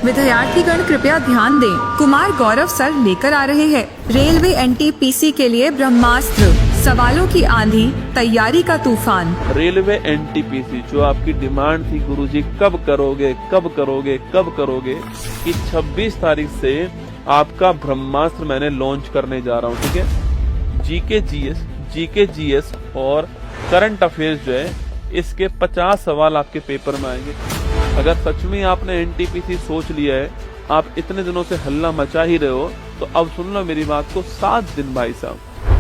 विद्यार्थीगण कृपया ध्यान दें। कुमार गौरव सर लेकर आ रहे हैं रेलवे एनटीपीसी के लिए ब्रह्मास्त्र, सवालों की आंधी, तैयारी का तूफान। रेलवे एनटीपीसी जो आपकी डिमांड थी गुरुजी कब करोगे कब करोगे कब करोगे, कि 26 तारीख से आपका ब्रह्मास्त्र मैंने लॉन्च करने जा रहा हूँ। ठीक है, जीके जीएस और करंट अफेयर्स जो है इसके 50 सवाल आपके पेपर में आएंगे। अगर सच में आपने एनटीपीसी सोच लिया है, आप इतने दिनों से हल्ला मचा ही रहे हो, तो अब सुन लो मेरी बात को। 7 दिन भाई साहब,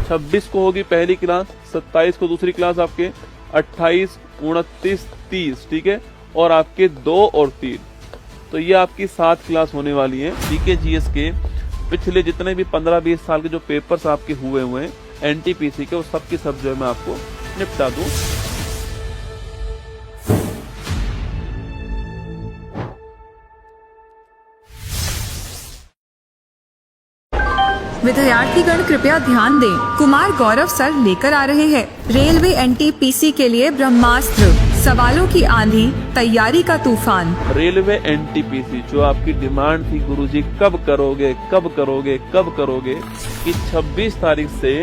26 को होगी पहली क्लास, 27 को दूसरी क्लास आपके, 28, 29, 30, ठीक है, और आपके 2 और 3, तो ये आपकी 7 क्लास होने वाली है। जीके जीएस के पिछले जितने भी 15-20 साल के जो पेपर्स आपके हुए हैं एनटीपीसी के, वो सब की सब जो है मैं आपको निपटा दूं। विद्यार्थीगण कृपया ध्यान दें। कुमार गौरव सर लेकर आ रहे हैं रेलवे एनटीपीसी के लिए ब्रह्मास्त्र, सवालों की आंधी, तैयारी का तूफान। रेलवे एनटीपीसी जो आपकी डिमांड थी गुरुजी कब करोगे कब करोगे कब करोगे, कि 26 तारीख से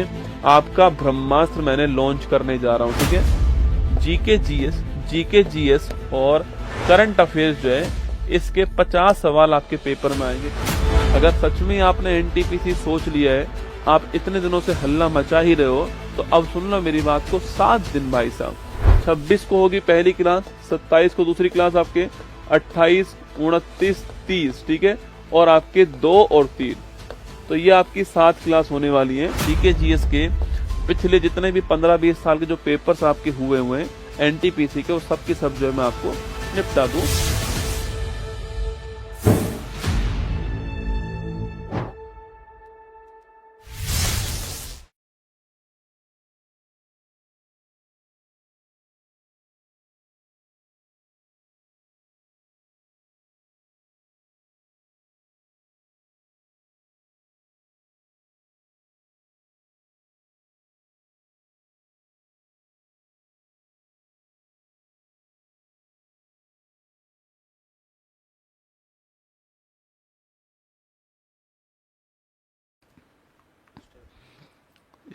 आपका ब्रह्मास्त्र मैंने लॉन्च करने जा रहा हूँ। ठीक है, जीके जीएस और करंट अफेयर्स जो है इसके 50 सवाल आपके पेपर में आएंगे। अगर सच में आपने एनटीपीसी सोच लिया है, आप इतने दिनों से हल्ला मचा ही रहे हो, तो अब सुन लो मेरी बात को। 7 दिन भाई साहब, 26 को होगी पहली क्लास, 27 को दूसरी क्लास आपके, 28, 29, 30, ठीक है, और आपके 2 और 3, तो ये आपकी 7 क्लास होने वाली है। जीके जीएस के पिछले जितने भी 15-20 साल के जो पेपर्स आपके हुए हैं एनटीपीसी के, वो सब की सब जो है मैं आपको निपटा दूं।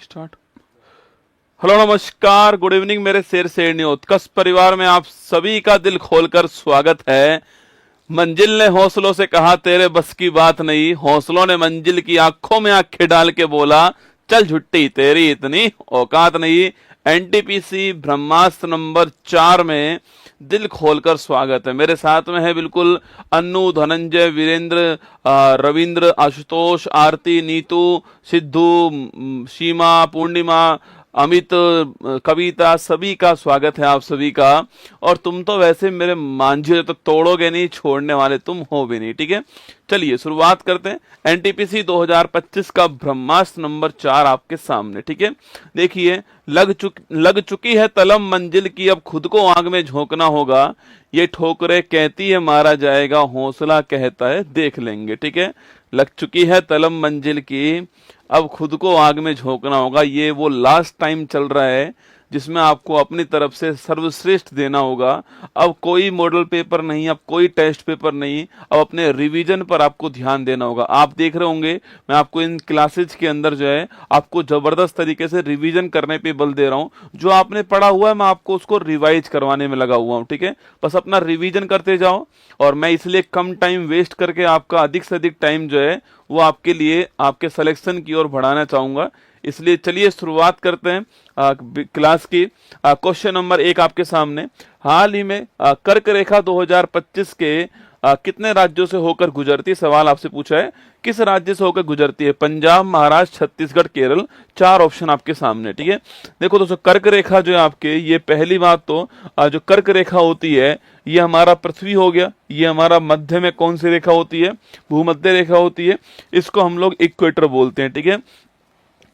स्टार्ट। हेलो नमस्कार, गुड इवनिंग मेरे शेर शेरनी उत्कर्ष परिवार में आप सभी का दिल खोलकर स्वागत है। मंजिल ने हौसलों से कहा तेरे बस की बात नहीं, हौसलों ने मंजिल की आंखों में आंखें डाल के बोला चल झुट्टी तेरी इतनी औकात नहीं। एनटीपीसी ब्रह्मास्त्र नंबर 4 में दिल खोलकर स्वागत है। मेरे साथ में है बिल्कुल अन्नू, धनंजय, वीरेंद्र, रविंद्र, आशुतोष, आरती, नीतू, सिद्धू, सीमा, पूर्णिमा, अमित, कविता, सभी का स्वागत है आप सभी का। और तुम तो वैसे मेरे मांझे तो तोड़ोगे नहीं, छोड़ने वाले तुम हो भी नहीं। ठीक है, चलिए शुरुआत करते हैं। एनटीपीसी 2025 का ब्रह्मास्त्र नंबर 4 आपके सामने। ठीक है, देखिए, लग चुकी है तलम मंजिल की, अब खुद को आग में झोंकना होगा। ये ठोकरे कहती है मारा जाएगा, हौसला कहता है देख लेंगे। ठीक है, लग चुकी है तलम मंजिल की, अब खुद को आग में झोंकना होगा। ये वो लास्ट टाइम चल रहा है जिसमें आपको अपनी तरफ से सर्वश्रेष्ठ देना होगा। अब कोई मॉडल पेपर नहीं, अब कोई टेस्ट पेपर नहीं, अब अपने रिवीजन पर आपको ध्यान देना होगा। आप देख रहे होंगे मैं आपको इन क्लासेज के अंदर जो है आपको जबरदस्त तरीके से रिवीजन करने पे बल दे रहा हूँ। जो आपने पढ़ा हुआ है मैं आपको उसको रिवाइज करवाने में लगा हुआ हूँ। ठीक है, बस अपना रिवीजन करते जाओ, और मैं इसलिए कम टाइम वेस्ट करके आपका अधिक से अधिक टाइम जो है वो आपके लिए आपके सिलेक्शन की ओर बढ़ाना चाहूंगा। इसलिए चलिए शुरुआत करते हैं क्लास की। क्वेश्चन नंबर 1 आपके सामने। हाल ही में कर्क रेखा 2025 के कितने राज्यों से होकर गुजरती? सवाल आपसे पूछा है किस राज्य से होकर गुजरती है? पंजाब, महाराष्ट्र, छत्तीसगढ़, केरल। 4 ऑप्शन आपके सामने। ठीक है, देखो दोस्तों, कर्क रेखा जो है आपके, ये पहली बात तो जो कर्क रेखा होती है ये हमारा पृथ्वी हो गया। ये हमारा मध्य में कौन सी रेखा होती है? भूमध्य रेखा होती है। इसको हम लोग इक्वेटर बोलते हैं। ठीक है,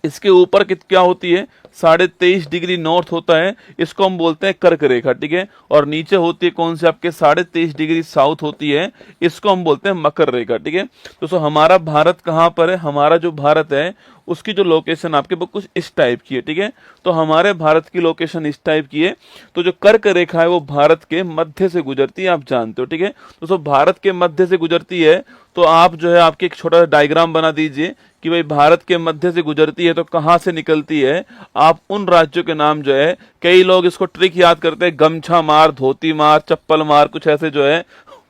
इसके ऊपर क्या होती है? 23.5 डिग्री नॉर्थ होता है, इसको हम बोलते हैं कर्क रेखा, ठीक है। और नीचे होती है कौन सी आपके 23.5 डिग्री साउथ होती है, इसको हम बोलते हैं मकर रेखा, ठीक है। दोस्तों हमारा भारत कहाँ पर है, हमारा जो भारत है उसकी जो लोकेशन आपके वो कुछ इस टाइप की है, ठीक है। तो हमारे भारत की लोकेशन इस टाइप की है। तो जो कर्क रेखा है वो भारत के मध्य से गुजरती है, आप जानते हो, ठीक है। दोस्तों भारत के मध्य से गुजरती है, तो आप जो है आपके एक छोटा सा डायग्राम बना दीजिए कि भाई भारत के मध्य से गुजरती है तो कहाँ से निकलती है। आप उन राज्यों के नाम जो है, कई लोग इसको ट्रिक याद करते हैं, गमछा मार, धोती मार, चप्पल मार, कुछ ऐसे जो है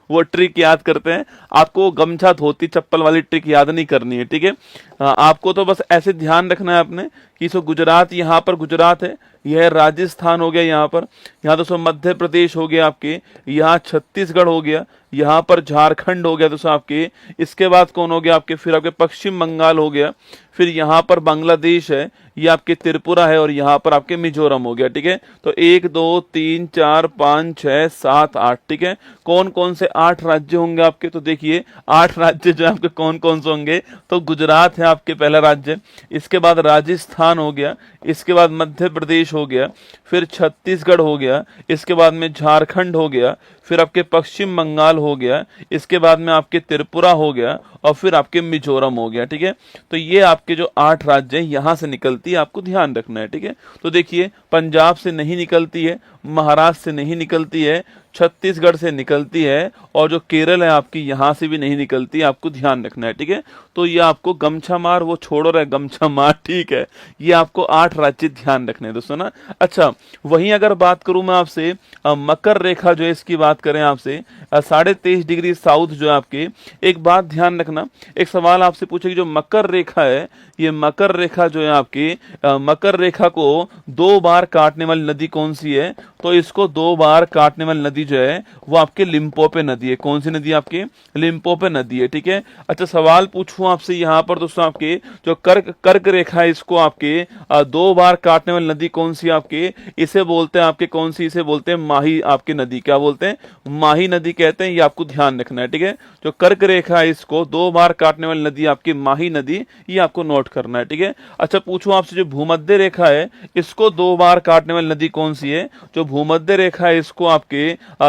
वो ट्रिक याद करते हैं। आपको गमछा धोती चप्पल वाली ट्रिक याद नहीं करनी है, ठीक है। आपको तो बस ऐसे ध्यान रखना है आपने कि इसको गुजरात, यहाँ पर गुजरात है, यह राजस्थान हो गया, यहाँ पर, यहाँ दोस्तों मध्य प्रदेश हो गया आपके, यहाँ छत्तीसगढ़ हो गया, यहाँ पर झारखंड हो गया दोस्तों आपके, इसके बाद कौन हो गया आपके, फिर आपके पश्चिम बंगाल हो गया, फिर यहाँ पर बांग्लादेश है, ये आपके त्रिपुरा है, और यहाँ पर आपके मिजोरम हो गया, ठीक है। तो 1 2 3 4 5 6 7 8, ठीक है। कौन कौन से 8 राज्य होंगे आपके, तो देखिए 8 राज्य जो आपके कौन कौन से होंगे, तो गुजरात है आपके पहला राज्य, इसके बाद राजस्थान हो गया, इसके बाद मध्य प्रदेश हो गया, फिर छत्तीसगढ़ हो गया, इसके बाद में झारखंड हो गया, फिर आपके पश्चिम बंगाल हो गया, इसके बाद में आपके त्रिपुरा हो गया, और फिर आपके मिजोरम हो गया, ठीक है। तो ये आपके जो 8 राज्य हैं यहां से निकलती है, आपको ध्यान रखना है, ठीक है। तो देखिए पंजाब से नहीं निकलती है, महाराष्ट्र से नहीं निकलती है, छत्तीसगढ़ से निकलती है, और जो केरल है आपकी यहां से भी नहीं निकलती है, आपको ध्यान रखना है, ठीक है। तो ये आपको गमछा मार, वो छोड़ो रहे गमछा मार, ठीक है। ये आपको 8 राज्य ध्यान रखने हैं दोस्तों ना। अच्छा, वहीं अगर बात करूं मैं आपसे मकर रेखा जो है इसकी बात करें आपसे 23.5 डिग्री साउथ जो है आपके, एक बात ध्यान रखना, एक सवाल आपसे पूछे कि जो मकर रेखा है, ये मकर रेखा जो है आपकी, मकर रेखा को 2 बार काटने वाली नदी कौन सी है, तो इसको 2 बार काटने वाली नदी जो है वो आपके लिम्पोपो नदी है। कौन सी नदी आपके, लिम्पोपो नदी है, ठीक है। अच्छा सवाल पूछूं आपसे यहाँ पर दोस्तों, आपके जो कर्क रेखा है इसको आपके 2 बार काटने वाली नदी कौन सी आपके, इसे बोलते हैं आपके कौन सी, इसे बोलते हैं माही आपकी नदी, क्या बोलते हैं, माही नदी कहते हैं, ये आपको ध्यान रखना है, ठीक है। जो कर्क रेखा है इसको 2 बार काटने वाली नदी आपकी माही नदी, ये आपको नोट करना है, ठीक है। अच्छा पूछूं आपसे जो भूमध्य रेखा है इसको 2 बार काटने वाली नदी कौन सी है, जो भूमध्य रेखा है इसको आपके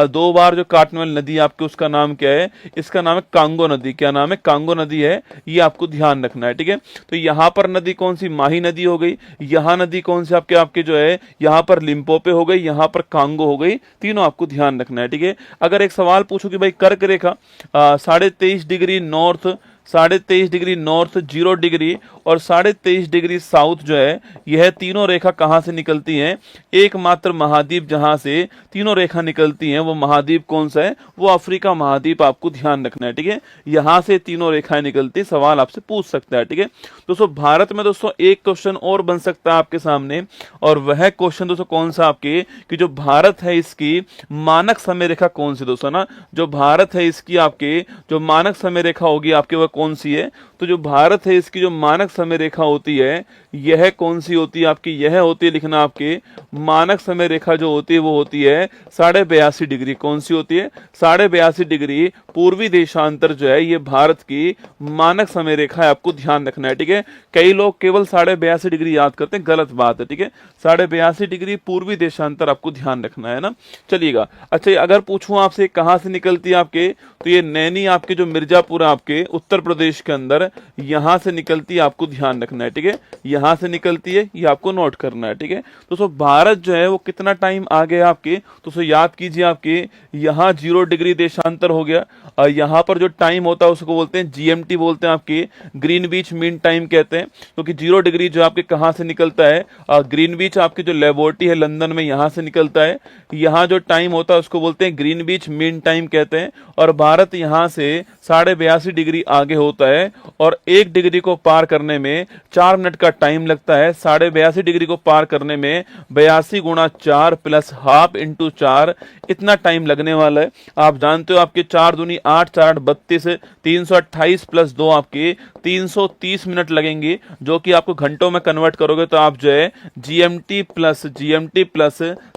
2 बार जो काटने वाली नदी आपके, उसका नाम क्या है, इसका नाम है कांगो नदी, क्या नाम है, कांगो नदी है, ये आपको ध्यान रखना है, ठीक है। तो यहाँ पर नदी कौन सी, माही नदी हो गई, यहाँ नदी कौन सी आपके आपके जो है यहाँ पर लिम्पोपो हो गई, यहाँ पर कांगो हो गई, तीनों आपको ध्यान रखना है, ठीक है। अगर एक सवाल पूछो कि भाई कर्क रेखा 23.5 degree north, 23.5 degree north, 0 degree और 23.5 डिग्री साउथ जो है, यह तीनों रेखा कहां से निकलती हैं, एकमात्र महाद्वीप जहां से तीनों रेखा निकलती हैं वो महाद्वीप कौन सा है, वो अफ्रीका महाद्वीप, आपको ध्यान रखना है, ठीक है। यहां से तीनों रेखाएं निकलती, सवाल आपसे पूछ सकता है, ठीक है। दोस्तों भारत में दोस्तों एक क्वेश्चन और बन सकता है आपके सामने, और वह क्वेश्चन दोस्तों कौन सा आपके, कि जो भारत है इसकी मानक समय रेखा कौन सी दोस्तों ना, जो भारत है इसकी आपके जो मानक समय रेखा होगी आपके वह कौन सी है, तो जो भारत है इसकी जो मानक समय रेखा होती है यह कौन सी होती है आपकी, यह होती है, लिखना आपके मानक समय रेखा जो होती है वो होती है 82.5 डिग्री, कौन सी होती है, 82.5 डिग्री पूर्वी देशांतर जो है ये भारत की मानक समय रेखा है, आपको ध्यान रखना है, ठीक है। कई लोग केवल 82.5 डिग्री याद करते हैं, गलत बात है, ठीक है। 82.5 डिग्री पूर्वी देशांतर आपको ध्यान रखना है ना, चलिएगा। अच्छा अगर पूछूं आपसे कहां से निकलती है आपके, तो ये नैनी आपके जो मिर्जापुर आपके उत्तर प्रदेश के अंदर यहां से निकलती है, आपको ध्यान रखना है, ठीक है। यहां से निकलती है, ये आपको नोट करना है, ठीक है। दोस्तों भारत जो है वो कितना टाइम आगे है आपके, तो याद कीजिए आपके यहाँ 0 डिग्री देशांतर हो गया, यहाँ पर जो टाइम होता है उसको बोलते हैं जीएमटी बोलते हैं, आपके ग्रीनविच मीन टाइम कहते हैं, क्योंकि 0 डिग्री जो आपके कहाँ से निकलता है, ग्रीनविच आपकी जो लेबोरेटरी है लंदन में यहाँ से निकलता है, यहाँ जो टाइम होता है उसको बोलते हैं ग्रीनविच मीन टाइम कहते हैं, और भारत यहाँ से 82.5 डिग्री आगे होता है, और 1 डिग्री को पार करने में 4 मिनट का टाइम लगता है। 82.5 डिग्री को पार करने में 82 गुणा 4 प्लस हाफ इंटू 4 इतना टाइम लगने वाला है। आप जानते हो आपके 4 दूनी 8, 4 32, 328 प्लस 2 आपके 330 मिनट लगेंगे, जो कि आपको घंटों में कन्वर्ट करोगे तो आप जो है जीएमटी प्लस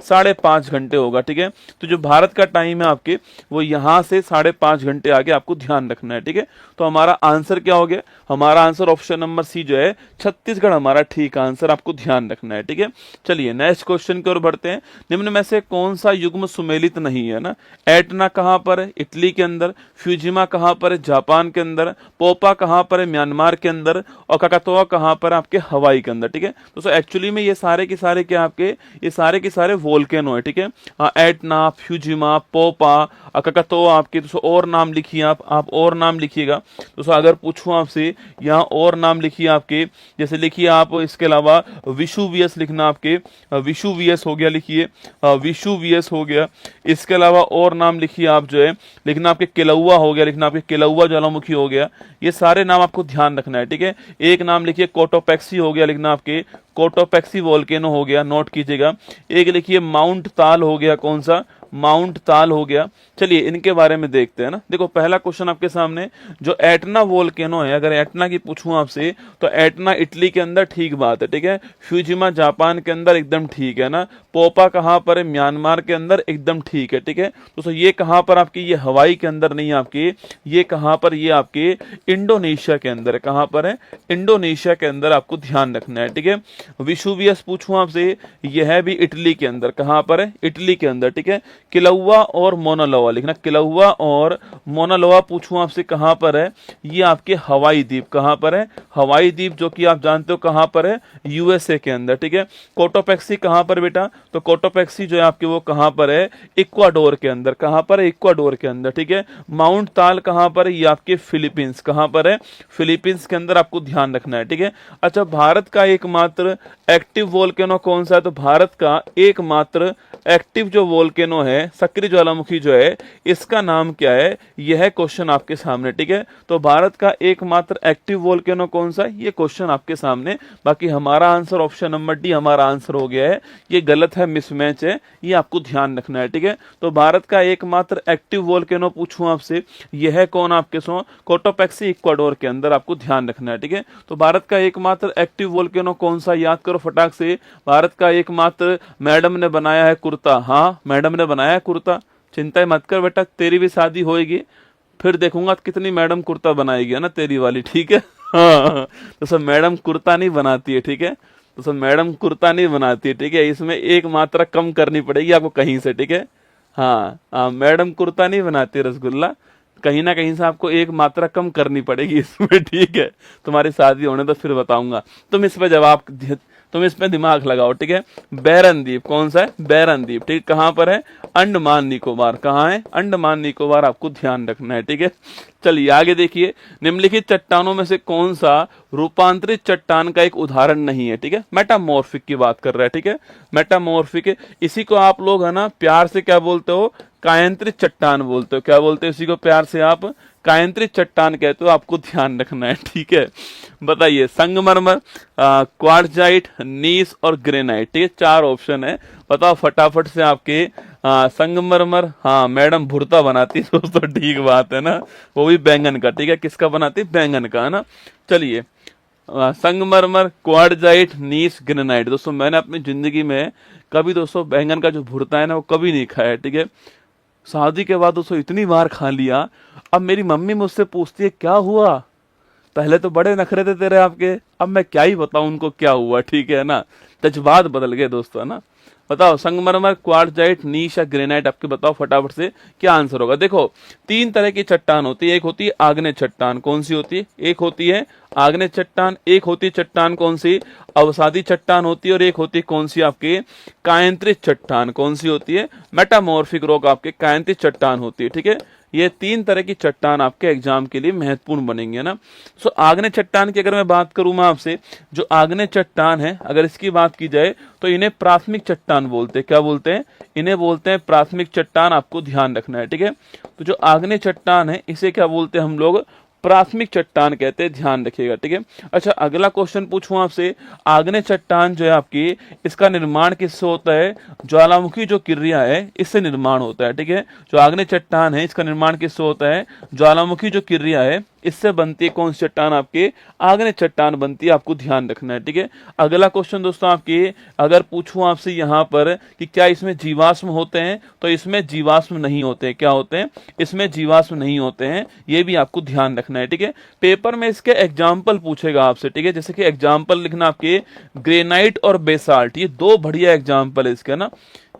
5.5 घंटे होगा, ठीक है। तो जो भारत का टाइम है आपके वो यहां से 5.5 घंटे आगे आपको ध्यान रखना है, ठीक है। तो हमारा हमारा आंसर क्या हो गया, हमारा आंसर ऑप्शन नंबर सी जो है छत्तीसगढ़ हमारा ठीक आंसर, आपको ध्यान रखना है। ठीक है, चलिए नेक्स्ट क्वेश्चन की ओर बढ़ते हैं। निम्न में से कौन सा युग्म सुमेलित नहीं है ना, एटना कहां पर है, इटली के अंदर, फ्यूजिमा कहां पर है, जापान के अंदर, पोपा कहां पर है, म्यांमार के अंदर, और काकातोआ कहां पर, आपके हवाई के अंदर। ठीक है दोस्तों, एक्चुअली में ये सारे के सारे क्या आपके, ये सारे के सारे वोल्केनो है। ठीक है, एटना, फ्यूजिमा, पोपा, काकातोआ आपके दोस्तों और नाम लिखिए आप और नाम लिखिएगा दोस्तों। अगर पूछूं आपसे यहाँ और नाम लिखिए आपके, जैसे लिखिए आप इसके अलावा विशुवियस लिखना, आपके विशुवियस हो गया, लिखिए विशुवियस हो गया। इसके अलावा और नाम लिखिए आप जो है, लिखना आपके किलौआ हो गया, लिखना आपके किलौआ ज्वालामुखी हो गया। ये सारे नाम आपको ध्यान रखना है। ठीक है, एक नाम लिखिए कोटोपैक्सी हो गया, लिखना आपके कोटोपैक्सी वोल्केनो हो गया, नोट कीजिएगा। एक लिखिए माउंट ताल हो गया, कौन सा, माउंट ताल हो गया। चलिए इनके बारे में देखते हैं ना। देखो पहला क्वेश्चन आपके सामने, जो एटना वोल्केनो है, अगर एटना की पूछूं आपसे तो एटना इटली के अंदर, ठीक बात है। ठीक है, फ्यूजिमा जापान के अंदर, एकदम ठीक है ना। पोपा कहां पर है, म्यांमार के अंदर, एकदम ठीक है। ठीक है दोस्तों, ये कहां पर आपकी, ये हवाई के अंदर नहीं आपके, ये कहां पर, ये आपके इंडोनेशिया के अंदर है। कहां पर है, इंडोनेशिया के अंदर, आपको ध्यान रखना है। ठीक है, विशुवियस पूछूं आपसे, यह है भी इटली के अंदर, कहां पर है, इटली के अंदर। ठीक है, किलौआ और मोनालोआ लिखना, किलौआ और मोनालोआ पूछूं आपसे कहां पर है, ये आपके हवाई द्वीप, कहां पर है, हवाई द्वीप, जो कि आप जानते हो कहां पर है, यूएसए के अंदर। ठीक है, कोटोपैक्सी कहां पर बेटा, तो कोटोपैक्सी जो है आपके वो कहां पर है, इक्वाडोर के अंदर, कहां पर है, इक्वाडोर के अंदर। ठीक है, माउंट ताल कहां पर है, ये आपके फिलीपींस, कहां पर है, फिलीपींस के अंदर, आपको ध्यान रखना है। ठीक है, अच्छा भारत का एकमात्र एक्टिव वोल्केनो कौन सा है, तो भारत का एकमात्र एक्टिव जो वोल्केनो है, सक्रिय ज्वालामुखी जो है, इसका नाम क्या है, यह है क्वेश्चन आपके सामने। ठीक है, तो भारत का एकमात्र एक्टिव वोल्केनो कौन सा है, ये क्वेश्चन आपके सामने। बाकी हमारा आंसर ऑप्शन नंबर डी हमारा आंसर हो गया है, ये गलत है, मिसमैच है, ये आपको ध्यान रखना है। ठीक है, तो भारत का एकमात्र एक्टिव वोल्केनो पूछूं आपसे, यह है कौन आपके सो, कोटोपैक्सी, इक्वाडोर के अंदर, आपको ध्यान रखना है। ठीक है, तो भारत का एकमात्र एक्टिव वोल्केनो कौन सा, याद करो फटाक से। भारत का एकमात्र, मैडम ने बनाया है कुर्ता, हाँ मैडम ने बनाया है कुर्ता, चिंता मत कर बेटा, तेरी भी शादी होएगी, फिर देखूंगा कितनी मैडम कुर्ता बनाएगी, है ना तेरी वाली। ठीक है, हाँ तो सब मैडम कुर्ता नहीं बनाती है। ठीक है, तो सब मैडम कुर्ता नहीं बनाती है। ठीक है, इसमें एक मात्रा कम करनी पड़ेगी आपको कहीं से। ठीक है, हाँ मैडम कुर्ता नहीं बनाती रसगुल्ला, कहीं ना कहीं से आपको एक मात्रा कम करनी पड़ेगी इसमें। ठीक है, तुम्हारी शादी होने तो फिर बताऊंगा, तुम इस पे जवाब, तुम इस पे दिमाग लगाओ। ठीक है, बैरन द्वीप कौन सा है, बैरन द्वीप। ठीक, कहां पर है, अंडमान निकोबार, कहां है, अंडमान निकोबार, आपको ध्यान रखना है। ठीक है, चलिए आगे देखिए, निम्नलिखित चट्टानों में से कौन सा रूपांतरित चट्टान का एक उदाहरण नहीं है। ठीक है, मेटामॉर्फिक की बात कर रहा है। ठीक है, मेटामॉर्फिक, इसी को आप लोग है ना प्यार से क्या बोलते हो, कायांतरित चट्टान बोलते हो। क्या बोलते हो इसी को प्यार से, आप कायांतरित चट्टान कहते हो, आपको ध्यान रखना है। ठीक है, बताइए, संगमरमर, क्वार्ट्जाइट, नीस और ग्रेनाइट। ठीक है, चार ऑप्शन है, बताओ फटाफट से आपके। संगमरमर, हाँ मैडम भुर्ता बनाती है दोस्तों, ठीक बात है ना, वो भी बैंगन का। ठीक है, किसका बनाती है, बैंगन का, है ना। चलिए संगमरमर, क्वार्ट्जाइट, नीस, ग्रेनाइट। दोस्तों मैंने अपनी जिंदगी में कभी दोस्तों बैंगन का जो भुर्ता है ना, वो कभी नहीं खाया है। ठीक है, शादी के बाद दोस्तों इतनी बार खा लिया, अब मेरी मम्मी मुझसे पूछती है क्या हुआ, पहले तो बड़े नखरे थे तेरे आपके, अब मैं क्या ही बताऊं उनको क्या हुआ। ठीक है ना, जज्बात बदल गए दोस्तों, है ना। बताओ संगमरमर, क्वार्ट्जाइट, नीश या ग्रेनाइट, आपके बताओ फटाफट से क्या आंसर होगा। देखो तीन तरह की चट्टान होती है, एक होती है आग्नेय चट्टान, कौन सी होती है, एक होती है आग्नेय चट्टान, एक होती है चट्टान कौन सी, अवसादी चट्टान होती है, और एक होती है कौन सी आपके, कायांतरित चट्टान, कौन सी होती है, मेटामॉर्फिक रॉक आपके कायांतरित चट्टान होती है। ठीक है, ये तीन तरह की चट्टान आपके एग्जाम के लिए महत्वपूर्ण बनेंगे ना। सो आग्नेय चट्टान की अगर मैं बात करूं मैं आपसे, जो आग्नेय चट्टान है अगर इसकी बात की जाए तो इन्हें प्राथमिक चट्टान बोलते हैं। क्या बोलते हैं, इन्हें बोलते हैं प्राथमिक चट्टान, आपको ध्यान रखना है। ठीक है, तो जो आग्नेय चट्टान है इसे क्या बोलते हैं हम लोग, प्राथमिक चट्टान कहते हैं, ध्यान रखिएगा। ठीक है, अच्छा अगला क्वेश्चन पूछूं आपसे, आग्नेय चट्टान जो है आपकी, इसका निर्माण किससे होता है, ज्वालामुखी जो क्रिया है इससे निर्माण होता है। ठीक है, जो आग्नेय चट्टान है इसका निर्माण किससे होता है, ज्वालामुखी जो क्रिया है इससे बनती है कौन सी चट्टान? आपके आग्नेय चट्टान बनती है, आपको ध्यान रखना है, ठीक है। अगला क्वेश्चन दोस्तों आपके, अगर पूछूं आपसे यहाँ पर कि क्या इसमें जीवाश्म होते हैं, तो इसमें जीवाश्म नहीं होते हैं। क्या होते हैं? इसमें जीवाश्म नहीं होते हैं, ये भी आपको ध्यान रखना है, ठीक है। पेपर में इसके एग्जाम्पल पूछेगा आपसे, ठीक है। जैसे कि एग्जाम्पल लिखना आपके ग्रेनाइट और बेसाल्ट, ये दो बढ़िया एग्जाम्पल है इसके ना,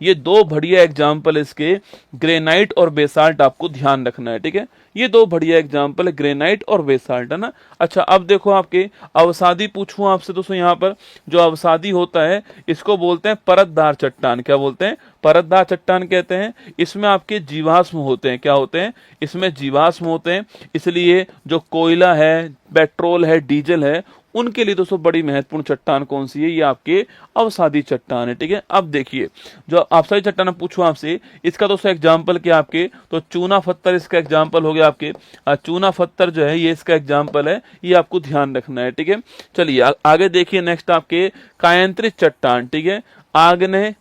ये दो बढ़िया एग्जाम्पल इसके ग्रेनाइट और बेसाल्ट, आपको ध्यान रखना है, ठीक है। ये दो बढ़िया एग्जाम्पल है, ग्रेनाइट और बेसाल्ट, है ना। अच्छा, अब देखो आपके अवसादी पूछूं आपसे दोस्तों, यहाँ पर जो अवसादी होता है इसको बोलते हैं परतदार चट्टान। क्या बोलते हैं? परतदार चट्टान कहते हैं। इसमें आपके जीवाश्म होते हैं। क्या होते हैं? इसमें जीवाश्म होते हैं, इसलिए जो कोयला है, पेट्रोल है, डीजल है, उनके लिए दोस्तों बड़ी महत्वपूर्ण चट्टान कौन सी है? ये आपके अवसादी चट्टान है, ठीक है। अब देखिए, जो अवसादी चट्टान पूछूं आपसे, इसका दोस्तों एग्जाम्पल क्या आपके, तो चूना पत्थर इसका एग्जाम्पल हो गया आपके। चूना पत्थर जो है ये इसका एग्जाम्पल है, ये आपको ध्यान रखना है, ठीक है। चलिए आगे देखिए, नेक्स्ट आपके कायांतरित चट्टान, ठीक है। आग्नेय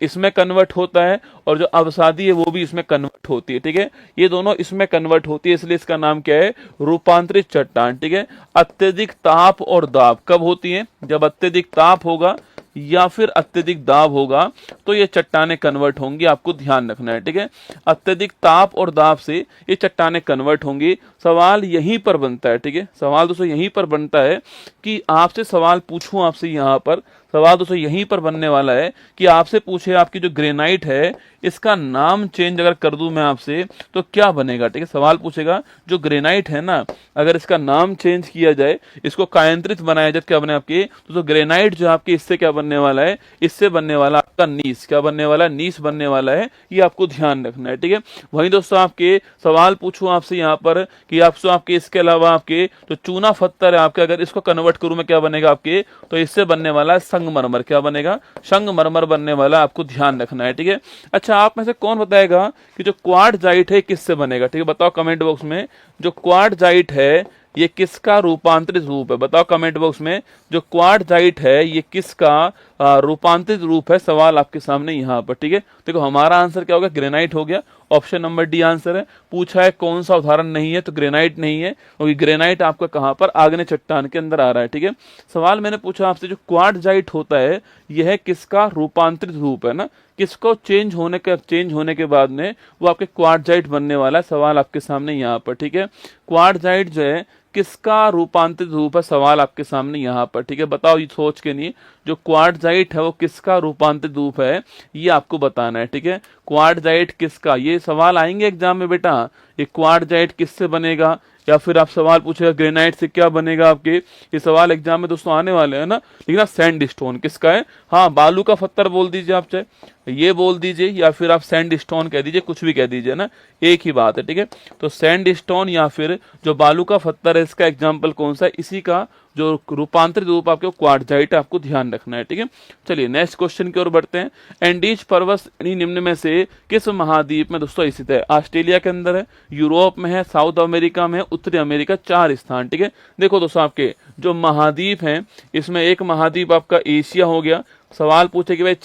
इसमें कन्वर्ट होता है और जो अवसादी है वो भी इसमें कन्वर्ट होती है, ठीक है। ये दोनों इसमें कन्वर्ट होती है, इसलिए इसका नाम क्या है? रूपांतरित चट्टान, ठीक है। अत्यधिक ताप और दाब कब होती है? जब अत्यधिक ताप होगा या फिर अत्यधिक दाब होगा तो ये चट्टानें कन्वर्ट होंगी, आपको ध्यान रखना है, ठीक है। अत्यधिक ताप और दाब से ये चट्टानें कन्वर्ट होंगी। सवाल यहीं पर बनता है, ठीक है। सवाल दोस्तों यहीं पर बनता है कि आपसे सवाल पूछूं आपसे, यहाँ पर सवाल दोस्तों यहीं पर बनने वाला है कि आपसे पूछे आपकी जो ग्रेनाइट है इसका नाम चेंज अगर कर दूं मैं आपसे तो क्या बनेगा, ठीक है। सवाल पूछेगा जो ग्रेनाइट है ना, अगर इसका नाम चेंज किया जाए, इसको कायांतरित बनाया जाए, क्या बने आपके? तो ग्रेनाइट जो आपके इससे क्या बनने वाला है? इससे बनने वाला आपका नीस। क्या बनने वाला है? नीस बनने वाला है, ये आपको ध्यान रखना है, ठीक है। वहीं दोस्तों आपके सवाल पूछूं आपसे यहाँ पर कि आपके इसके अलावा आपके जो चूना पत्थर है आपके, अगर इसको कन्वर्ट करूं मैं, क्या बनेगा आपके? तो इससे बनने वाला है संगमरमर। क्या बनेगा? संगमरमर बनने वाला, आपको ध्यान रखना है, ठीक है। अच्छा, आप में से कौन बताएगा कि जो क्वार्टजाइट है किससे बनेगा, ठीक है। बताओ कमेंट बॉक्स में, जो क्वार्टजाइट है ये किसका रूपांतरित रूप है? बताओ कमेंट बॉक्स में, जो क्वार्टजाइट है ये किसका रूपांतरित रूप है? सवाल आपके सामने यहाँ पर, ठीक है। देखो हमारा आंसर क्या होगा? ग्रेनाइट हो गया, ऑप्शन नंबर डी आंसर है। पूछा है कौन सा उदाहरण नहीं है, तो ग्रेनाइट नहीं है, क्योंकि ग्रेनाइट आपका कहाँ पर? आग्नेय चट्टान के अंदर आ रहा है, ठीक है। सवाल मैंने पूछा आपसे, जो क्वार्टजाइट होता है यह किसका रूपांतरित रूप है ना, किसको चेंज होने के बाद में वो आपके क्वार्टजाइट बनने वाला है। सवाल आपके सामने यहाँ पर, ठीक है। क्वार्टजाइट जो है किसका रूपांतरित रूप है? सवाल आपके सामने यहाँ पर, ठीक है। बताओ ये सोच के नहीं, जो क्वार्टजाइट है वो किसका रूपांतरित रूप है, ये आपको बताना है, ठीक है। क्वार्टजाइट किसका, ये सवाल आएंगे एग्जाम में बेटा। ये क्वार्टजाइट किससे बनेगा, या फिर आप सवाल पूछेगा ग्रेनाइट से क्या बनेगा आपके, ये सवाल एग्जाम में दोस्तों आने वाले हैं ना। लेकिन आप सैंडस्टोन किसका है? हाँ, बालू का पत्थर बोल दीजिए आप, चाहे ये बोल दीजिए या फिर आप सैंडस्टोन कह दीजिए, कुछ भी कह दीजिए ना, एक ही बात है, ठीक है। तो सैंडस्टोन या फिर जो बालू का पत्थर है, इसका एग्जाम्पल कौन सा है? इसी का जो रूपांतरित रूप आपके क्वार्टजाइट, आपको ध्यान रखना है, ठीक है। चलिए नेक्स्ट क्वेश्चन की ओर बढ़ते हैं। एंडीज पर्वत निम्न में से किस महाद्वीप में दोस्तों स्थित है? ऑस्ट्रेलिया के अंदर है, यूरोप में है, साउथ अमेरिका में है, उत्तरी अमेरिका, 4 स्थान, ठीक है। देखो दोस्तों आपके जो महाद्वीप हैं, इसमें एक महाद्वीप आपका एशिया हो गया। सवाल पूछे कि भाई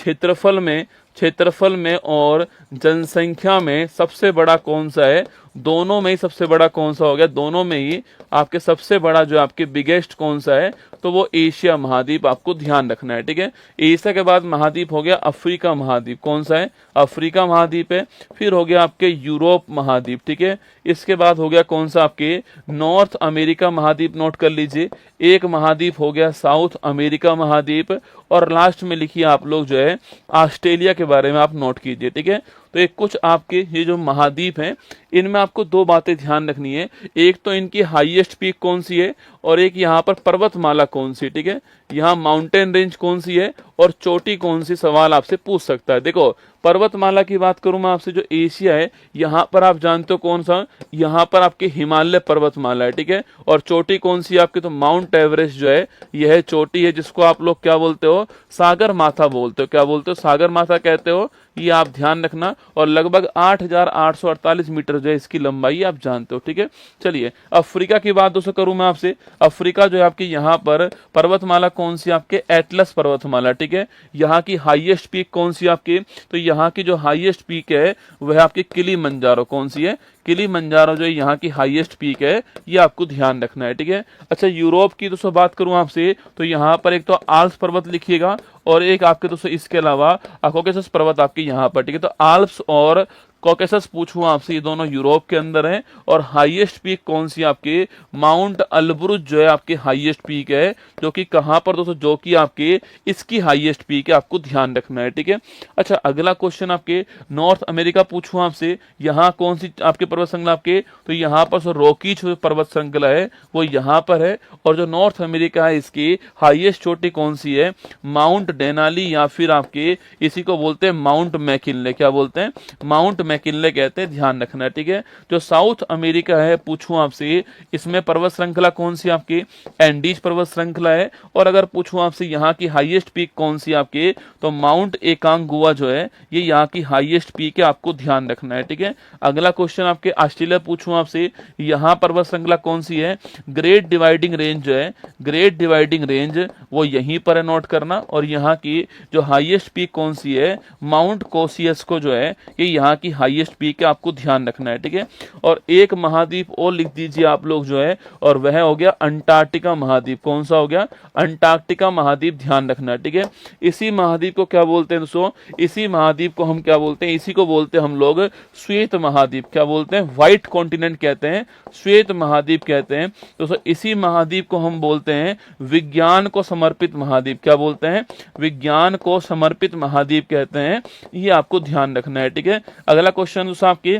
क्षेत्रफल में और जनसंख्या में सबसे बड़ा कौन सा है? दोनों में ही सबसे बड़ा कौन सा हो गया? दोनों में ही आपके सबसे बड़ा जो आपके बिगेस्ट कौन सा है? तो वो एशिया महाद्वीप, आपको ध्यान रखना है, ठीक है। एशिया के बाद महाद्वीप हो गया अफ्रीका महाद्वीप, कौन सा है? अफ्रीका महाद्वीप है। फिर हो गया आपके यूरोप महाद्वीप, ठीक है। इसके बाद हो गया कौन सा? आपके नॉर्थ अमेरिका महाद्वीप, नोट कर लीजिए। एक महाद्वीप हो गया साउथ अमेरिका महाद्वीप, और लास्ट में लिखिए आप लोग जो है ऑस्ट्रेलिया के बारे में आप नोट कीजिए, ठीक है। तो ये कुछ आपके ये जो महाद्वीप हैं, इनमें आपको दो बातें ध्यान रखनी है। एक तो इनकी हाईएस्ट पीक कौन सी है, और एक यहाँ पर पर्वतमाला कौन सी, ठीक है। यहाँ माउंटेन रेंज कौन सी है और चोटी कौन सी, सवाल आपसे पूछ सकता है। देखो पर्वतमाला की बात करूं मैं आपसे, जो एशिया है यहाँ पर आप जानते हो कौन सा? यहाँ पर आपके हिमालय पर्वतमाला है, ठीक है। और चोटी कौन सी आपके? तो माउंट एवरेस्ट जो है यह चोटी है, जिसको आप लोग क्या बोलते हो? सागर माथा बोलते हो। क्या बोलते हो? सागर माथा कहते हो, ये आप ध्यान रखना। और लगभग 8,848 मीटर जो है इसकी लंबाई, आप जानते हो, ठीक है। चलिए अफ्रीका की बात दोस्तों करूं मैं आपसे। अफ्रीका जो है आपकी यहाँ पर पर्वतमाला कौन सी आपके एटलस पर्वतमाला, ठीक है। यहाँ की हाईएस्ट पीक कौन सी आपकी, तो यहाँ की जो हाईएस्ट पीक है वह आपकी किलिमंजारो, कौन सी है, किलिमंजारो जो है यहाँ की हाईएस्ट पीक है, ये आपको ध्यान रखना है, ठीक है। अच्छा यूरोप की दोस्तों बात करूं आपसे, तो यहाँ पर एक तो आल्प्स पर्वत लिखिएगा और एक आपके दोस्तों इसके अलावा कॉकेसस पर्वत आपके यहाँ पर, ठीक है। तो आल्प्स और कॉकेसस पूछूं आपसे, ये दोनों यूरोप के अंदर हैं। और हाईएस्ट पीक कौन सी आपके, माउंट अल्ब्रुज जो है आपकी हाईएस्ट पीक है, जो कि कहां पर दोस्तों, जो कि आपके इसकी हाईएस्ट पीक है, आपको ध्यान रखना है, ठीक है। अच्छा अगला क्वेश्चन आपके नॉर्थ अमेरिका पूछूं आपसे, यहाँ कौन सी आपके पर्वत श्रृंखला आपके, तो यहाँ पर रोकीज पर्वत श्रृंखला है वो यहाँ पर है। और जो नॉर्थ अमेरिका है इसकी हाईएस्ट चोटी कौन सी है, माउंट डेनाली या फिर आपके इसी को बोलते हैं माउंट मैकिनले, क्या बोलते हैं, माउंट मैकिनले कहते हैं, ध्यान रखना है, ठीक है। जो साउथ अमेरिका है पूछूं आपसे, इसमें पर्वत श्रृंखला कौन सी आपकी, एंडीज पर्वत श्रृंखला है। और अगर पूछूं आपसे यहाँ की हाईएस्ट पीक कौन सी आपके, तो माउंट एकांगुआ जो है ये यहाँ की हाईएस्ट पीक है, आपको ध्यान रखना है, ठीक है। अगला क्वेश्चन आपके ऑस्ट्रेलिया पूछूं आपसे, यहाँ पर्वत श्रृंखला कौन सी है, ग्रेट डिवाइडिंग रेंज जो है, ग्रेट डिवाइडिंग रेंज वो यहीं पर है, नोट करना। और यहाँ की जो हाईएस्ट पीक कौन सी है, माउंट कोसियस्को जो है ये यहाँ की हाईएस्ट पीक है, आपको ध्यान रखना है, ठीक है। और एक महाद्वीप और लिख दीजिए आप लोग जो है, और वह हो गया अंटार्कटिका महाद्वीप, कौन सा हो गया, अंटार्कटिका महाद्वीप, ध्यान रखना है, ठीक है। इसी महाद्वीप को क्या बोलते हैं दोस्तों, इसी महाद्वीप को हम क्या बोलते हैं, इसी को बोलते हैं हम लोग श्वेत महाद्वीप, क्या बोलते हैं, व्हाइट कॉन्टिनेंट कहते हैं, श्वेत महाद्वीप कहते हैं दोस्तों। इसी महाद्वीप को हम बोलते हैं विज्ञान को समर्पित महाद्वीप, क्या बोलते हैं, विज्ञान को समर्पित महाद्वीप कहते हैं, ये आपको ध्यान रखना है, ठीक है। अगला क्वेश्चन दोस्तों आपके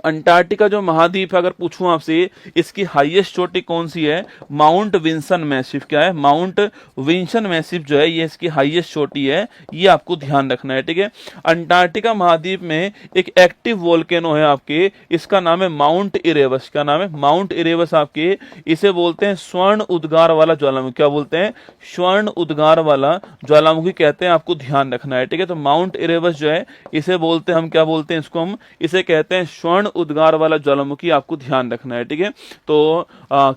अंटार्कटिका जो महाद्वीप है, अगर पूछूं आपसे इसकी हाईएस्ट चोटी कौन सी है, माउंट विंसन मैसिव, क्या है, माउंट विंसन मैसिव जो है ये इसकी हाईएस्ट चोटी है, ये आपको ध्यान रखना है, ठीक है। अंटार्कटिका महाद्वीप में एक एक्टिव वोल्केनो है आपके, इसका नाम है माउंट इरेबस, क्या नाम है, माउंट इरेबस आपके, इसे बोलते हैं स्वर्ण उद्गार वाला ज्वालामुखी, क्या बोलते हैं, स्वर्ण उद्गार वाला ज्वालामुखी कहते हैं, आपको ध्यान रखना है, ठीक है। तो माउंट इरेबस जो है इसे बोलते हैं हम, क्या बोलते हैं इसको, हम इसे कहते हैं स्वर्ण उद्गार वाला ज्वालामुखी, आपको ध्यान रखना है, ठीक है। तो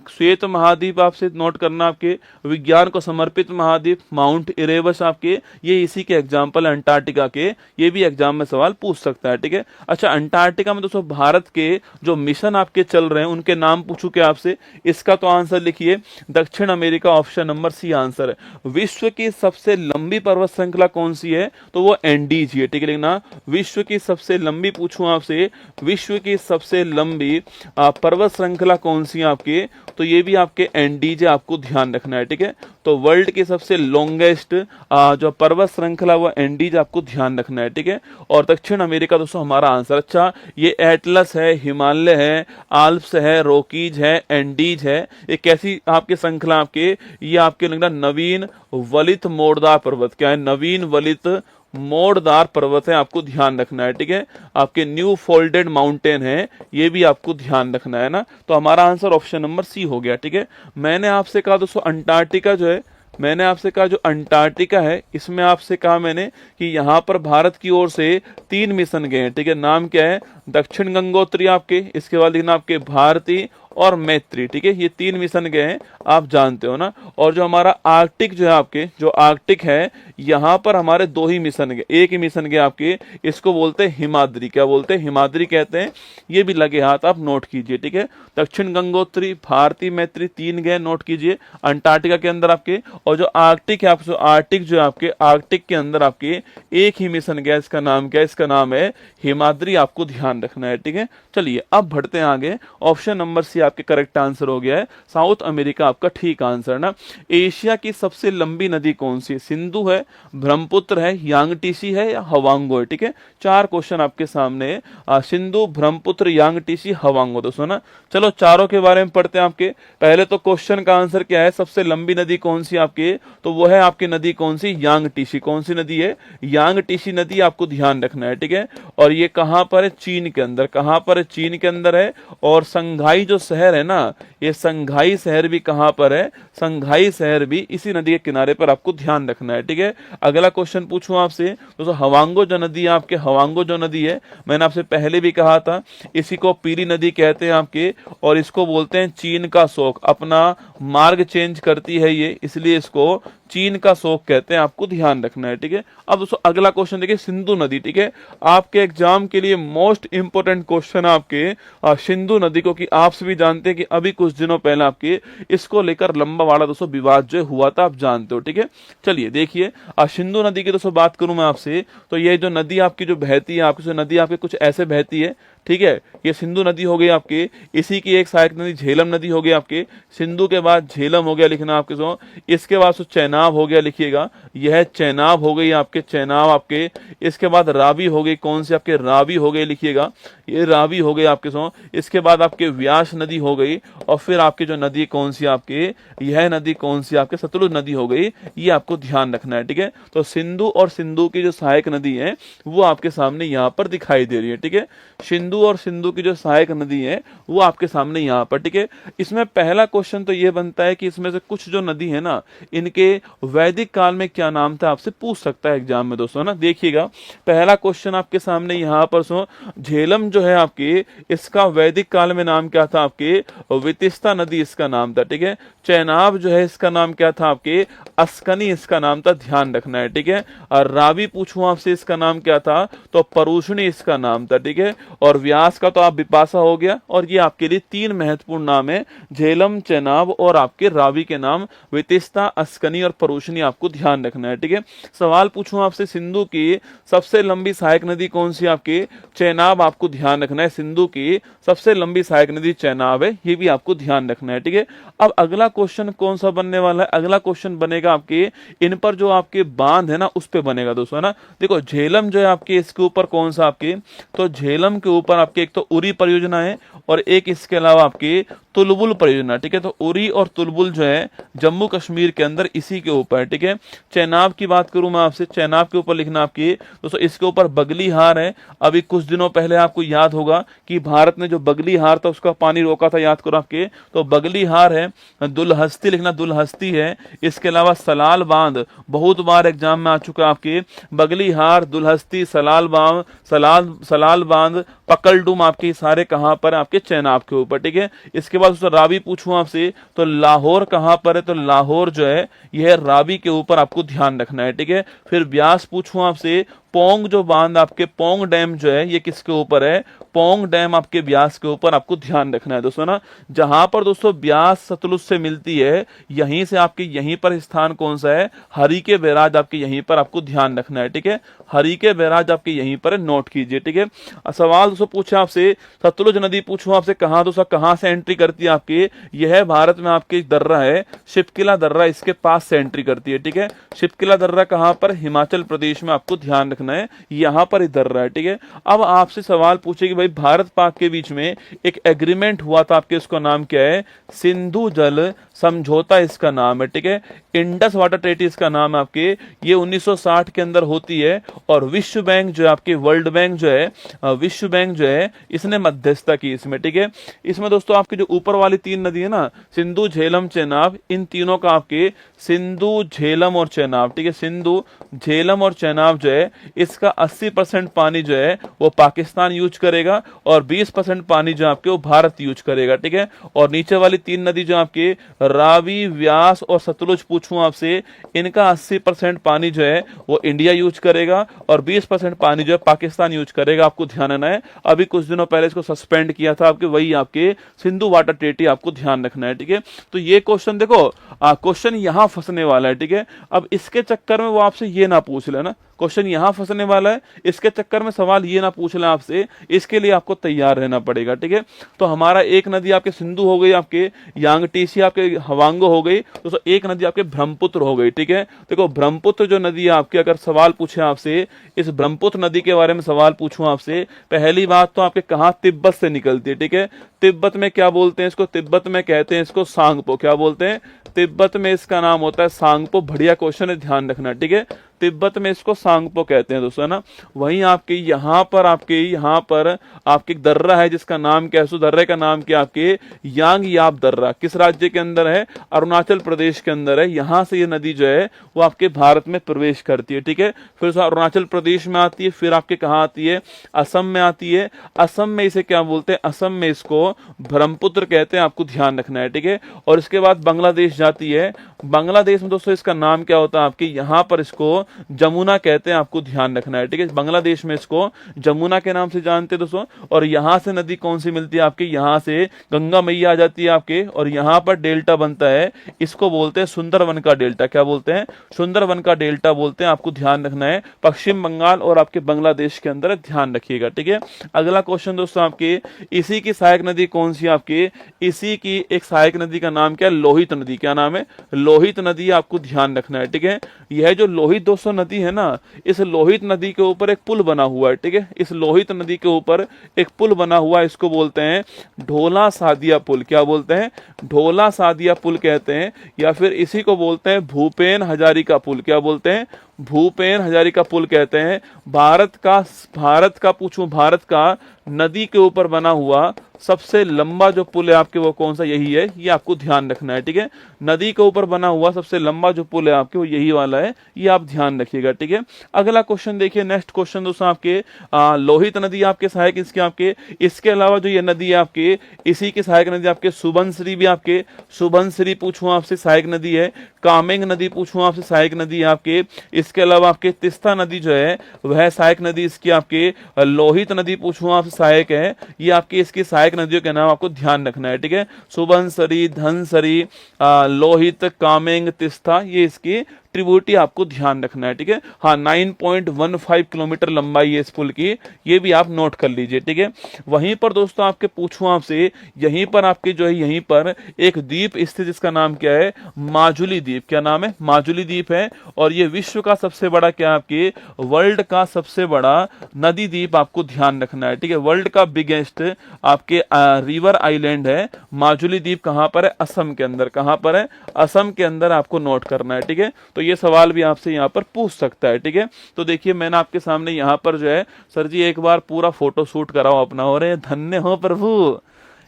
श्वेत महाद्वीप आपसे नोट करना, आपके विज्ञान को समर्पित महाद्वीप माउंट इरेबस आपके, ये इसी के एग्जांपल अंटार्कटिका के, ये भी एग्जाम में सवाल पूछ सकता है, ठीक है। अच्छा अंटार्कटिका में दोस्तों भारत के जो मिशन आपके चल रहे हैं उनके नाम पूछू क्या आपसे, इसका तो आंसर लिखिए दक्षिण America, option number C answer है। विश्व की सबसे लंबी पर्वत श्रृंखला कौन सी है, तो वो एंडीज है, ठीक है, लिखना विश्व की सबसे लंबी, पूछूं आपसे विश्व की सबसे लंबी पर्वत श्रृंखला कौन सी है आपकी, तो ये भी आपके एंडीज है, आपको ध्यान रखना है, ठीक है। तो वर्ल्ड की सबसे लॉन्गेस्ट जो पर्वत श्रृंखला वो एंडीज, आपको ध्यान रखना है, ठीक है। और दक्षिण अमेरिका दोस्तों हमारा आंसर। अच्छा ये एटलस है, हिमालय है, आल्प्स है, रॉकीज है, एंडीज है, ये कैसी आपकी श्रृंखला आपके, ये आपके लगना नवीन वलित मोड़दार पर्वत, क्या है, नवीन वलित मोड़दार पर्वत है, आपको ध्यान रखना है, ठीक है। आपके न्यू फोल्डेड माउंटेन है, ये भी आपको ध्यान रखना है ना। तो हमारा आंसर ऑप्शन नंबर सी हो गया, ठीक है। मैंने आपसे कहा दोस्तों अंटार्कटिका जो है, मैंने आपसे कहा जो अंटार्कटिका है इसमें आपसे कहा मैंने कि यहाँ पर भारत की ओर से 3 मिशन गए हैं, ठीक है। नाम क्या है, दक्षिण गंगोत्री आपके, इसके बाद लिखना आपके भारती और मैत्री, ठीक है, ये 3 मिशन गए हैं, आप जानते हो ना। और जो हमारा आर्कटिक जो है आपके, जो आर्कटिक है यहाँ पर हमारे 2 ही मिशन गए, एक ही मिशन गए आपके, इसको बोलते हैं हिमाद्री, क्या बोलते हैं, हिमाद्री कहते हैं, ये भी लगे हाथ, आप नोट कीजिए, ठीक है। दक्षिण गंगोत्री, भारती, मैत्री 3 गए, नोट कीजिए अंटार्कटिका के अंदर आपके। और जो आर्कटिक है आपको, आर्कटिक जो है आपके, आर्कटिक के अंदर आपके एक ही मिशन गया, इसका नाम क्या है, इसका नाम है हिमाद्री, आपको ध्यान रखना है, ठीक है। चलिए अब बढ़ते हैं आगे, ऑप्शन नंबर सी आपके करेक्ट आंसर हो गया है, साउथ अमेरिका आपका ठीक आंसर ना। एशिया की सबसे लंबी नदी कौन सी है, सिंधु है, ब्रह्मपुत्र है, यांगटीसी है या हवांगो है, ठीक है। 4 क्वेश्चन आपके सामने, सिंधु, ब्रह्मपुत्र, यांगटीसी, हवांगो, दोस्तों ना। चलो चारों के बारे में पढ़ते हैं आपके। पहले तो क्वेश्चन का आंसर क्या है, सबसे लंबी नदी कौन सी आपके, तो वो है आपकी नदी कौन सी, यांगटीसी, कौन सी नदी है, यांगटीसी नदी, आपको ध्यान रखना है, ठीक है। और ये कहां पर है, चीन के अंदर, कहां पर है, चीन के अंदर है। और संघाई जो शहर है ना, ये संघाई शहर भी कहां पर है, संघाई शहर भी इसी नदी के किनारे पर आपको ध्यान रखना है। ठीक है, अगला क्वेश्चन पूछूं आपसे दोस्तों, हवांगो जो नदी है आपके, हवांगो जो नदी है मैंने आपसे पहले भी कहा था, इसी को पीली नदी कहते हैं आपके, और इसको बोलते हैं चीन का शोक। अपना मार्ग चेंज करती है ये, इसलिए इसको चीन का शोक कहते हैं, आपको ध्यान रखना है। ठीक है, अब दोस्तों अगला क्वेश्चन देखिए, सिंधु नदी। ठीक है, आपके एग्जाम के लिए मोस्ट इंपोर्टेंट क्वेश्चन आपके सिंधु नदी को, कि आप सभी जानते हैं कि अभी कुछ दिनों पहले आपके इसको लेकर लंबा वाला दोस्तों विवाद जो हुआ था, आप जानते हो। ठीक है, चलिए देखिए, सिंधु नदी की दोस्तों बात करूं मैं आपसे, तो ये जो नदी आपकी जो बहती है, आपकी जो नदी आपके कुछ ऐसे बहती है। ठीक है, ये सिंधु नदी हो गई आपके, इसी की एक सहायक नदी झेलम नदी हो गई आपके, सिंधु के बाद झेलम हो गया लिखना आपके सो, इसके बाद सो चेनाब हो गया लिखिएगा, यह चेनाब हो गई आपके, चेनाब आपके, इसके बाद रावी हो गई, कौन सी आपके, रावी हो गई लिखिएगा, ये रावी हो गई आपके सो, इसके बाद आपके व्यास नदी हो गई, और फिर आपकी जो नदी कौन सी आपके, यह नदी कौन सी आपके, सतलुज नदी हो गई, ये आपको ध्यान रखना है। ठीक है, तो सिंधु और सिंधु की जो सहायक नदी है वो आपके सामने यहाँ पर दिखाई दे रही है। ठीक है, सिंधु और सिंधु की जो सहायक नदी है वो आपके सामने यहाँ पर। ठीक है, इसमें पहला क्वेश्चन तो ये बनता है कि इसमें से कुछ जो नदी है ना, इनके वैदिक काल में क्या नाम था, आपसे पूछ सकता है एग्जाम में दोस्तों ना। देखिएगा, पहला क्वेश्चन आपके सामने यहाँ पर सो, झेलम जो है आपके, इसका वैदिक काल में नाम क्या था आपके, वितिस्ता नदी इसका नाम था। ठीक है, चेनाब जो है इसका नाम क्या था आपके, अस्कनी इसका नाम था, ध्यान रखना है। ठीक है, और रावी पूछूं आपसे इसका नाम क्या था, तो परुषणी इसका नाम था। ठीक है, और व्यास का तो आप विपाशा हो गया, और ये आपके लिए तीन महत्वपूर्ण नाम है, झेलम, चेनाब और आपके रावी के नाम वितिस्ता, अस्कनी और परुषणी, आपको ध्यान रखना है। ठीक है, सवाल पूछूं आपसे, सिंधु की सबसे लंबी सहायक नदी कौन सी आपके, चेनाब, आपको ध्यान रखना है, सिंधु की सबसे लंबी सहायक नदी चेनाब है, ये भी आपको ध्यान रखना है। ठीक है, अब अगला क्वेश्चन कौन सा बनने वाला है, अगला क्वेश्चन बनेगा आपके इन पर जो आपके बांध है ना उस पे बनेगा दोस्तों, है ना। देखो, झेलम जो है आपके, इसके ऊपर कौन सा आपके, तो झेलम के ऊपर आपके एक तो उरी परियोजना है, और एक इसके अलावा आपकी तुलबुल परियोजना। ठीक है, तो उरी और तुलबुल जो है जम्मू कश्मीर के अंदर इसी के ऊपर है। ठीक है, चेनाब की बात करूं मैं आपसे, चेनाब के ऊपर लिखना आपकी दोस्तों, इसके ऊपर बगली हार है। अभी कुछ दिनों पहले आपको याद होगा कि भारत ने जो बगली हार था उसका पानी रोका था, याद करो आपके, तो बगली हार है। दुलहस्ती लिखना, दुलहस्ती है। इसके अलावा सलाल बांध, बहुत बार एग्जाम में आ चुका आपके, बगली हार, दुलहस्ती, सलाल बांध, सलाल बांध, पकलडुम, आपके सारे कहां पर आपके, चेनाब के ऊपर। ठीक है, इसके बाद रावी पूछूं आपसे, तो लाहौर कहां पर है, तो लाहौर जो है यह रावी के ऊपर, आपको ध्यान रखना है। ठीक है, फिर ब्यास पूछूं आपसे, पोंग जो बांध आपके, पोंग डैम जो है ये किसके ऊपर है, पोंग डैम आपके ब्यास के ऊपर, आपको ध्यान रखना है दोस्तों ना। जहां पर दोस्तों ब्यास सतलुज से मिलती है, यहीं से आपके यहीं पर स्थान कौन सा है, हरिके बैराज आपके यहीं पर, आपको ध्यान रखना है। ठीक है, हरिके बैराज आपके यहीं पर है, नोट कीजिए। ठीक है, सवाल दोस्तों पूछा आपसे, सतलुज नदी पूछूं आपसे, कहां दोस्तों, कहां से एंट्री करती है आपकी, यह भारत में आपके दर्रा है, शिपकिला दर्रा, इसके पास से एंट्री करती है। ठीक है, शिपकिला दर्रा कहां पर, हिमाचल प्रदेश में, आपको ध्यान रखना है, यहां पर इधर रहा है। ठीक है, अब आपसे सवाल पूछे कि भाई भारत पाक के बीच में एक एग्रीमेंट हुआ था आपके, उसका नाम क्या है, सिंधु जल समझौता इसका नाम है। ठीक है, इंडस वाटर ट्रीटी इसका नाम है आपके, ये 1960 के अंदर होती है, और विश्व बैंक जो है आपके, वर्ल्ड बैंक जो है, विश्व बैंक जो है, इसने मध्यस्थता की इसमें। ठीक है, इसमें दोस्तों आपकी जो ऊपर वाली तीन नदी है ना, सिंधु, झेलम, चेनाब, इन तीनों का आपके सिंधु, झेलम और चेनाब। ठीक है, सिंधु, झेलम और चेनाब जो है, इसका 80% पानी जो है वो पाकिस्तान यूज करेगा, और 20% पानी जो आपके वो भारत यूज करेगा। ठीक है, और नीचे वाली तीन नदी जो आपके रावी, व्यास और सतलुज पूछूं आपसे, इनका 80% पानी जो है वो इंडिया यूज करेगा, और 20% पानी जो है पाकिस्तान यूज करेगा, आपको ध्यान रखना है। अभी कुछ दिनों पहले इसको सस्पेंड किया था आपके, वही आपके सिंधु वाटर ट्रीटी, आपको ध्यान रखना है। ठीक है, तो ये क्वेश्चन देखो, क्वेश्चन यहां फंसने वाला है। ठीक है, अब इसके चक्कर में वो आपसे ये ना पूछ लेना, क्वेश्चन यहां फंसने वाला है, इसके चक्कर में सवाल ये ना पूछ ले आपसे, इसके लिए आपको तैयार रहना पड़ेगा। ठीक है, तो हमारा एक नदी आपके सिंधु हो गई, आपके यांगटीसी, आपके हवांगो हो गई, तो एक नदी आपके ब्रह्मपुत्र हो गई। ठीक है, देखो ब्रह्मपुत्र जो नदी है आपकी, अगर सवाल पूछे आपसे, इस ब्रह्मपुत्र नदी के बारे में सवाल पूछूं आपसे, पहली बात तो आपके कहां, तिब्बत से निकलती है। ठीक है, तिब्बत में क्या बोलते हैं इसको, तिब्बत में कहते हैं इसको सांगपो, क्या बोलते हैं, तिब्बत में इसका नाम होता है सांगपो। बढ़िया क्वेश्चन है, ध्यान रखना। ठीक है, तिब्बत में इसको सांगपो कहते हैं दोस्तों, है ना। वहीं आपके यहाँ पर आपके एक दर्रा है जिसका नाम क्या है, उस दर्रे का नाम क्या आपके यांग याप दर्रा, किस राज्य के अंदर है, अरुणाचल प्रदेश के अंदर है। यहाँ से ये नदी जो है वो आपके भारत में प्रवेश करती है, ठीक है। फिर अरुणाचल प्रदेश में आती है, फिर आपके कहाँ आती है, असम में आती है। असम में इसे क्या बोलते हैं, असम में इसको ब्रह्मपुत्र कहते हैं, आपको ध्यान रखना है, ठीक है। और इसके बाद बांग्लादेश जाती है, बांग्लादेश में दोस्तों इसका नाम क्या होता है आपके, यहाँ पर इसको जमुना कहते हैं, आपको ध्यान रखना है, ठीक है। बांग्लादेश में इसको जमुना के नाम से जानते हैं दोस्तों। और यहाँ से नदी कौन सी मिलती है आपके, यहाँ से गंगा मैया आ जाती है आपके, और यहाँ पर डेल्टा बनता है, इसको बोलते हैं सुंदरवन का डेल्टा। क्या बोलते हैं, सुंदरवन का डेल्टा बोलते हैं, आपको ध्यान रखना है। पश्चिम बंगाल और आपके बांग्लादेश के अंदर, ध्यान रखिएगा, ठीक है। अगला क्वेश्चन दोस्तों आपके, इसी की सहायक नदी कौन सी आपके, इसी की एक सहायक नदी का नाम क्या है, लोहित नदी। क्या नाम है, लोहित नदी, आपको ध्यान रखना है, ठीक है। यह जो लोहित दोस्तों नदी है ना, इस लोहित नदी के ऊपर एक पुल बना हुआ है, ठीक है। इस लोहित नदी के ऊपर एक पुल बना हुआ है, इसको बोलते हैं ढोला सादिया पुल। क्या बोलते हैं, ढोला सादिया पुल कहते हैं, या फिर इसी को बोलते हैं भूपेन हजारिका पुल। क्या बोलते हैं, भूपेन हजारिका पुल कहते हैं। भारत का नदी के ऊपर बना हुआ सबसे लंबा जो पुल है आपके, वो कौन सा, यही है, ये आपको ध्यान रखना है, ठीक है। नदी के ऊपर बना हुआ सबसे लंबा जो पुल है आपके, वो यही वाला है, ये आप ध्यान रखिएगा, ठीक है। अगला क्वेश्चन देखिए, नेक्स्ट क्वेश्चन दोस्तों आपके, लोहित नदी आपके सहायक इसके आपके, इसके अलावा जो ये नदी है आपके, इसी की सहायक नदी आपके सुबनसिरी भी, आपके सुबनसिरी पूछूं आपसे सहायक नदी है। कामेंग नदी पूछूं आपसे सहायक नदी है आपके। इसके अलावा आपके तिस्ता नदी जो है वह सहायक नदी इसकी आपके, लोहित नदी पूछूं आपसे सहायक है, ये आपकी इसकी सहायक नदियों के नाम आपको ध्यान रखना है, ठीक है। सुबनसिरी, धनसिरी, लोहित, कामेंग, तिस्ता, ये इसकी ट्रिब्यूटी आपको ध्यान रखना है, ठीक है। हाँ, 9.15 किलोमीटर लंबाई है इस पुल की, ये भी आप नोट कर लीजिए, ठीक है। वहीं पर दोस्तों आपके पूछूं आपसे, यहीं पर आपके जो है, यहीं पर एक द्वीप स्थित, जिसका नाम क्या है, माजुली द्वीप। क्या नाम है, माजुली द्वीप है। और ये विश्व का सबसे बड़ा क्या आपके, वर्ल्ड का सबसे बड़ा नदी द्वीप, आपको ध्यान रखना है, ठीक है। वर्ल्ड का बिगेस्ट आपके रिवर आइलैंड है माजुली द्वीप। कहां पर है, असम के अंदर। कहां पर है, असम के अंदर, आपको नोट करना है, ठीक है। तो ये सवाल भी आपसे यहाँ पर पूछ सकता है, ठीक है। तो देखिए मैंने आपके सामने यहाँ पर जो है, सर जी एक बार पूरा फोटो शूट कराओ अपना, हो रहे धन्य हो प्रभु,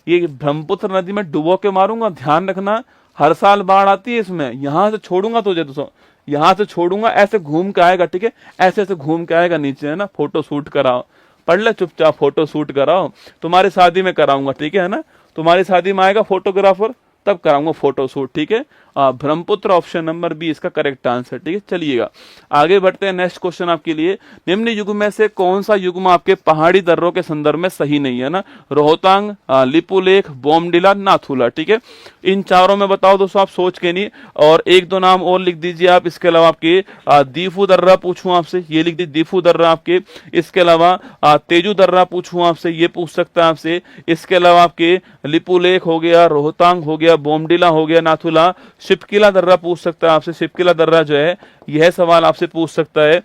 ये ब्रह्मपुत्र नदी में डुबो के मारूंगा, ध्यान रखना, हर साल बाढ़ आती है इसमें। यहां से छोड़ूंगा तुझे दोस्तों, यहां से छोड़ूंगा, ऐसे घूम के आएगा, ठीक है, ऐसे ऐसे घूम के आएगा नीचे, है ना। फोटो शूट कराओ, पढ़ ले चुपचाप, फोटो शूट कराओ, तुम्हारी शादी में कराऊंगा, ठीक है ना। तुम्हारी शादी में आएगा फोटोग्राफर, तब कराऊंगा फोटो शूट, ठीक है। ब्रह्मपुत्र ऑप्शन नंबर बी इसका करेक्ट आंसर, ठीक है। चलिएगा आगे बढ़ते हैं, नेक्स्ट क्वेश्चन आपके लिए, निम्न युग्म में से कौन सा युग्म आपके पहाड़ी दर्रों के संदर्भ में सही नहीं है, ना। रोहतांग, लिपुलेख, बोमडिला, नाथुला, ठीक है। इन चारों में बताओ दोस्तों, आप सोच के नहीं, और एक दो नाम और लिख दीजिए आप। इसके अलावा आपके दीफू दर्रा पूछूं आपसे, ये लिख दीजिए दीफू दर्रा आपके। इसके अलावा तेजू दर्रा पूछूं आपसे, ये पूछ सकता है आपसे। इसके अलावा आपके लिपुलेख हो गया, रोहतांग हो गया, बोमडिला हो गया, नाथुला, शिपकिला दर्रा पूछ सकता है आपसे। शिपकिला दर्रा जो है, यह सवाल आपसे पूछ सकता है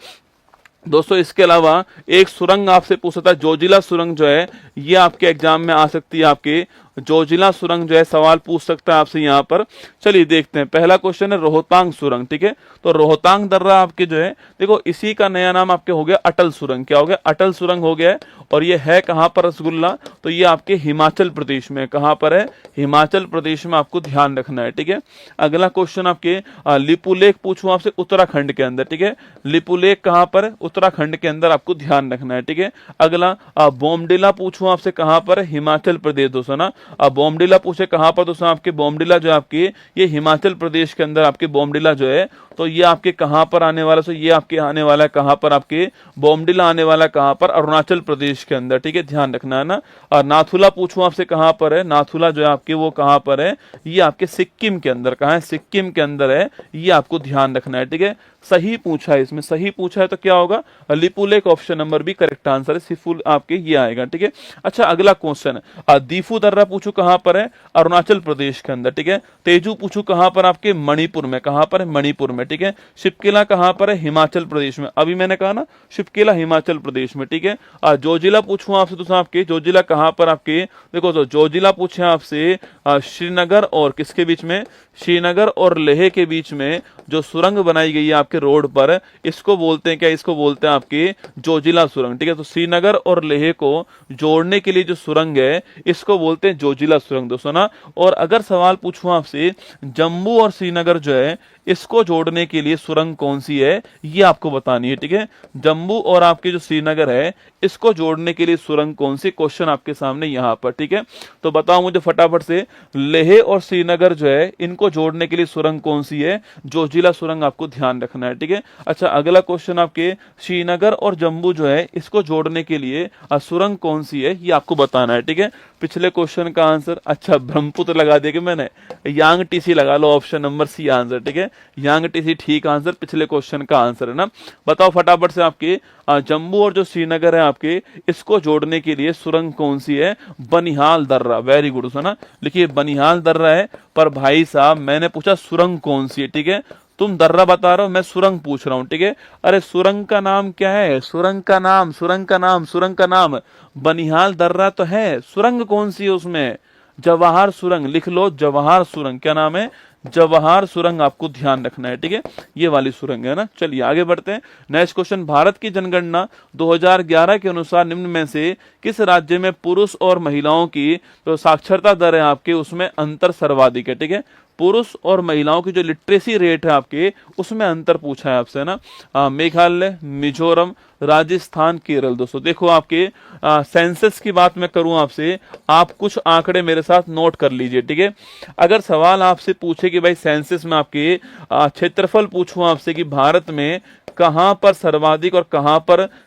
दोस्तों। इसके अलावा एक सुरंग आपसे पूछ सकता है, जोजिला सुरंग जो है, ये आपके एग्जाम में आ सकती है, आपके जोजिला सुरंग जो है सवाल पूछ सकता है आपसे यहाँ पर। चलिए देखते हैं, पहला क्वेश्चन है रोहतांग सुरंग, ठीक है। तो रोहतांग दर्रा आपके जो है, देखो इसी का नया नाम आपके हो गया अटल सुरंग। क्या हो गया, अटल सुरंग हो गया है। और ये है कहां पर रसगुल्ला, तो ये आपके हिमाचल प्रदेश में। कहां पर है, हिमाचल प्रदेश में, आपको ध्यान रखना है, ठीक है। अगला क्वेश्चन आपके लिपुलेख पूछूं आपसे, उत्तराखंड के अंदर, ठीक है। लिपुलेख कहां पर है, उत्तराखंड के अंदर, आपको ध्यान रखना है, ठीक है। अगला बोमडिला पूछूं आपसे, कहां पर है, हिमाचल प्रदेश दोस्तों, ना। अब बोमडिला पूछे कहां पर दोस्तों, आपके बोमडिला जो आपके ये हिमाचल प्रदेश के अंदर, आपके बोमडिला जो है, तो ये आपके कहां पर आने वाला, तो ये आपके आने वाला है कहां पर, आपके बोमडिला आने वाला कहां पर, अरुणाचल प्रदेश के अंदर, ठीक है, ध्यान रखना है ना। और नाथुला पूछूं आपसे कहां पर है, नाथुला जो है आपके वो कहां पर है, ये आपके सिक्किम के अंदर। कहां है, सिक्किम के अंदर है, ये आपको ध्यान रखना है, ठीक है। सही पूछा है, इसमें सही पूछा है, तो क्या होगा, Lipulekh option number B correct answer है, सिफुल आपके ये आएगा, ठीक है। अच्छा अगला क्वेश्चन है, दीफू दर्रा पूछू कहां पर है, अरुणाचल प्रदेश के अंदर, ठीक है। तेजू पूछू कहां पर, आपके मणिपुर में। कहां पर है, मणिपुर में, ठीक है। शिपकिला कहां पर है, हिमाचल प्रदेश में। अभी मैंने कहा ना शिपकिला हिमाचल प्रदेश में, ठीक है। जोजिला पूछू आपसे दोस्तों, आपके जोजिला कहां पर, आपके देखो तो जोजिला पूछे आपसे श्रीनगर और किसके बीच में, श्रीनगर और लेह के बीच में जो सुरंग बनाई गई है आपके आपके रोड पर, इसको बोलते हैं क्या, इसको बोलते हैं आपकी जोजिला सुरंग। ठीक है, तो श्रीनगर और लेह को जोड़ने के लिए जो सुरंग है इसको बोलते हैं जोजिला सुरंग दोस्तों ना। और अगर सवाल पूछूं आपसे जम्मू और श्रीनगर जो है इसको जोड़ने के लिए सुरंग कौन सी है, ये आपको बतानी है। ठीक है, जम्मू और आपके जो श्रीनगर है इसको जोड़ने के लिए सुरंग कौन सी, क्वेश्चन आपके सामने यहां पर। ठीक है, तो बताओ मुझे फटाफट से, लेह और श्रीनगर जो है इनको जोड़ने के लिए सुरंग कौन सी है, जोजिला सुरंग आपको ध्यान रखना है। ठीक है, अच्छा अगला क्वेश्चन आपके श्रीनगर और जम्मू जो है इसको जोड़ने के लिए सुरंग कौन सी है ये आपको बताना है। ठीक है, पिछले क्वेश्चन का आंसर, अच्छा ब्रह्मपुत्र लगा दिया कि मैंने, यांग टीसी लगा लो, ऑप्शन नंबर सी आंसर। ठीक है, यांग टीसी ठीक आंसर, पिछले क्वेश्चन का आंसर है ना। बताओ फटाफट से आपके जम्मू और जो श्रीनगर है आपके इसको जोड़ने के लिए सुरंग कौन सी है, बनिहाल दर्रा। वेरी गुड है ना, लिखिए बनिहाल दर्रा है, पर भाई साहब मैंने पूछा सुरंग कौन सी है। ठीक है, तुम दर्रा बता रहे हो, मैं सुरंग पूछ रहा हूं। ठीक है, अरे सुरंग का नाम क्या है, सुरंग का नाम, सुरंग का नाम, सुरंग का नाम बनिहाल दर्रा तो है, सुरंग कौन सी है उसमें, जवाहर सुरंग, लिख लो जवाहर सुरंग। क्या नाम है, जवाहर सुरंग, आपको ध्यान रखना है। ठीक है, ये वाली सुरंग है ना। चलिए आगे बढ़ते हैं। नेक्स्ट क्वेश्चन, भारत की जनगणना 2011 के अनुसार निम्न में से किस राज्य में पुरुष और महिलाओं की जो साक्षरता दर है आपके उसमें अंतर सर्वाधिक है। ठीक है, पुरुष और महिलाओं की जो लिटरेसी रेट है आपके उसमें अंतर पूछा है आपसे ना। मेघालय, मिजोरम, राजस्थान, केरल। दोस्तों देखो आपके सेंसस की बात मैं करूं आपसे, आप कुछ आंकड़े मेरे साथ नोट कर लीजिए। ठीक है, अगर सवाल आपसे पूछे कि भाई सेंसस में आपके क्षेत्रफल पूछूं आपसे कि भारत में कहां पर सर्वाधिक और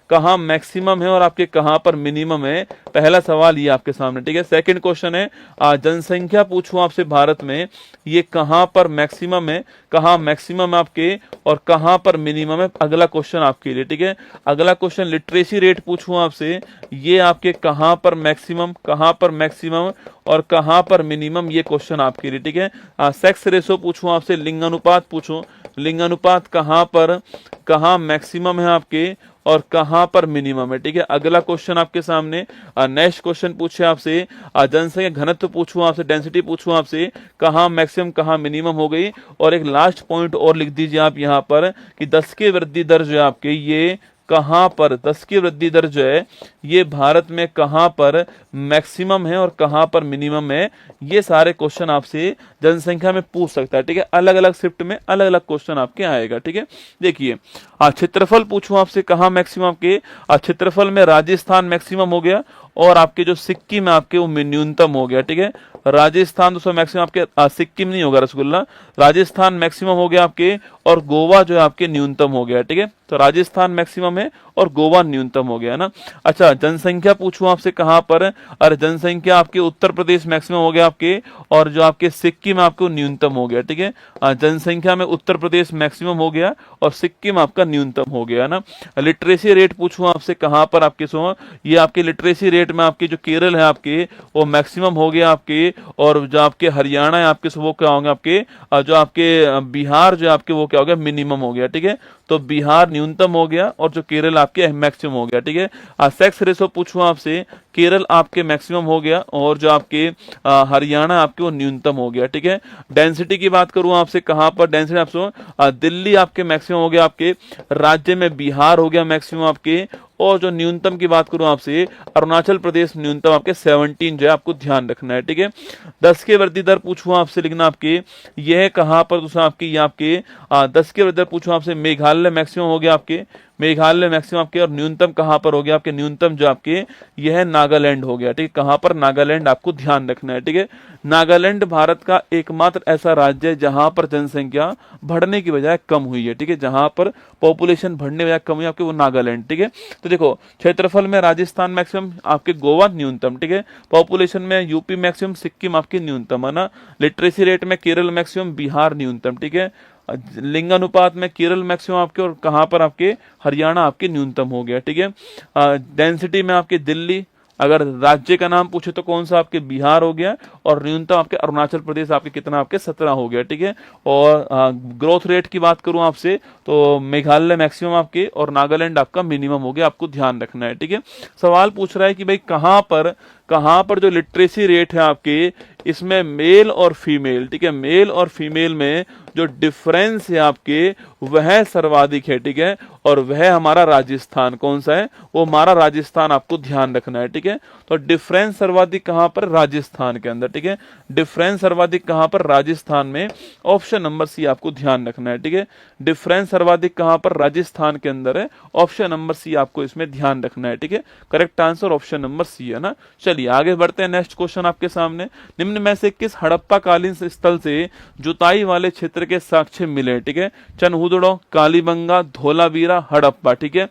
कहां मैक्सिमम है और आपके कहां पर मिनिमम है, पहला सवाल ये आपके सामने। ठीक है, सेकंड क्वेश्चन है जनसंख्या पूछूं आपसे भारत में, ये कहां पर मैक्सिमम है, कहां मैक्सिमम आपके और कहां पर मिनिमम है, अगला क्वेश्चन आपके लिए। ठीक है, अगला क्वेश्चन लिटरेसी रेट पूछूं आपसे, ये आपके कहां पर मैक्सिमम और कहां पर मिनिमम, ये क्वेश्चन आपके लिए। ठीक है, सेक्स रेशो पूछूं आपसे, लिंगानुपात पूछूं, लिंगानुपात कहां मैक्सिमम है आपके और कहां पर मिनिमम है। ठीक है, अगला क्वेश्चन आपके सामने। नेक्स्ट क्वेश्चन पूछे आपसे जनसंख्या घनत्व पूछूं आपसे, डेंसिटी पूछूं आपसे, कहां मैक्सिमम कहां मिनिमम हो गई। और एक लास्ट पॉइंट और लिख दीजिए आप यहां पर कि 10 की वृद्धि दर जो है आपके ये कहां पर, 10 की वृद्धि दर जो है ये भारत में कहां पर मैक्सिमम है और कहां पर मिनिमम है, ये सारे क्वेश्चन आपसे जनसंख्या में पूछ सकता है। ठीक है, अलग अलग शिफ्ट में अलग अलग क्वेश्चन आपके आएगा। ठीक है, देखिए क्षेत्रफल पूछूं आपसे, कहां मैक्सिमम आपके क्षेत्रफल में राजस्थान मैक्सिमम हो गया और आपके जो सिक्किम है आपके वो न्यूनतम हो गया। ठीक है, राजस्थान दोस्तों मैक्सिमम आपके, सिक्किम नहीं होगा रसगुल्ला, राजस्थान मैक्सिमम हो गया आपके और गोवा जो है आपके न्यूनतम हो गया। ठीक है, तो राजस्थान मैक्सिमम है और गोवा न्यूनतम हो गया ना। अच्छा जनसंख्या पूछूं आपसे कहां पर, अरे जनसंख्या आपके उत्तर प्रदेश मैक्सिमम हो गया आपके और जो आपके सिक्किम आपको न्यूनतम हो गया। ठीक है, जनसंख्या में उत्तर प्रदेश मैक्सिमम हो गया और सिक्किम आपका न्यूनतम हो गया ना। लिटरेसी रेट पूछूं आपसे कहां पर आपके सो, ये आपके लिटरेसी रेट में आपके जो केरल है आपके वो मैक्सिमम हो गया आपके, और जो आपके हरियाणा है आपके वो क्या होंगे आपके, जो आपके बिहार जो आपके वो क्या हो गया, मिनिमम हो गया। ठीक है, तो बिहार न्यूनतम हो गया और जो केरल आपके मैक्सिमम हो गया। ठीक है, सेक्स रेशो पूछूं आपसे, केरल आपके मैक्सिमम हो गया और जो आपके हरियाणा आपके वो न्यूनतम हो गया। ठीक है, डेंसिटी की बात करूं आपसे कहां पर डेंसिटी आपसे, दिल्ली आपके मैक्सिमम हो गया आपके, राज्य में बिहार हो गया मैक्सिमम आपके, और जो न्यूनतम की बात करूं आपसे अरुणाचल प्रदेश न्यूनतम आपके 17 जो है, आपको ध्यान रखना है। ठीक है, 10 की वृद्धि दर पूछूं आपसे लिखना आपके, यह कहां पर दूसरा आपके, ये आपके 10 की वृद्धि दर पूछूं आपसे, मेघालय मैक्सिमम हो गया आपके, मेघालय मैक्सिमम आपके, और न्यूनतम कहां पर हो गया आपके, न्यूनतम जो आपके यह नागालैंड हो गया। ठीक है, कहां पर, नागालैंड, आपको ध्यान रखना है। ठीक है, नागालैंड भारत का एकमात्र ऐसा राज्य है जहां पर जनसंख्या बढ़ने की बजाय कम हुई है। ठीक है, जहां पर पॉपुलेशन बढ़ने बजाय कम हुई आपके वो नागालैंड। ठीक है, तो देखो क्षेत्रफल में राजस्थान मैक्सिमम आपके, गोवा न्यूनतम। ठीक है, पॉपुलेशन में यूपी मैक्सिमम, सिक्किम आपके न्यूनतम है ना। लिटरेसी रेट में केरल मैक्सिमम, बिहार न्यूनतम। ठीक है, लिंगानुपात में केरल मैक्सिमम आपके और कहां पर आपके, हरियाणा आपके न्यूनतम हो गया। ठीक है, डेंसिटी में आपके दिल्ली, अगर राज्य का नाम पूछे तो कौन सा आपके, बिहार हो गया, और न्यूनतम आपके अरुणाचल प्रदेश आपके कितना आपके 17 हो गया। ठीक है, और ग्रोथ रेट की बात करूं आपसे तो मेघालय मैक्सिमम आपके और नागालैंड आपका मिनिमम हो गया, आपको ध्यान रखना है। ठीक है, सवाल पूछ रहा है कि भाई कहां पर जो लिटरेसी रेट है आपके इसमें मेल और फीमेल, ठीक है, मेल और फीमेल में जो डिफरेंस है आपके वह सर्वाधिक है, ठीक है, और वह हमारा राजस्थान कौन सा है, वो हमारा राजस्थान आपको ध्यान रखना है, ठीक है। तो डिफरेंस सर्वाधिक कहां पर, राजस्थान के अंदर, ठीक है, डिफरेंस सर्वाधिक कहां पर, राजस्थान में, ऑप्शन नंबर सी आपको ध्यान रखना है, ठीक है। डिफरेंस सर्वाधिक कहां पर, राजस्थान के अंदर है, ऑप्शन नंबर सी आपको इसमें ध्यान रखना है, ठीक है। Correct answer option number C है ना। चलिए आगे बढ़ते हैं, नेक्स्ट क्वेश्चन आपके सामने, निम्न में से किस हड़प्पा कालीन स्थल से जुताई वाले क्षेत्र के साक्ष्य मिले, ठीक है, चनहुदड़ो, कालीबंगा, धोलावीरा, हड़प्पा, ठीक है।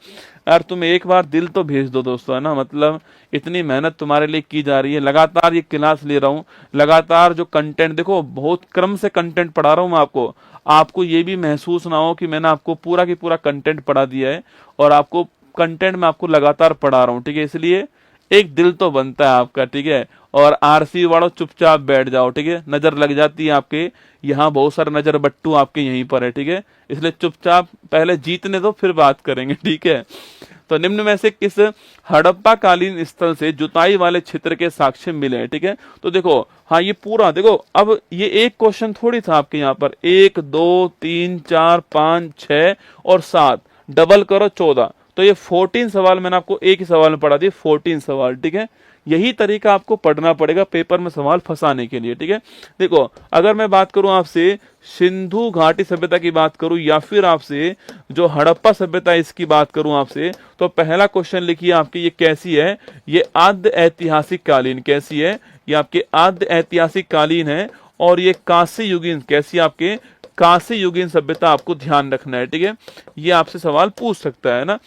यार तुम एक बार दिल तो भेज दो दोस्तों, है ना, मतलब इतनी मेहनत तुम्हारे लिए की जा रही है, लगातार ये क्लास ले रहा हूँ, लगातार जो कंटेंट, देखो बहुत क्रम से कंटेंट पढ़ा रहा हूँ मैं आपको ये भी महसूस ना हो कि मैंने आपको पूरा की पूरा कंटेंट पढ़ा दिया है और आपको कंटेंट में आपको लगातार पढ़ा रहा हूँ, ठीक है, इसलिए एक दिल तो बनता है आपका, ठीक है। और आरसी वालों चुपचाप बैठ जाओ, ठीक है, नजर लग जाती है आपके, यहाँ बहुत सारे नजर बट्टू आपके यहीं पर है, ठीक है, इसलिए चुपचाप पहले जीतने दो फिर बात करेंगे, ठीक है। तो निम्न में से किस हड़प्पा कालीन स्थल से जुताई वाले क्षेत्र के साक्ष्य मिले हैं, ठीक है। तो देखो हाँ ये पूरा देखो, अब ये एक क्वेश्चन थोड़ी था आपके यहाँ पर, 1 2 3 4 5 6 और 7 डबल करो 14, तो ये 14 सवाल मैंने आपको एक ही सवाल में पढ़ा दिए, 14 सवाल, ठीक है। यही तरीका आपको पढ़ना पड़ेगा पेपर में सवाल फंसाने के लिए, ठीक है। देखो अगर मैं बात करूं आपसे सिंधु घाटी सभ्यता की बात करूं या फिर आपसे जो हड़प्पा सभ्यता इसकी बात करूं आपसे, तो पहला क्वेश्चन लिखिए आपकी, ये कैसी है, ये आद्य ऐतिहासिक कालीन, कैसी है, ये आपके आद्य ऐतिहासिक कालीन है, और ये कांस्य युगीन, कैसी आपके कांस्य युगीन सभ्यता आपको ध्यान रखना है, ठीक है। ये आपसे सवाल पूछ सकता है ना।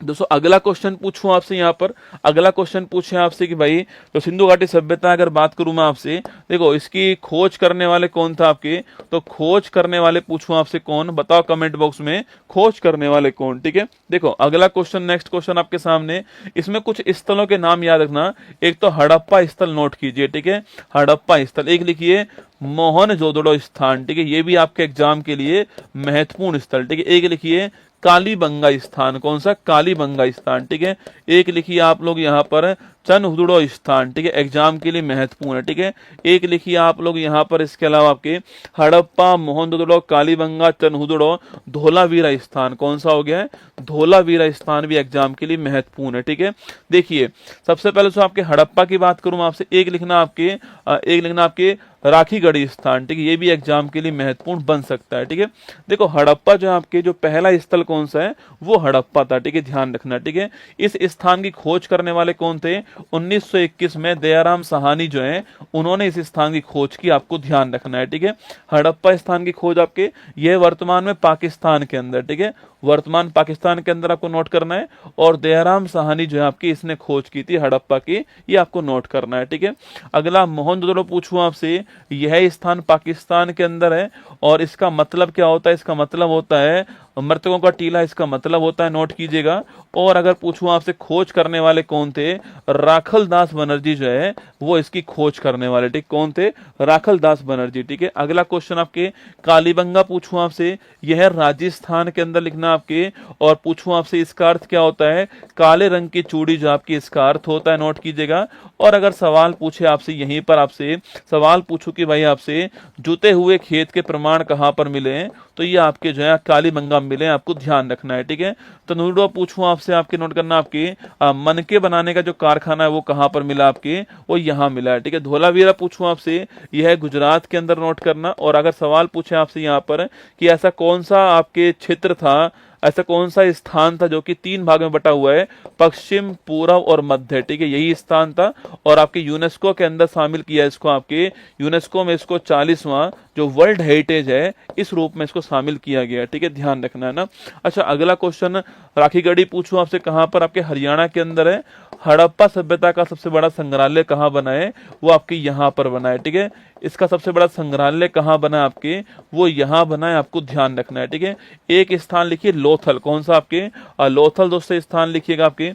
दोस्तों अगला क्वेश्चन पूछूं आपसे, यहाँ पर अगला क्वेश्चन पूछे आपसे कि भाई तो सिंधु घाटी सभ्यता अगर बात करूं मैं आपसे, देखो इसकी खोज करने वाले कौन था आपके, तो खोज करने वाले पूछूं आपसे कौन, बताओ कमेंट बॉक्स में खोज करने वाले कौन, ठीक है। देखो अगला क्वेश्चन, नेक्स्ट क्वेश्चन आपके सामने, इसमें कुछ स्थलों के नाम याद रखना, एक तो हड़प्पा स्थल नोट कीजिए, ठीक है, हड़प्पा स्थल, एक लिखिए मोहनजोदड़ो स्थान, ठीक है, ये भी आपके एग्जाम के लिए महत्वपूर्ण स्थल, ठीक है, एक लिखिए कालीबंगा स्थान, कौन सा, कालीबंगा स्थान, ठीक है, एक लिखिए आप लोग यहाँ पर चनहुदड़ो स्थान, ठीक है, एग्जाम के लिए महत्वपूर्ण है, ठीक है, एक लिखिए आप लोग यहाँ पर, इसके अलावा आपके हड़प्पा, मोहनजोदड़ो, कालीबंगा, चनहुदड़ो, धोलावीरा स्थान, कौन सा हो गया है, धोलावीरा स्थान भी एग्जाम के लिए महत्वपूर्ण है, ठीक है। देखिए सबसे पहले तो आपके हड़प्पा की बात करूं आपसे, एक लिखना आपके राखीगढ़ी स्थान, ठीक है, ये भी एग्जाम के लिए महत्वपूर्ण बन सकता है, ठीक है। देखो हड़प्पा जो आपके जो पहला स्थल कौन सा है, वो हड़प्पा था, ठीक है, ध्यान रखना, ठीक है। इस स्थान की खोज करने वाले कौन थे, 1921 में दयाराम साहनी जो है उन्होंने इस स्थान की खोज की, आपको ध्यान रखना है, ठीक है। हड़प्पा स्थान की खोज आपके यह वर्तमान में पाकिस्तान के अंदर, ठीक है, वर्तमान पाकिस्तान के अंदर आपको नोट करना है, और दयाराम साहनी जो है आपकी इसने खोज की थी हड़प्पा की, ये आपको नोट करना है, ठीक है। अगला मोहनजोदड़ो पूछूं आपसे, यह स्थान पाकिस्तान के अंदर है, और इसका मतलब क्या होता है, इसका मतलब होता है मृतकों का टीला, इसका मतलब होता है, नोट कीजिएगा। और अगर पूछूं आपसे खोज करने वाले कौन थे, राखल दास बनर्जी जो है वो इसकी खोज करने वाले, ठीक, कौन थे, राखल दास बनर्जी, ठीक है। अगला क्वेश्चन आपके कालीबंगा पूछूं आपसे, यह राजस्थान के अंदर लिखना आपके, और पूछूं आपसे इसका अर्थ क्या होता है, काले रंग की चूड़ी जो आपकी, इसका अर्थ होता है, नोट कीजिएगा। और अगर सवाल पूछे आपसे, यहीं पर आपसे सवाल पूछूं कि भाई आपसे जुते हुए खेत के प्रमाण कहां पर मिले हैं, तो ये आपके जो है कालीबंगा मिले, आपको ध्यान रखना है, ठीक है। तो नूडो पूछूं आपसे, आपके नोट करना, आपके मनके बनाने का जो कारखाना है वो कहां पर मिला आपके, वो यहां मिला है, ठीक है। धोलावीरा पूछूं आपसे, यह गुजरात के अंदर, नोट करना। और अगर सवाल पूछे आपसे यहाँ पर कि ऐसा कौन सा आपके क्षेत्र था, ऐसा कौन सा स्थान था जो कि 3 भागों में बटा हुआ है, पश्चिम, पूर्व और मध्य, ठीक है, यही स्थान था, और आपके यूनेस्को के अंदर शामिल किया इसको, आपके यूनेस्को में इसको 40वां जो वर्ल्ड हेरिटेज है इस रूप में इसको शामिल किया गया, ठीक है, ध्यान रखना है ना। अच्छा अगला क्वेश्चन राखीगढ़ी पूछूं आपसे, कहां पर, आपके हरियाणा के अंदर है। हड़प्पा सभ्यता का सबसे बड़ा संग्रहालय कहां बना है, वो आपके यहां पर बना है, ठीक है। इसका सबसे बड़ा संग्रहालय कहां बना है आपके, वो यहां बना है, आपको ध्यान रखना है, ठीक है। एक स्थान लिखिए लोथल, कौन सा आपके लोथल, दोस्तों स्थान लिखिएगा आपके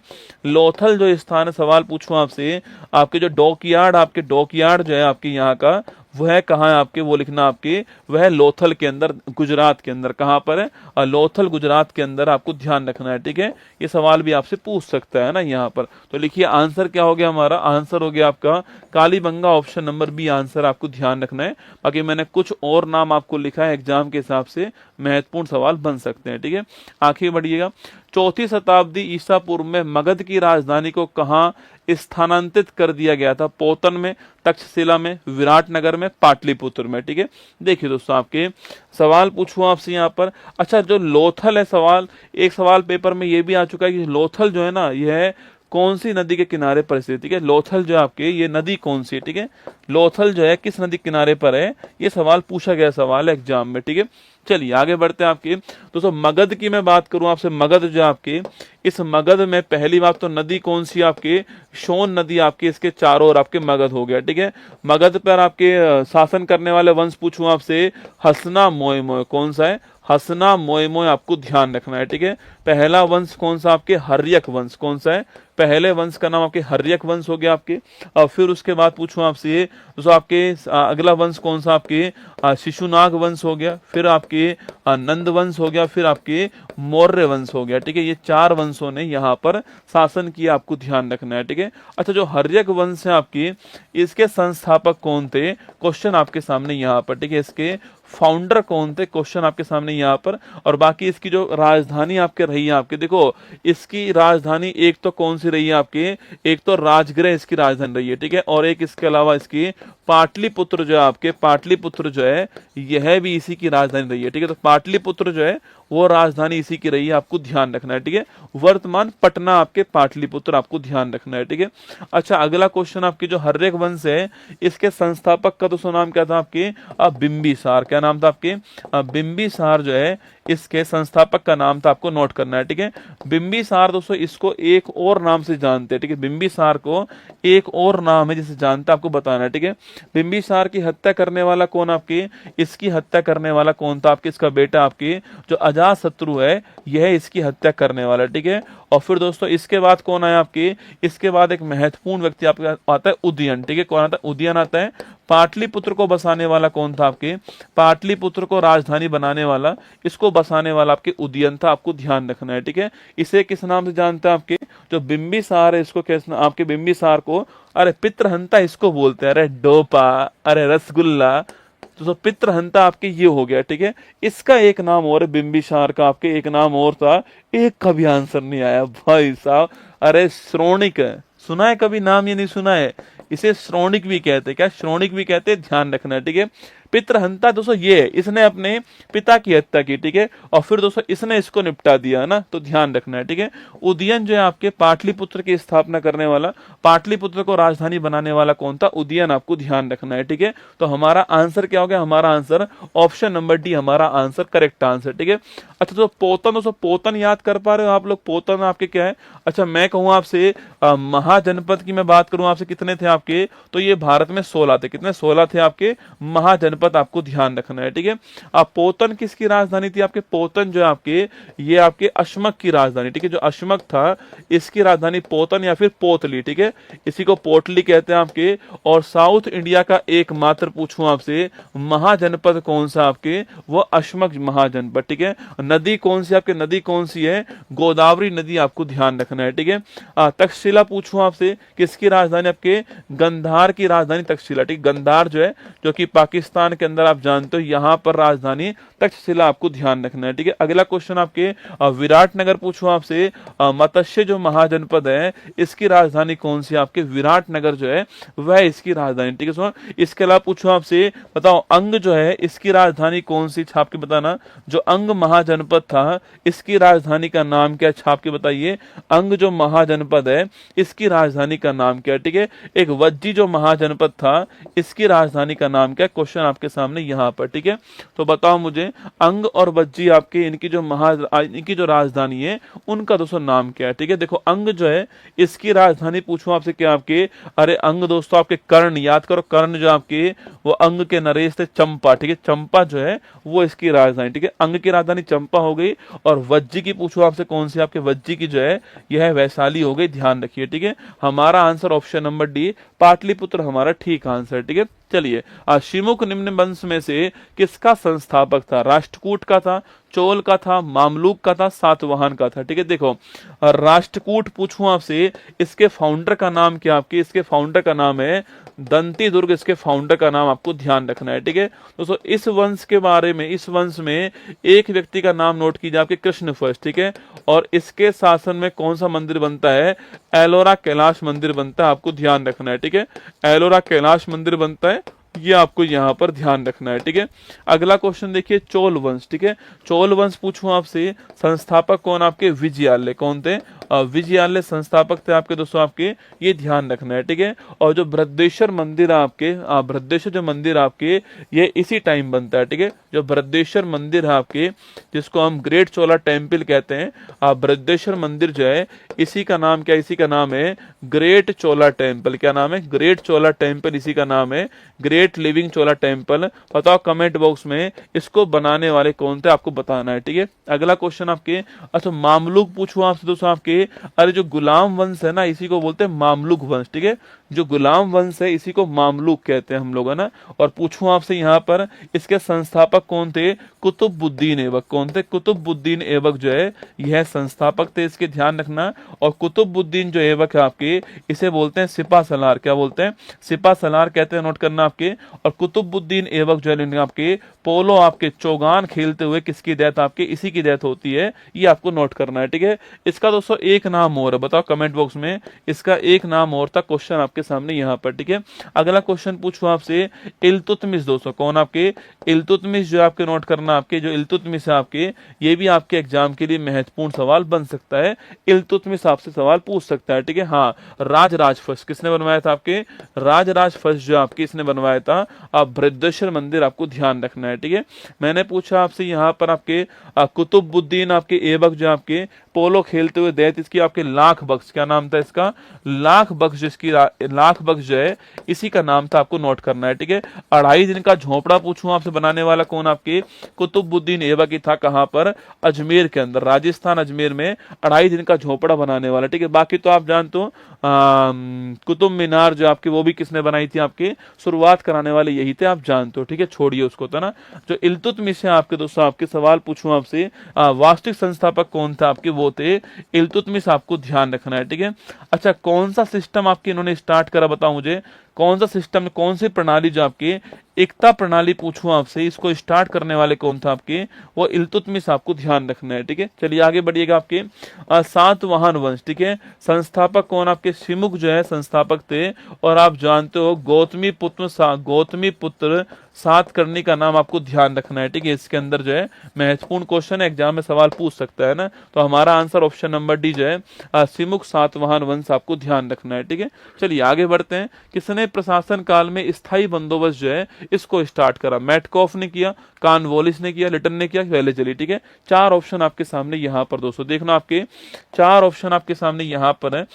लोथल जो स्थान है। सवाल पूछूं आपसे, आपके जो डॉकयार्ड, आपके डॉकयार्ड जो है आपके यहाँ का, वह कहाँ है आपके, वो लिखना आपके, वह लोथल के अंदर, गुजरात के अंदर। कहाँ पर है? लोथल गुजरात के अंदर, आपको ध्यान रखना है, ठीक है। ये सवाल भी आपसे पूछ सकता है ना यहाँ पर। तो लिखिए आंसर क्या हो गया हमारा, आंसर हो गया आपका Kalibangan, option number B answer आपको ध्यान रखना है। बाकी मैंने कुछ और नाम आपको लिखा है, एग्जाम के हिसाब से महत्वपूर्ण सवाल बन सकते हैं, ठीक है। आखिर बढ़िएगा। 4वीं शताब्दी ईसा पूर्व में मगध की राजधानी को कहाँ स्थानांतरित कर दिया गया था? पोतन में, तक्षशिला में, विराटनगर में, पाटलिपुत्र में, ठीक है। देखिए दोस्तों, आपके सवाल पूछूं आपसे यहाँ पर। अच्छा, जो लोथल है, सवाल एक सवाल पेपर में ये भी आ चुका है कि लोथल जो है ना, यह कौन सी नदी के किनारे पर स्थित, ठीक है। लोथल जो आपके, ये नदी कौन सी है, ठीक है। लोथल जो है किस नदी किनारे पर है, ये सवाल पूछा गया सवाल है एग्जाम में, ठीक है। चलिए आगे बढ़ते हैं आपके दोस्तों। मगध की मैं बात करूं आपसे, मगध जो आपके, इस मगध में पहली बात तो नदी कौन सी आपके, सोन नदी आपके, इसके चारों ओर आपके मगध हो गया, ठीक है। मगध पर आपके शासन करने वाले वंश पूछूं आपसे, हसना मोय मोय, कौन सा है? हसना मोय मोय, आपको ध्यान रखना है, ठीक है। पहला वंश कौन सा आपके, हर्यक वंश, कौन सा है? पहले वंश का नाम आपके हर्यक वंश हो गया आपके। और फिर उसके बाद पूछूं आपसे दोस्तों, आपके अगला वंश कौन सा आपके, शिशुनाग वंश हो गया, फिर आपके नंद वंश हो गया, फिर आपके मौर्य वंश हो गया, ठीक है। ये 4 वंशों ने यहाँ पर शासन किया, आपको ध्यान रखना है, ठीक है। अच्छा, जो हर्यक वंश है आपकी, इसके संस्थापक कौन थे? क्वेश्चन आपके सामने यहाँ पर, ठीक है। इसके फाउंडर कौन थे? क्वेश्चन आपके सामने यहाँ पर। और बाकी इसकी जो राजधानी आपके रही है आपके, देखो इसकी राजधानी एक तो कौन सी रही है आपके, एक तो राजगृह इसकी राजधानी रही है, ठीक है। और एक इसके अलावा इसकी पाटलिपुत्र जो है आपके, पाटलिपुत्र जो है यह भी इसी की राजधानी रही है, ठीक है। तो पाटलिपुत्र जो है वो राजधानी इसी की रही है, आपको ध्यान रखना है, ठीक है। वर्तमान पटना आपके पाटलिपुत्र, आपको ध्यान रखना है, ठीक है। अच्छा, अगला क्वेश्चन आपके, जो हर्यक वंश है, इसके संस्थापक का दोस्तों नाम क्या था आपके? बिंबिसार। क्या नाम था आपके? बिंबिसार जो है इसके संस्थापक का नाम था, आपको नोट करना है, ठीक है। बिंबिसार दोस्तों, इसको एक और नाम से जानते हैं, ठीक है। बिंबिसार को एक और नाम है जिसे जानते हैं, आपको बताना है, ठीक है। बिंबिसार की हत्या करने वाला कौन आपके, इसकी हत्या करने वाला कौन था आपके? इसका बेटा आपके जो अजातशत्रु है, यह इसकी हत्या करने वाला, ठीक है। और फिर दोस्तों इसके बाद कौन आया आपके? इसके बाद एक महत्वपूर्ण व्यक्ति आपके आता है, उदयन, ठीक है। कौन आता है? उदयन आता है। पाटलिपुत्र को बसाने वाला कौन था आपके? पाटलिपुत्र को राजधानी बनाने वाला, इसको बसाने वाला आपके उदयन था, आपको ध्यान रखना है, ठीक है। इसे किस नाम से जानते हैं आपके? जो बिंबिसार है, इसको कैसे आपके बिंबिसार को, अरे पितृहंता इसको बोलते हैं, अरे डोपा, अरे रसगुल्ला, तो पितृहंता आपके ये हो गया, ठीक है। इसका एक नाम और है, बिंबिसार का आपके एक नाम और था, एक का भी आंसर नहीं आया भाई साहब। अरे श्रोणिक, सुना है कभी नाम? ये नहीं सुना है? इसे श्रोणिक भी कहते हैं। क्या श्रोणिक भी कहते हैं? ध्यान रखना है, ठीक है। पितृहंता दोस्तों ये है, इसने अपने पिता की हत्या की, ठीक है। और फिर दोस्तों इसने इसको निपटा दिया ना, तो ध्यान रखना है, ठीक है। उदयन जो है आपके पाटलिपुत्र की स्थापना करने वाला, पाटलिपुत्र को राजधानी बनाने वाला कौन था? उदयन, आपको ध्यान रखना है, ठीक है। तो हमारा आंसर क्या हो गया? हमारा आंसर ऑप्शन नंबर डी हमारा आंसर, करेक्ट आंसर, ठीक है। अच्छा, तो पोतन दोस्तों, पोतन याद कर पा रहे हो आप लोग? पोतन आपके क्या है? अच्छा, मैं कहूँ आपसे महाजनपद की मैं बात करूं आपसे, कितने थे आपके? तो ये भारत में 16 थे। कितने? 16 थे आपके महाजनपद, आपको ध्यान रखना है, ठीक है। अब पोतन किसकी राजधानी थी आपके? पोतन जो है आपके, ये आपके अशमक की राजधानी, ठीक है। जो अशमक था, इसकी राजधानी पोतन या फिर पोतली, ठीक है। इसी को पोटली कहते हैं आपके। और साउथ इंडिया का एकमात्र पूछूं आपसे महाजनपद कौन सा आपके? वो अशमक महाजनपद, ठीक है। नदी कौन सी आपके? नदी कौन सी है? गोदावरी नदी, आपको ध्यान रखना है, ठीक है। तक्षशिला पूछूं आपसे, किसकी राजधानी आपके? गंधार की राजधानी तक्षशिला, ठीक। गंधार जो है, जो कि पाकिस्तान के अंदर आप जानते हो, यहां पर राजधानी तक्षशिला, आपको ध्यान रखना है, ठीक है। अगला क्वेश्चन आपके विराटनगर पूछूं आपसे, मत्स्य जो महाजनपद है, इसकी राजधानी कौन सी आपके? विराटनगर जो है वह इसकी राजधानी, ठीक है। सुनो, इसके अलावा पूछूं आपसे, बताओ अंग जो है इसकी राजधानी कौन सी? छाप के बताना। जो अंग महाजनपद था, इसकी राजधानी का नाम क्या? छाप के बताइए। अंग जो महाजनपद है, इसकी राजधानी का नाम क्या है, ठीक है। एक वज्जी जो महाजनपद था, इसकी राजधानी का नाम क्या? क्वेश्चन आपके सामने यहाँ पर, ठीक है। तो बताओ मुझे अंग और वज्जी आपके इनकी जो राजधानी है उनका दोस्तों नाम क्या है, ठीक है। देखो अंग जो है इसकी राजधानी पूछूं आपसे क्या आपके, अरे अंग दोस्तों आपके कर्ण, याद करो कर्ण जो आपके वो अंग के नरेश थे चंपा, ठीक है। चंपा जो है वो इसकी राजधानी, ठीक है। अंग की राजधानी चंपा हो गई। और वज्जी की पूछो आपसे कौन सी, आपके वज्जी की जो है यह वैशाली हो गई, ध्यान रखिए, ठीक है। हमारा answer option number D Pataliputra हमारा ठीक आंसर, ठीक है। चलिए शिमुक निम्न वंश में से किसका संस्थापक था, राष्ट्रकूट का था, चोल का था, मामलुक का था, सातवाहन का था, ठीक है। देखो राष्ट्रकूट पूछूं आपसे, इसके फाउंडर का नाम क्या आपके, इसके फाउंडर का नाम है दंती दुर्ग, इसके फाउंडर का नाम आपको ध्यान रखना है, ठीक है दोस्तों। इस वंश के बारे में, इस वंश में एक व्यक्ति का नाम नोट कीजिए आपके कृष्ण फर्स्ट, ठीक है। और इसके शासन में कौन सा मंदिर बनता है, एलोरा कैलाश मंदिर बनता है, आपको ध्यान रखना है, ठीक है। एलोरा कैलाश मंदिर बनता है, ये आपको यहां पर ध्यान रखना है, ठीक है। अगला क्वेश्चन देखिए चोल वंश, ठीक है। चोल वंश पूछूं आपसे, संस्थापक कौन आपके, विजयालय कौन थे, विजयालय संस्थापक थे आपके दोस्तों आपके, ये ध्यान रखना है, ठीक है। और जो बृहदेश्वर मंदिर आपके, बृहदेश्वर जो मंदिर आपके ये इसी टाइम बनता है, ठीक है। जो बृहदेश्वर मंदिर है आपके, जिसको हम ग्रेट चोला टेम्पल कहते हैं, बृहदेश्वर मंदिर जो है इसी का नाम क्या, इसी का नाम है ग्रेट चोला टेम्पल, क्या नाम है, ग्रेट चोला टेम्पल, इसी का नाम है ग्रेट लिविंग चोला टेम्पल। बताओ कमेंट बॉक्स में इसको बनाने वाले कौन थे, आपको बताना है, ठीक है। अगला क्वेश्चन आपके, अच्छा मामलुक पूछूं आपसे दोस्तों आपके, अरे जो गुलाम वंश है ना इसी को बोलते हैं मामलुक वंश, ठीक है। जो गुलाम वंश है इसी को मामलुक कहते हैं हम लोग, है ना। और पूछूं आपसे यहाँ पर इसके संस्थापक कौन थे, कुतुबुद्दीन ऐबक, कौन थे, कुतुबुद्दीन ऐबक जो है यह संस्थापक थे, इसके ध्यान रखना। और कुतुबुद्दीन जो ऐबक है आपके, इसे बोलते हैं सिपा सलार, क्या बोलते हैं, सिपा सलार कहते हैं, नोट करना आपके। और कुतुबुद्दीन ऐबक जो है आपके पोलो आपके चौगान खेलते हुए किसकी डेथ आपके, इसी की डेथ होती है, ये आपको नोट करना है, ठीक है। इसका दोस्तों एक नाम और है, बताओ कमेंट बॉक्स में इसका एक नाम और था, क्वेश्चन आपके सामने यहाँ पर, ठीक है। अगला क्वेश्चन पूछूं आपसे, इल्तुतमिश दोस्तों कौन आपके, इल्तुतमिश जो आपके नोट करना आपके, जो इल्तुतमिश है आपके, ये भी आपके एग्जाम के लिए महत्वपूर्ण सवाल बन सकता है। इल्तुतमिश आपसे सवाल पूछ सकता है, ठीक है। हाँ राज फर्स्ट किसने बनवाया था आपके, राज फर्स्ट जो आपके इसने बनवाया था बृहदेश्वर मंदिर, आपको ध्यान रखना है, ठीक है। मैंने पूछा आपसे यहाँ पर आपके कुतुबुद्दीन आपके ऐबक जो आपके पोलो खेलते हुए डेथ, इसकी आपके लाख बख्श, क्या नाम था इसका, लाख बख्श, जिसकी लाख बख्श जो है इसी का नाम था, आपको नोट करना है, ठीक है। 2.5 दिन का झोपड़ा पूछूं आपसे, बनाने वाला कौन आपके, कुतुबुद्दीन ऐबक ही था, कहां पर, अजमेर के अंदर, राजस्थान अजमेर में 2.5 दिन का झोपड़ा बनाने वाला, ठीक है। बाकी तो आप जानते हो कुतुब मीनार जो आपकी वो भी किसने बनाई थी, आपके शुरुआत कराने वाले यही थे, आप जानते हो, ठीक है, छोड़िए उसको, था ना। जो इल्तुतमिश है आपके दोस्तों, आपके सवाल पूछूं आपसे, वास्तविक संस्थापक कौन था आपके, वो थे इल्तुतमिश, आपको ध्यान रखना है, ठीक है। अच्छा कौन सा सिस्टम आपके इन्होंने स्टार्ट करा, बताओ मुझे कौन सा सिस्टम, कौन सी प्रणाली जो आपके एकता प्रणाली पूछूं आपसे, इसको स्टार्ट करने वाले कौन था आपके, वो इल्तुतमिश, आपको ध्यान रखना है, ठीक है। चलिए आगे बढ़िएगा आपके, सातवाहन वंश, ठीक है, संस्थापक कौन आपके, शिमुक जो है संस्थापक थे। और आप जानते हो गौतमी पुत्र सातकर्णी का नाम आपको ध्यान रखना है, ठीक है। इसके अंदर जो है महत्वपूर्ण क्वेश्चन एग्जाम में सवाल पूछ सकता है ना, तो हमारा आंसर ऑप्शन नंबर डी जो है शिमुक सातवाहन वंश, आपको ध्यान रखना है, ठीक है। चलिए आगे बढ़ते हैं, किसने प्रशासन काल में स्थायी बंदोबस्त जो है इसको स्टार्ट करा, मेटकॉफ ने किया, कॉर्नवालिस ने किया, लिटन ने किया, पहले चलिए, ठीक है। 4 ऑप्शन आपके सामने यहाँ पर दोस्तों देखना, आपके 4 ऑप्शन आपके सामने यहाँ पर है।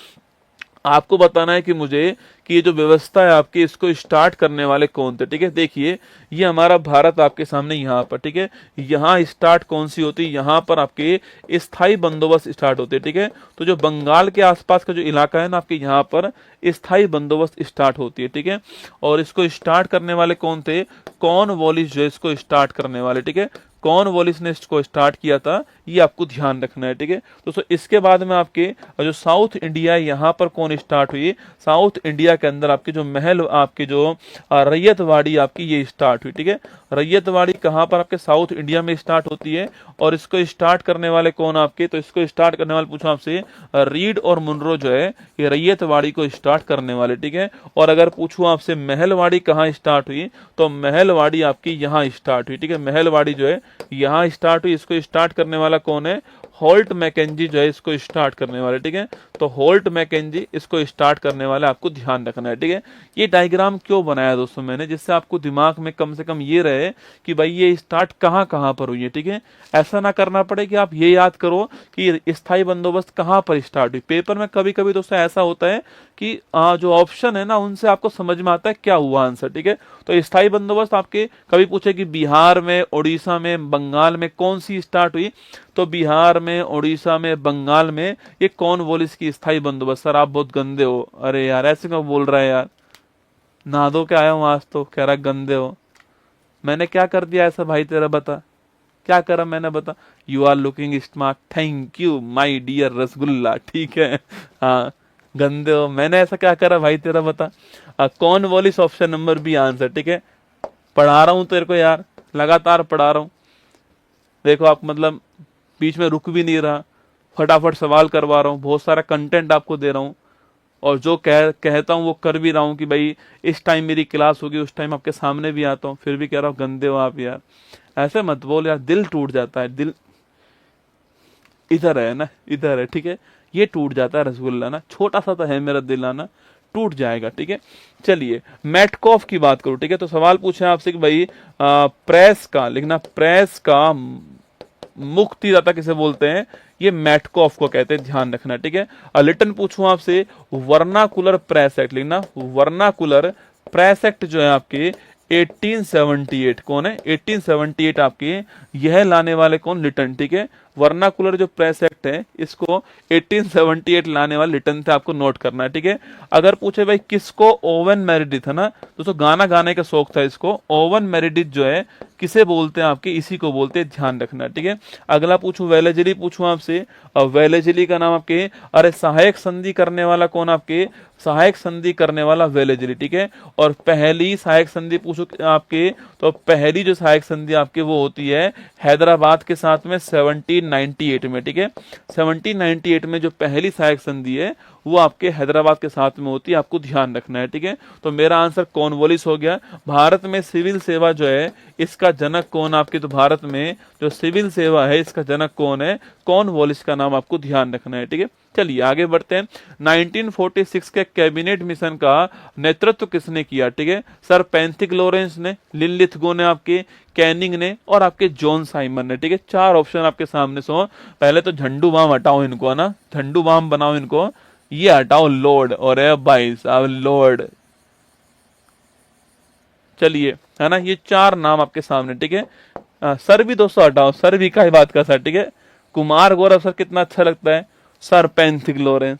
आपको बताना है कि मुझे कि ये जो व्यवस्था है आपकी इसको स्टार्ट करने वाले कौन थे, ठीक है। देखिए ये हमारा भारत आपके सामने यहाँ पर, ठीक है, यहाँ स्टार्ट कौन सी होती है, यहाँ पर आपके स्थायी बंदोबस्त स्टार्ट होते हैं, ठीक है। तो जो बंगाल के आसपास का जो इलाका है ना आपके, यहाँ पर स्थायी बंदोबस्त स्टार्ट होती है, ठीक है। और इसको स्टार्ट करने वाले कौन थे, कॉर्नवालिस जो इसको स्टार्ट करने वाले, ठीक है, कॉर्नवालिस ने इसको स्टार्ट किया था, ये आपको ध्यान रखना है, ठीक है दोस्तों। इसके बाद में आपके जो साउथ इंडिया यहाँ पर कौन स्टार्ट हुई, साउथ इंडिया के अंदर आपके जो महल, आपके जो रैयतवाड़ी आपकी ये स्टार्ट हुई, ठीक है। रैयतवाड़ी कहाँ पर आपके साउथ इंडिया में स्टार्ट होती है। और इसको स्टार्ट करने वाले कौन आपके, तो इसको स्टार्ट करने वाले पूछो आपसे रीड और मुनरो जो है ये रैयतवाड़ी को स्टार्ट करने वाले, ठीक है। और अगर पूछूं आपसे महलवाड़ी कहाँ स्टार्ट हुई, तो महलवाड़ी आपकी यहाँ स्टार्ट हुई, ठीक है। महलवाड़ी जो है यहाँ स्टार्ट हुई, इसको स्टार्ट करने वाला कौन है, होल्ट मैकेंजी जो है इसको स्टार्ट करने वाले, ठीक है। तो होल्ट मैकेंजी इसको स्टार्ट करने वाले आपको ध्यान रखना है, ठीक है। ये डायग्राम क्यों बनाया दोस्तों मैंने, जिससे आपको दिमाग में कम से कम ये रहे कि भाई ये स्टार्ट कहाँ कहाँ पर हुई है, ठीक है। ऐसा ना करना पड़े कि आप ये याद करो कि स्थायी बंदोबस्त कहाँ पर स्टार्ट हुई। पेपर में कभी कभी दोस्तों ऐसा होता है कि जो ऑप्शन है ना उनसे आपको समझ में आता है क्या हुआ आंसर, ठीक है। तो स्थायी बंदोबस्त आपके कभी पूछे कि बिहार में, उड़ीसा में, बंगाल में कौन सी स्टार्ट हुई, तो बिहार में, उड़ीसा में, बंगाल में ये कौन बोली इसकी स्थायी बंदोबस्त। सर आप बहुत गंदे हो। अरे यार ऐसे क्यों बोल रहा है यार, नहा धो के आया हूं आज तो कह रहा गंदे हो। मैंने क्या कर दिया ऐसा भाई तेरा, बता क्या करा मैंने, बता। You are looking smart, thank you my dear rasgulla, ठीक है। हाँ गंदे हो, मैंने ऐसा क्या करा भाई तेरा, बता। कौन वॉलिस ऑप्शन नंबर बी आंसर, ठीक है। पढ़ा रहा हूं तेरे को यार, लगातार पढ़ा रहा हूं। देखो आप मतलब बीच में रुक भी नहीं रहा, फटाफट सवाल करवा रहा हूँ, बहुत सारा कंटेंट आपको दे रहा हूँ, और जो कहता हूँ वो कर भी रहा हूँ कि भाई इस टाइम मेरी क्लास होगी, उस टाइम आपके सामने भी आता हूँ, फिर भी कह रहा हूँ गंदे हो आप यार। ऐसे मत बोल यार, दिल टूट जाता है, दिल इधर है ना, इधर है, ठीक है। ये टूट जाता है रसगुल्ला ना, छोटा सा तो है मेरा दिल आना, टूट जाएगा, ठीक है। चलिए मैटकॉफ की बात करूं, ठीक है। तो सवाल पूछे आपसे कि भाई प्रेस का लिखना, प्रेस का मुक्तिदाता किसे बोलते हैं, ये मैटकॉफ को कहते हैं, ध्यान रखना, ठीक है। लिटन पूछूं आपसे, वर्नाकुलर प्रेस एक्ट लिखना, वर्नाकुलर प्रेस एक्ट जो है आपके 1878 कौन है, 1878 आपके यह लाने वाले कौन, लिटन, ठीक है। वर्नाकुलर जो प्रेस एक्ट है इसको 1878 लाने वाले लिटन थे, आपको नोट करना है, ठीक है। अगर पूछे भाई किसको, ओवन मेरिडिथ है ना दोस्तों, गाना गाने का शौक था इसको, ओवन मेरिडिथ जो है किसे बोलते हैं आपके, इसी को बोलते हैं, ध्यान रखना, ठीक है। अगला पूछूं वेलेजली पूछूं आपसे, वेलेजली का नाम आपके, अरे सहायक संधि करने वाला कौन आपके, सहायक संधि करने वाला वेलेजली, ठीक है। और पहली सहायक संधि पूछो आपके, तो पहली जो सहायक संधि आपके वो होती है हैदराबाद के साथ में 1798 में, ठीक है। 1798 में जो पहली सहायक संधि है वो आपके हैदराबाद के साथ में होती है, आपको ध्यान रखना है, ठीक है। तो मेरा आंसर कॉर्नवालिस हो गया। भारत में सिविल सेवा जो है इसका जनक कौन आपके, तो भारत में जो सिविल सेवा है इसका जनक कौन है, कॉर्नवालिस का नाम आपको ध्यान रखना है, ठीक है। चलिए आगे बढ़ते हैं। 1946 के कैबिनेट मिशन का नेतृत्व किसने किया, ठीक है। सर पेंथिक लॉरेंस ने, लिनलिथगो ने, आपके कैनिंग ने, और आपके जॉन साइमन ने, ठीक है। चार ऑप्शन आपके सामने सो। पहले तो झंडू बाम हटाओ इनको, है ना, झंडू बाम बनाओ इनको, ये हटाओ लॉर्ड, और भाई साहब लॉर्ड, चलिए है ना, ये चार नाम आपके सामने, ठीक है। सर भी दोस्तों हटाओ, सर भी का बात का सर, ठीक है। कुमार गौरव सर कितना अच्छा लगता है, सर पेंथिक लॉरेंस,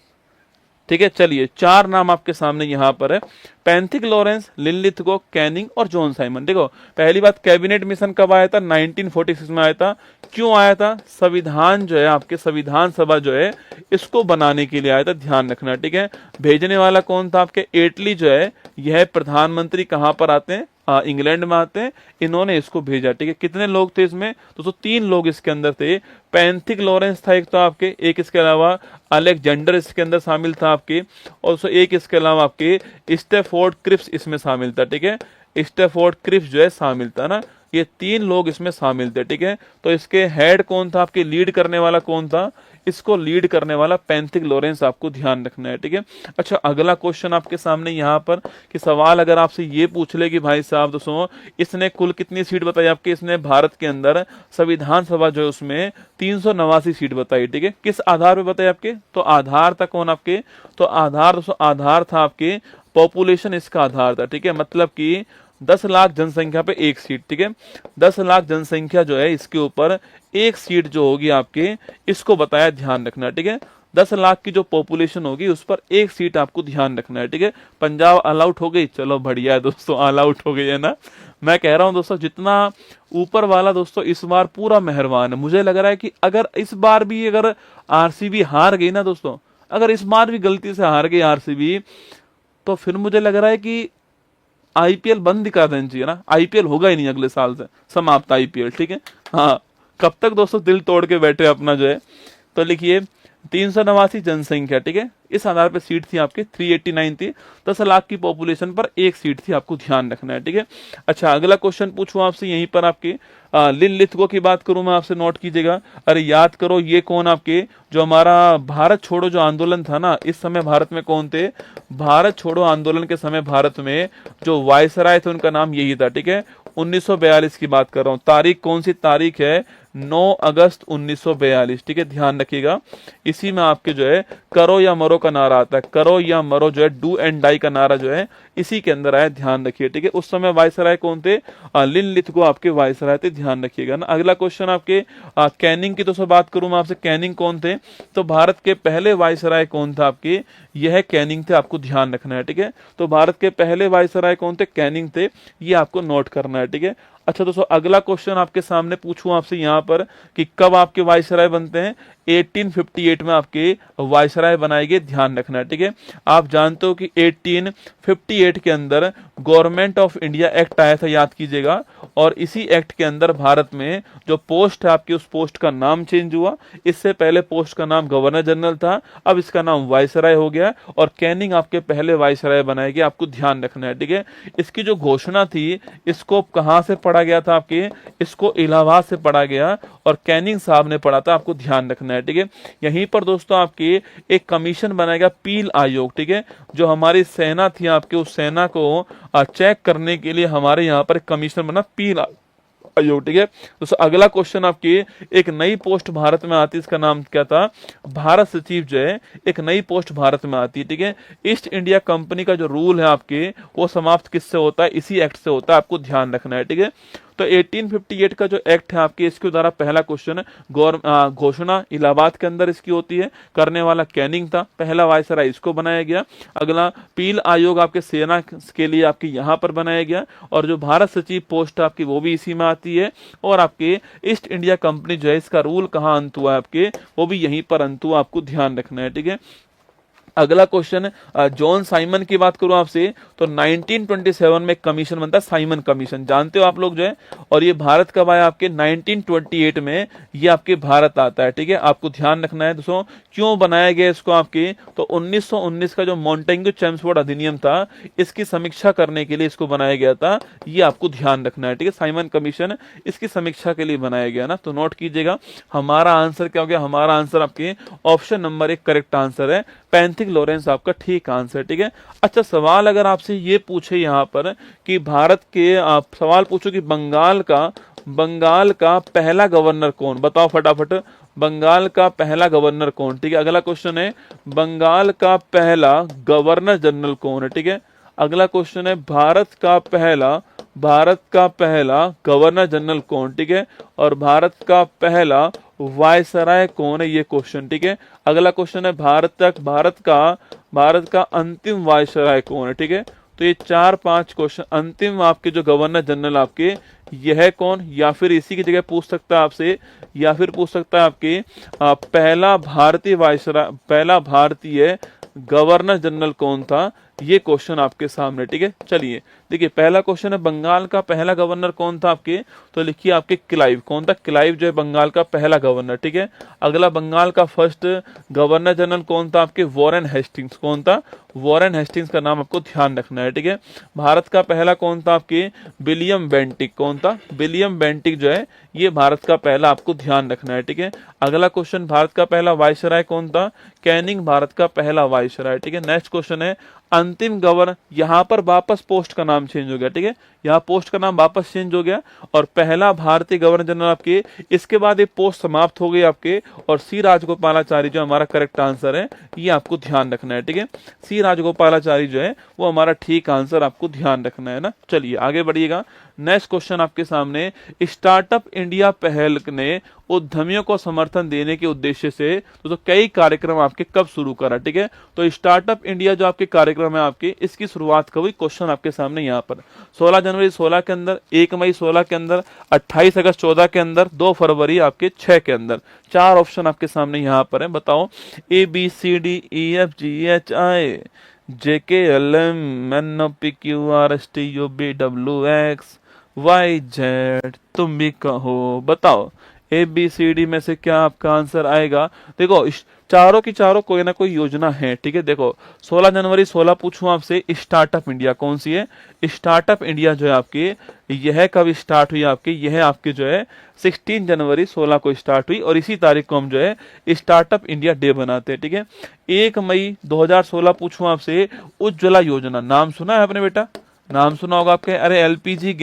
ठीक है। चलिए चार नाम आपके सामने यहां पर है, पेंथिक लॉरेंस, लिनलिथगो, कैनिंग और जॉन साइमन। देखो पहली बात, कैबिनेट मिशन कब आया था, 1946 में आया था। क्यों आया था, संविधान जो है आपके, संविधान सभा जो है इसको बनाने के लिए आया था, ध्यान रखना, ठीक है। भेजने वाला कौन था आपके, एटली जो है, यह प्रधानमंत्री कहां पर आते हैं, इंग्लैंड में आते हैं, इन्होंने इसको भेजा, ठीक है। कितने लोग थे इसमें, तो 3 लोग इसके अंदर थे। पेंथिक लॉरेंस था एक तो आपके, एक इसके अलावा अलेक्जेंडर इसके अंदर शामिल था आपके, और एक इसके अलावा आपके स्टेफोर्ड क्रिप्स इसमें शामिल था, ठीक है। स्टेफोर्ड क्रिप्स जो है शामिल था ना, ये 3 लोग इसमें शामिल थे, ठीक है। तो इसके हेड कौन था आपके, लीड करने वाला कौन था, इसको लीड करने वाला पेंथिक लॉरेंस, आपको ध्यान रखना है, ठीक है। अच्छा अगला क्वेश्चन आपके सामने यहाँ पर कि सवाल अगर आपसे ये पूछ ले कि भाई साहब दोस्तों इसने कुल कितनी सीट बताई आपके, इसने भारत के अंदर संविधान सभा जो है उसमें 389 सीट बताई, ठीक है। किस आधार पे बताई आपके, तो आधार था कौन आपके, तो आधार दोस्तों, आधार था आपके पॉपुलेशन, इसका आधार था, ठीक है। मतलब कि 10 लाख जनसंख्या पे एक सीट, ठीक है। 10 लाख जनसंख्या जो है इसके ऊपर एक सीट जो होगी आपके, इसको बताया, ध्यान रखना, ठीक है। 10 लाख की जो पॉपुलेशन होगी उस पर एक सीट आपको ध्यान रखना है, ठीक है। पंजाब ऑल आउट हो गई, चलो बढ़िया है दोस्तों, ऑल आउट हो गई है ना। मैं कह रहा हूं दोस्तों जितना ऊपर वाला दोस्तों इस बार पूरा मेहरबान है। मुझे लग रहा है कि अगर इस बार भी अगर आरसीबी हार गई ना दोस्तों, अगर इस बार भी गलती से हार गई आरसीबी, तो फिर मुझे लग रहा है कि आईपीएल बंद कर देना चाहिए ना, आईपीएल होगा ही नहीं अगले साल से, समाप्त आईपीएल, ठीक है। हाँ कब तक दोस्तों दिल तोड़ के बैठे अपना जो है, तो लिखिए 389 जनसंख्या, ठीक है, इस आधार पे सीट थी आपकी 389 थी। 10 लाख की पॉपुलेशन पर एक सीट थी, आपको ध्यान रखना है, ठीक है। अच्छा, अगला क्वेश्चन पूछूं आपसे यहीं पर आपकी लिनलिथगो की बात करूं मैं आपसे, नोट कीजिएगा। अरे याद करो, ये कौन आपके जो हमारा भारत छोड़ो जो आंदोलन था ना, इस समय भारत में कौन थे? भारत छोड़ो आंदोलन के समय भारत में जो वायसराय थे उनका नाम यही था, ठीक है। 1942 की बात कर रहा हूं। तारीख कौन सी तारीख है? 9 अगस्त 1942, ठीक है, ध्यान रखिएगा। इसी में आपके जो है करो या मरो का नारा आता है, करो या मरो जो है, डू एंड डाई का नारा जो है इसी के अंदर आया, ध्यान रखिए, ठीक है। उस समय वायसराय कौन थे? लिनलिथगो आपके वायसराय थे, ध्यान रखिएगा ना। अगला क्वेश्चन आपके कैनिंग की तो बात करूं मैं आपसे, कैनिंग कौन थे? तो भारत के पहले वायसराय कौन था आपके? यह कैनिंग थे, आपको ध्यान रखना है, ठीक है। तो भारत के पहले वायसराय कौन थे? कैनिंग थे, ये आपको नोट करना है, ठीक है। अच्छा दोस्तों, अगला क्वेश्चन आपके सामने पूछूं आपसे यहाँ पर कि कब आपके वायसराय बनते हैं? 1858 में आपके वायसराय बनाए गए, ध्यान रखना है, ठीक है। आप जानते हो कि 1858 के अंदर गवर्नमेंट ऑफ इंडिया एक्ट आया था, याद कीजिएगा। और इसी एक्ट के अंदर भारत में जो पोस्ट है आपकी, उस पोस्ट का नाम चेंज हुआ। इससे पहले पोस्ट का नाम गवर्नर जनरल था, अब इसका नाम वायसराय हो गया। और कैनिंग आपके पहले वायसराय बनाए गए, आपको ध्यान रखना है, ठीक है। इसकी जो घोषणा थी, इसको कहां से पढ़ा गया था आपके? इसको इलाहाबाद से पढ़ा गया और कैनिंग साहब ने पढ़ा था, आपको ध्यान रखना है, ठीक है। यहीं पर दोस्तों आपके एक कमीशन बनाएगा, पील आयोग, ठीक है। जो हमारी सेना थी आपके, उस सेना को चेक करने के लिए हमारे यहाँ पर कमीशन बना, पील आयोग, ठीक है। दोस्तों अगला क्वेश्चन आपकी, एक नई पोस्ट भारत में आती है, इसका नाम क्या था? भारत सचिव जो है, एक नई पोस्ट भारत में आती है, ठीक है। ईस्ट इंडिया कंपनी का जो रूल है आपके, वो समाप्त किससे होता है? इसी एक्ट से होता है, आपको ध्यान रखना है, ठीक है। तो 1858 का जो एक्ट है आपके, इसके द्वारा पहला क्वेश्चन घोषणा इलाहाबाद के अंदर इसकी होती है, करने वाला कैनिंग था, पहला वायसराय इसको बनाया गया। अगला पील आयोग आपके सेना के लिए आपके यहाँ पर बनाया गया, और जो भारत सचिव पोस्ट आपकी वो भी इसी में आती है। और आपके ईस्ट इंडिया कंपनी जो है, इसका रूल कहाँ अंत हुआ आपके? वो भी यहीं पर अंत हुआ, आपको ध्यान रखना है, ठीक है। अगला क्वेश्चन, जॉन साइमन की बात करूं आपसे, तो 1927 में कमीशन बनता है, साइमन कमीशन, जानते हो आप लोग जो है। और ये भारत कब आया आपके? 1928 में ये आपके भारत आता है, ठीक है। आपको ध्यान रखना है दोस्तों, क्यों बनाया गया इसको आपके? तो 1919 का जो मॉन्टेग्यू चेम्सफोर्ड अधिनियम था, इसकी समीक्षा करने के लिए इसको बनाया गया था, ये आपको ध्यान रखना है, ठीक है। साइमन कमीशन इसकी समीक्षा के लिए बनाया गया ना, तो नोट कीजिएगा। हमारा आंसर क्या हो गया? हमारा आंसर आपके ऑप्शन नंबर 1 करेक्ट आंसर है, पैंथिक लॉरेंस आपका ठीक आंसर, ठीक है। अच्छा, सवाल अगर आपसे ये पूछे यहाँ पर कि भारत के, आप सवाल पूछो कि बंगाल का पहला गवर्नर कौन? बताओ फटाफट, बंगाल का पहला गवर्नर कौन? ठीक है। अगला क्वेश्चन है, बंगाल का पहला गवर्नर जनरल कौन है? ठीक है। अगला क्वेश्चन है, भारत का पहला गवर्नर जनरल कौन? ठीक है। और भारत का पहला वायसराय कौन है? ये क्वेश्चन, ठीक है। अगला क्वेश्चन है, भारत का अंतिम वायसराय कौन है? ठीक है। तो ये 4-5 क्वेश्चन, अंतिम आपके जो गवर्नर जनरल आपके, यह है कौन? या फिर इसी की जगह पूछ सकता है आपसे, या फिर पूछ सकता है आपके पहला भारतीय गवर्नर जनरल कौन था? ये क्वेश्चन आपके सामने, ठीक है। चलिए देखिए, पहला क्वेश्चन है, बंगाल का पहला गवर्नर कौन था आपके? तो लिखिए आपके क्लाइव। कौन था? क्लाइव जो है बंगाल का पहला गवर्नर, ठीक है। अगला, बंगाल का फर्स्ट गवर्नर जनरल कौन था आपके? Warren Hastings. कौन था? वॉरेन हेस्टिंग्स का नाम आपको ध्यान रखना है, ठीक है। भारत का पहला कौन था आपके? William Bentinck. कौन था? विलियम बेंटिक जो है, ये भारत का पहला, आपको ध्यान रखना है, ठीक है। अगला क्वेश्चन, भारत का पहला वायसराय कौन था? कैनिंग भारत का पहला वायसराय, ठीक है। नेक्स्ट क्वेश्चन है, अंतिम गवर्नर, यहां पर वापस पोस्ट का नाम चेंज हो गया, ठीक है। यहाँ पोस्ट का नाम वापस चेंज हो गया, और पहला भारतीय गवर्नर जनरल आपके, इसके बाद ये पोस्ट समाप्त हो गई आपके, और सी राजगोपालाचारी जो हमारा करेक्ट आंसर है, ये आपको ध्यान रखना है, ठीक है। सी राजगोपालाचारी जो है वो हमारा ठीक आंसर, आपको ध्यान रखना है ना। चलिए आगे बढ़िएगा। नेक्स्ट क्वेश्चन आपके सामने, स्टार्टअप इंडिया पहल ने उद्यमियों को समर्थन देने के उद्देश्य से तो कई कार्यक्रम आपके कब शुरू करा? ठीक है। तो स्टार्टअप इंडिया जो आपके कार्यक्रम है आपके, इसकी शुरुआत कब हुई? क्वेश्चन आपके सामने यहाँ पर 16 जनवरी 16 के अंदर, 1 मई 16 के अंदर, 28 अगस्त 14 के अंदर, 2 फरवरी आपके 6 के अंदर। 4 ऑप्शन आपके सामने यहाँ पर है, बताओ। ABCDEFGHI JKLM NOPQRSTUVWX YZ, तुम भी कहो, बताओ। ABCD में से क्या आपका आंसर आएगा? देखो चारों की चारों कोई ना कोई योजना है, ठीक है। देखो 16 जनवरी 16 पूछूं आपसे, स्टार्टअप इंडिया कौन सी है? स्टार्टअप इंडिया जो है आपकी, यह कब स्टार्ट हुई आपकी? यह आपकी जो है 16 जनवरी 16 को स्टार्ट हुई, और इसी तारीख को हम जो है स्टार्टअप इंडिया डे बनाते हैं, ठीक है। 1 मई 2016 पूछूं आपसे, उज्ज्वला योजना नाम सुना है आपने बेटा? नाम सुना होगा आपके। अरे एलपीजी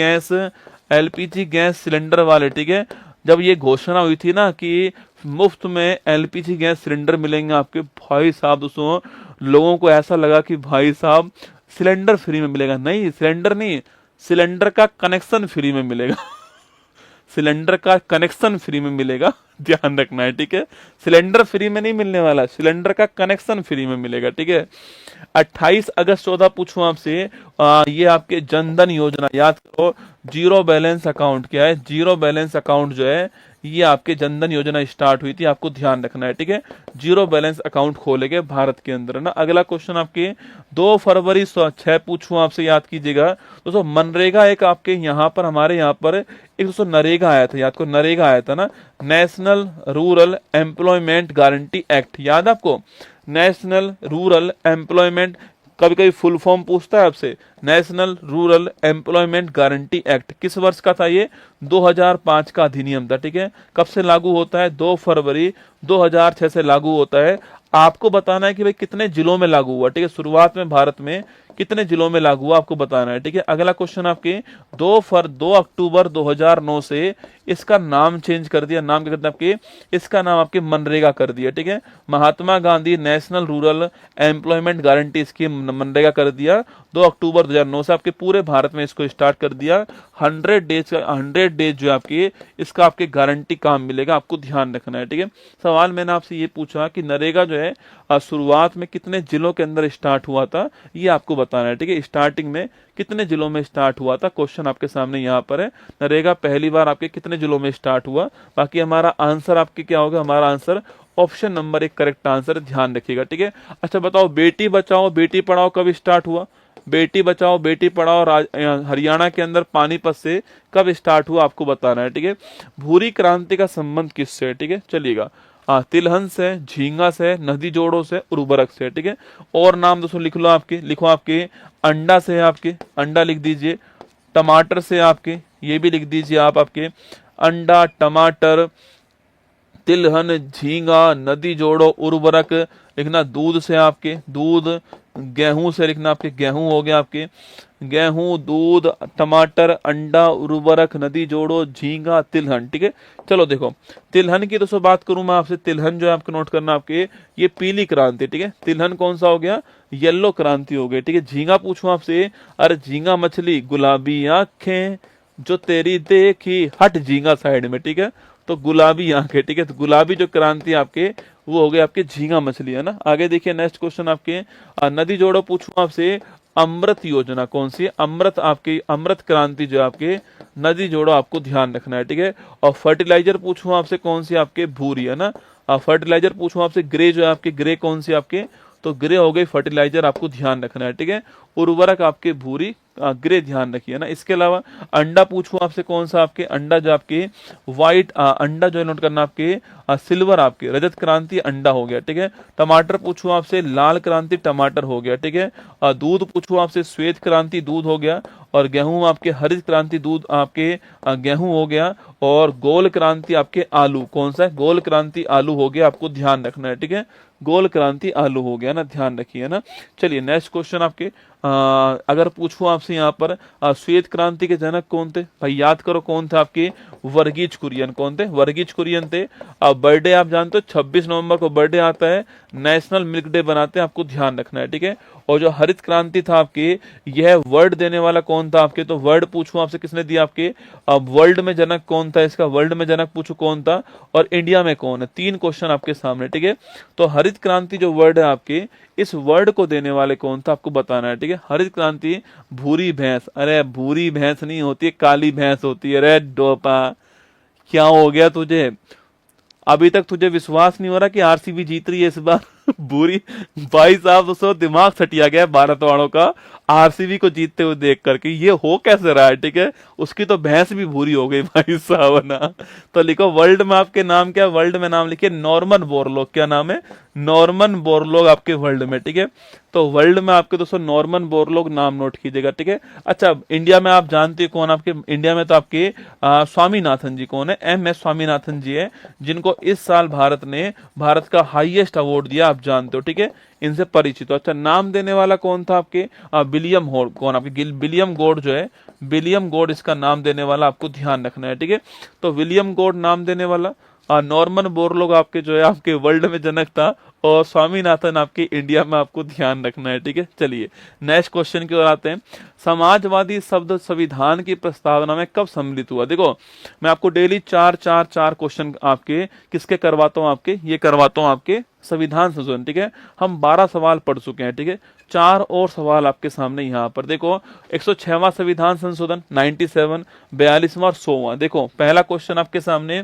गैस सिलेंडर वाले, ठीक है। जब ये घोषणा हुई थी ना कि मुफ्त में एलपीजी गैस सिलेंडर मिलेंगे आपके, भाई साहब दोस्तों लोगों को ऐसा लगा कि भाई साहब सिलेंडर फ्री में मिलेगा। नहीं, सिलेंडर नहीं, सिलेंडर का कनेक्शन फ्री में मिलेगा। सिलेंडर का कनेक्शन फ्री में मिलेगा, ध्यान रखना है, ठीक है। सिलेंडर फ्री में नहीं मिलने वाला, सिलेंडर का कनेक्शन फ्री में मिलेगा, ठीक है। 28 अगस्त 14 पूछूं आपसे, ये आपके जनधन योजना, याद करो जीरो बैलेंस अकाउंट क्या है? जीरो बैलेंस अकाउंट जो है ये आपके जनधन योजना स्टार्ट हुई थी, आपको ध्यान रखना है, ठीक है। जीरो बैलेंस अकाउंट खोलेंगे भारत के अंदर ना। अगला क्वेश्चन आपके 2 फरवरी 6 पूछूं आपसे, याद कीजिएगा दोस्तों। मनरेगा एक आपके यहाँ पर, हमारे यहाँ पर एक दोस्तों नरेगा आया था, याद को नरेगा आया था ना, national rural employment guarantee act, याद आपको? नेशनल रूरल एम्प्लॉयमेंट, कभी कभी फुल फॉर्म पूछता है आपसे, national rural employment guarantee act किस वर्ष का था? ये 2005 का अधिनियम था, ठीक है। कब से लागू होता है? 2 फरवरी 2006 से लागू होता है। आपको बताना है कि भाई कितने जिलों में लागू हुआ, ठीक है। शुरुआत में भारत में कितने जिलों में लागू हुआ आपको बताना है, ठीक है। अगला क्वेश्चन आपके 2 अक्टूबर 2009 से इसका नाम चेंज कर दिया। नाम क्या करते हैं आपके? इसका नाम आपके मनरेगा कर दिया, ठीक है। Mahatma Gandhi national rural employment guarantee scheme MNREGA कर दिया। 2 अक्टूबर 2009 से आपके पूरे भारत में इसको स्टार्ट कर दिया। 100 डेज जो आपकी इसका आपके गारंटी काम मिलेगा, आपको ध्यान रखना है, ठीक है। सवाल मैंने आपसे ये पूछा कि नरेगा जो है शुरुआत में कितने जिलों के अंदर स्टार्ट हुआ था, ये आपको बताना है, ठीक है। स्टार्टिंग में कितने जिलों में स्टार्ट हुआ था, क्वेश्चन आपके सामने यहाँ पर है। नरेगा पहली बार आपके कितने जिलों में स्टार्ट हुआ? बाकी हमारा आंसर आपके क्या होगा? हमारा answer option number 1 correct answer, ध्यान रखिएगा, ठीक है। अच्छा बताओ, बेटी बचाओ बेटी पढ़ाओ कब स्टार्ट हुआ? बेटी बचाओ बेटी पढ़ाओ हरियाणा के अंदर पानीपत से कब स्टार्ट हुआ, आपको बताना है, ठीक है। भूरी क्रांति का संबंध किससे है? ठीक है, चलिएगा। तिलहन से, झींगा से, नदी जोड़ों से, उर्वरक से, ठीक है। और नाम दोस्तों लिख लो आपके, लिखो आपके अंडा से है, आपके अंडा लिख दीजिए। टमाटर से आपके, ये भी लिख दीजिए आप, आपके अंडा, टमाटर, तिलहन, झींगा, नदी जोड़ो, उर्वरक लिखना। दूध से आपके, दूध। गेहूं से लिखना आपके, गेहूं हो गया आपके, गेहूं, दूध, टमाटर, अंडा, उर्वरक, नदी जोड़ो, झींगा, तिलहन, ठीक है। चलो देखो, तिलहन की दोस्तों बात करूं मैं आपसे। तिलहन जो है आपको नोट करना आपके, ये पीली क्रांति, ठीक है। तिलहन कौन सा हो गया? येलो क्रांति हो गई, ठीक है। झींगा पूछूं आपसे, अरे झींगा मछली, गुलाबी आंखें जो तेरी देखी, हट झींगा साइड में, ठीक है। तो गुलाबी आंखें, ठीक है। तो गुलाबी जो क्रांति आपके वो हो गए आपके झींगा मछली, है ना। आगे देखिए नेक्स्ट क्वेश्चन आपके, नदी जोड़ो पूछूं आपसे, अमृत योजना कौन सी है? अमृत आपकी, अमृत क्रांति जो आपके नदी जोड़ो, आपको ध्यान रखना है, ठीक है। और फर्टिलाइजर पूछूं आपसे कौन सी? आपके भूरी, है ना। फर्टिलाइजर पूछूं आपसे, ग्रे जो है आपके, ग्रे कौन सी आपके? तो ग्रे हो गई फर्टिलाइजर, आपको ध्यान रखना है, ठीक है। उर्वरक आपके भूरी, ग्रे ध्यान रखिए ना। इसके अलावा अंडा पूछूं आपसे कौन सा? आपके अंडा जो आपके व्हाइट, अंडा जो है नोट करना आपके, सिल्वर आपके, रजत क्रांति अंडा हो गया, ठीक है। टमाटर पूछूं आपसे, लाल क्रांति टमाटर हो गया, ठीक है। दूध पूछूं आपसे, श्वेत क्रांति दूध हो गया। और गेहूं आपके, हरित क्रांति दूध आपके, गेहूं हो गया। और गोल क्रांति आपके आलू, कौन सा है? गोल क्रांति आलू हो गया, आपको ध्यान रखना है, ठीक है। गोल क्रांति आलू हो गया ना, ध्यान रखिए ना। चलिए नेक्स्ट क्वेश्चन आपके, अगर पूछूं आपसे यहाँ पर, श्वेत क्रांति के जनक कौन थे? भाई याद करो कौन थे आपके? वर्गीज कुरियन। कौन थे? वर्गीज कुरियन थे। बर्थडे आप जानते हो 26 नवंबर को बर्थडे आता है, नेशनल मिल्क डे बनाते हैं, आपको ध्यान रखना है, ठीक है। और जो हरित क्रांति था आपके, यह वर्ड देने वाला कौन था आपके? तो वर्ड पूछूं आपसे किसने दिया आपके? अब वर्ल्ड में जनक कौन था इसका? वर्ल्ड में जनक पूछो कौन था, और इंडिया में कौन है? 3 क्वेश्चन आपके सामने, ठीक है। तो हरित क्रांति जो वर्ड है आपके, इस वर्ड को देने वाले कौन था, आपको बताना है, ठीक है। हरित क्रांति भूरी भैंस, अरे भूरी भैंस नहीं होती, काली भैंस होती है। अरे डोपा, क्या हो गया तुझे? अभी तक तुझे विश्वास नहीं हो रहा कि आरसीबी जीत रही है इस बार? बुरी, भाई साहब दोस्तों दिमाग सटिया गया भारत वालों का। आरसीबी को जीतते हुए देख करके, ये हो कैसे रहा है, ठीक है। उसकी तो भैंस भी भूरी हो गई भाई साहब ना। तो लिखो वर्ल्ड में आपके नाम क्या, वर्ल्ड में नाम लिखिए नॉर्मन बोरलॉग। क्या नाम है, नॉर्मन बोरलॉग आपके वर्ल्ड में, ठीक है। तो वर्ल्ड में आपके दोस्तों नॉर्मन बोरलॉग नाम नोट कीजिएगा, ठीक है। अच्छा, इंडिया में आप जानते हैं कौन आपके, इंडिया में तो आपके स्वामीनाथन जी कौन है, MS स्वामीनाथन जी है, जिनको इस साल भारत का हाईएस्ट अवार्ड दिया, आप जानते हो, ठीक है। इनसे परिचित हो। अच्छा, नाम देने वाला कौन था आपके, विलियम होड, कौन आपके विलियम गॉड जो है, विलियम गॉड इसका नाम देने वाला, आपको ध्यान रखना है, ठीक है। तो विलियम गॉड नाम देने वाला, नॉर्मन बोरलॉग आपके जो है आपके वर्ल्ड में जनक था, और स्वामीनाथन आपके इंडिया में, आपको ध्यान रखना है, ठीक है। चलिए नेक्स्ट क्वेश्चन की ओर आते हैं। समाजवादी शब्द संविधान की प्रस्तावना में कब सम्मिलित हुआ। देखो मैं आपको डेली चार क्वेश्चन आपके किसके करवाता हूँ, आपके ये करवाता हूँ आपके संविधान संशोधन, ठीक है। हम 12 सवाल पढ़ चुके हैं, ठीक है। 4 और सवाल आपके सामने यहाँ पर देखो। 106वां संविधान संशोधन 97, 42वां और 100वां। देखो पहला क्वेश्चन आपके सामने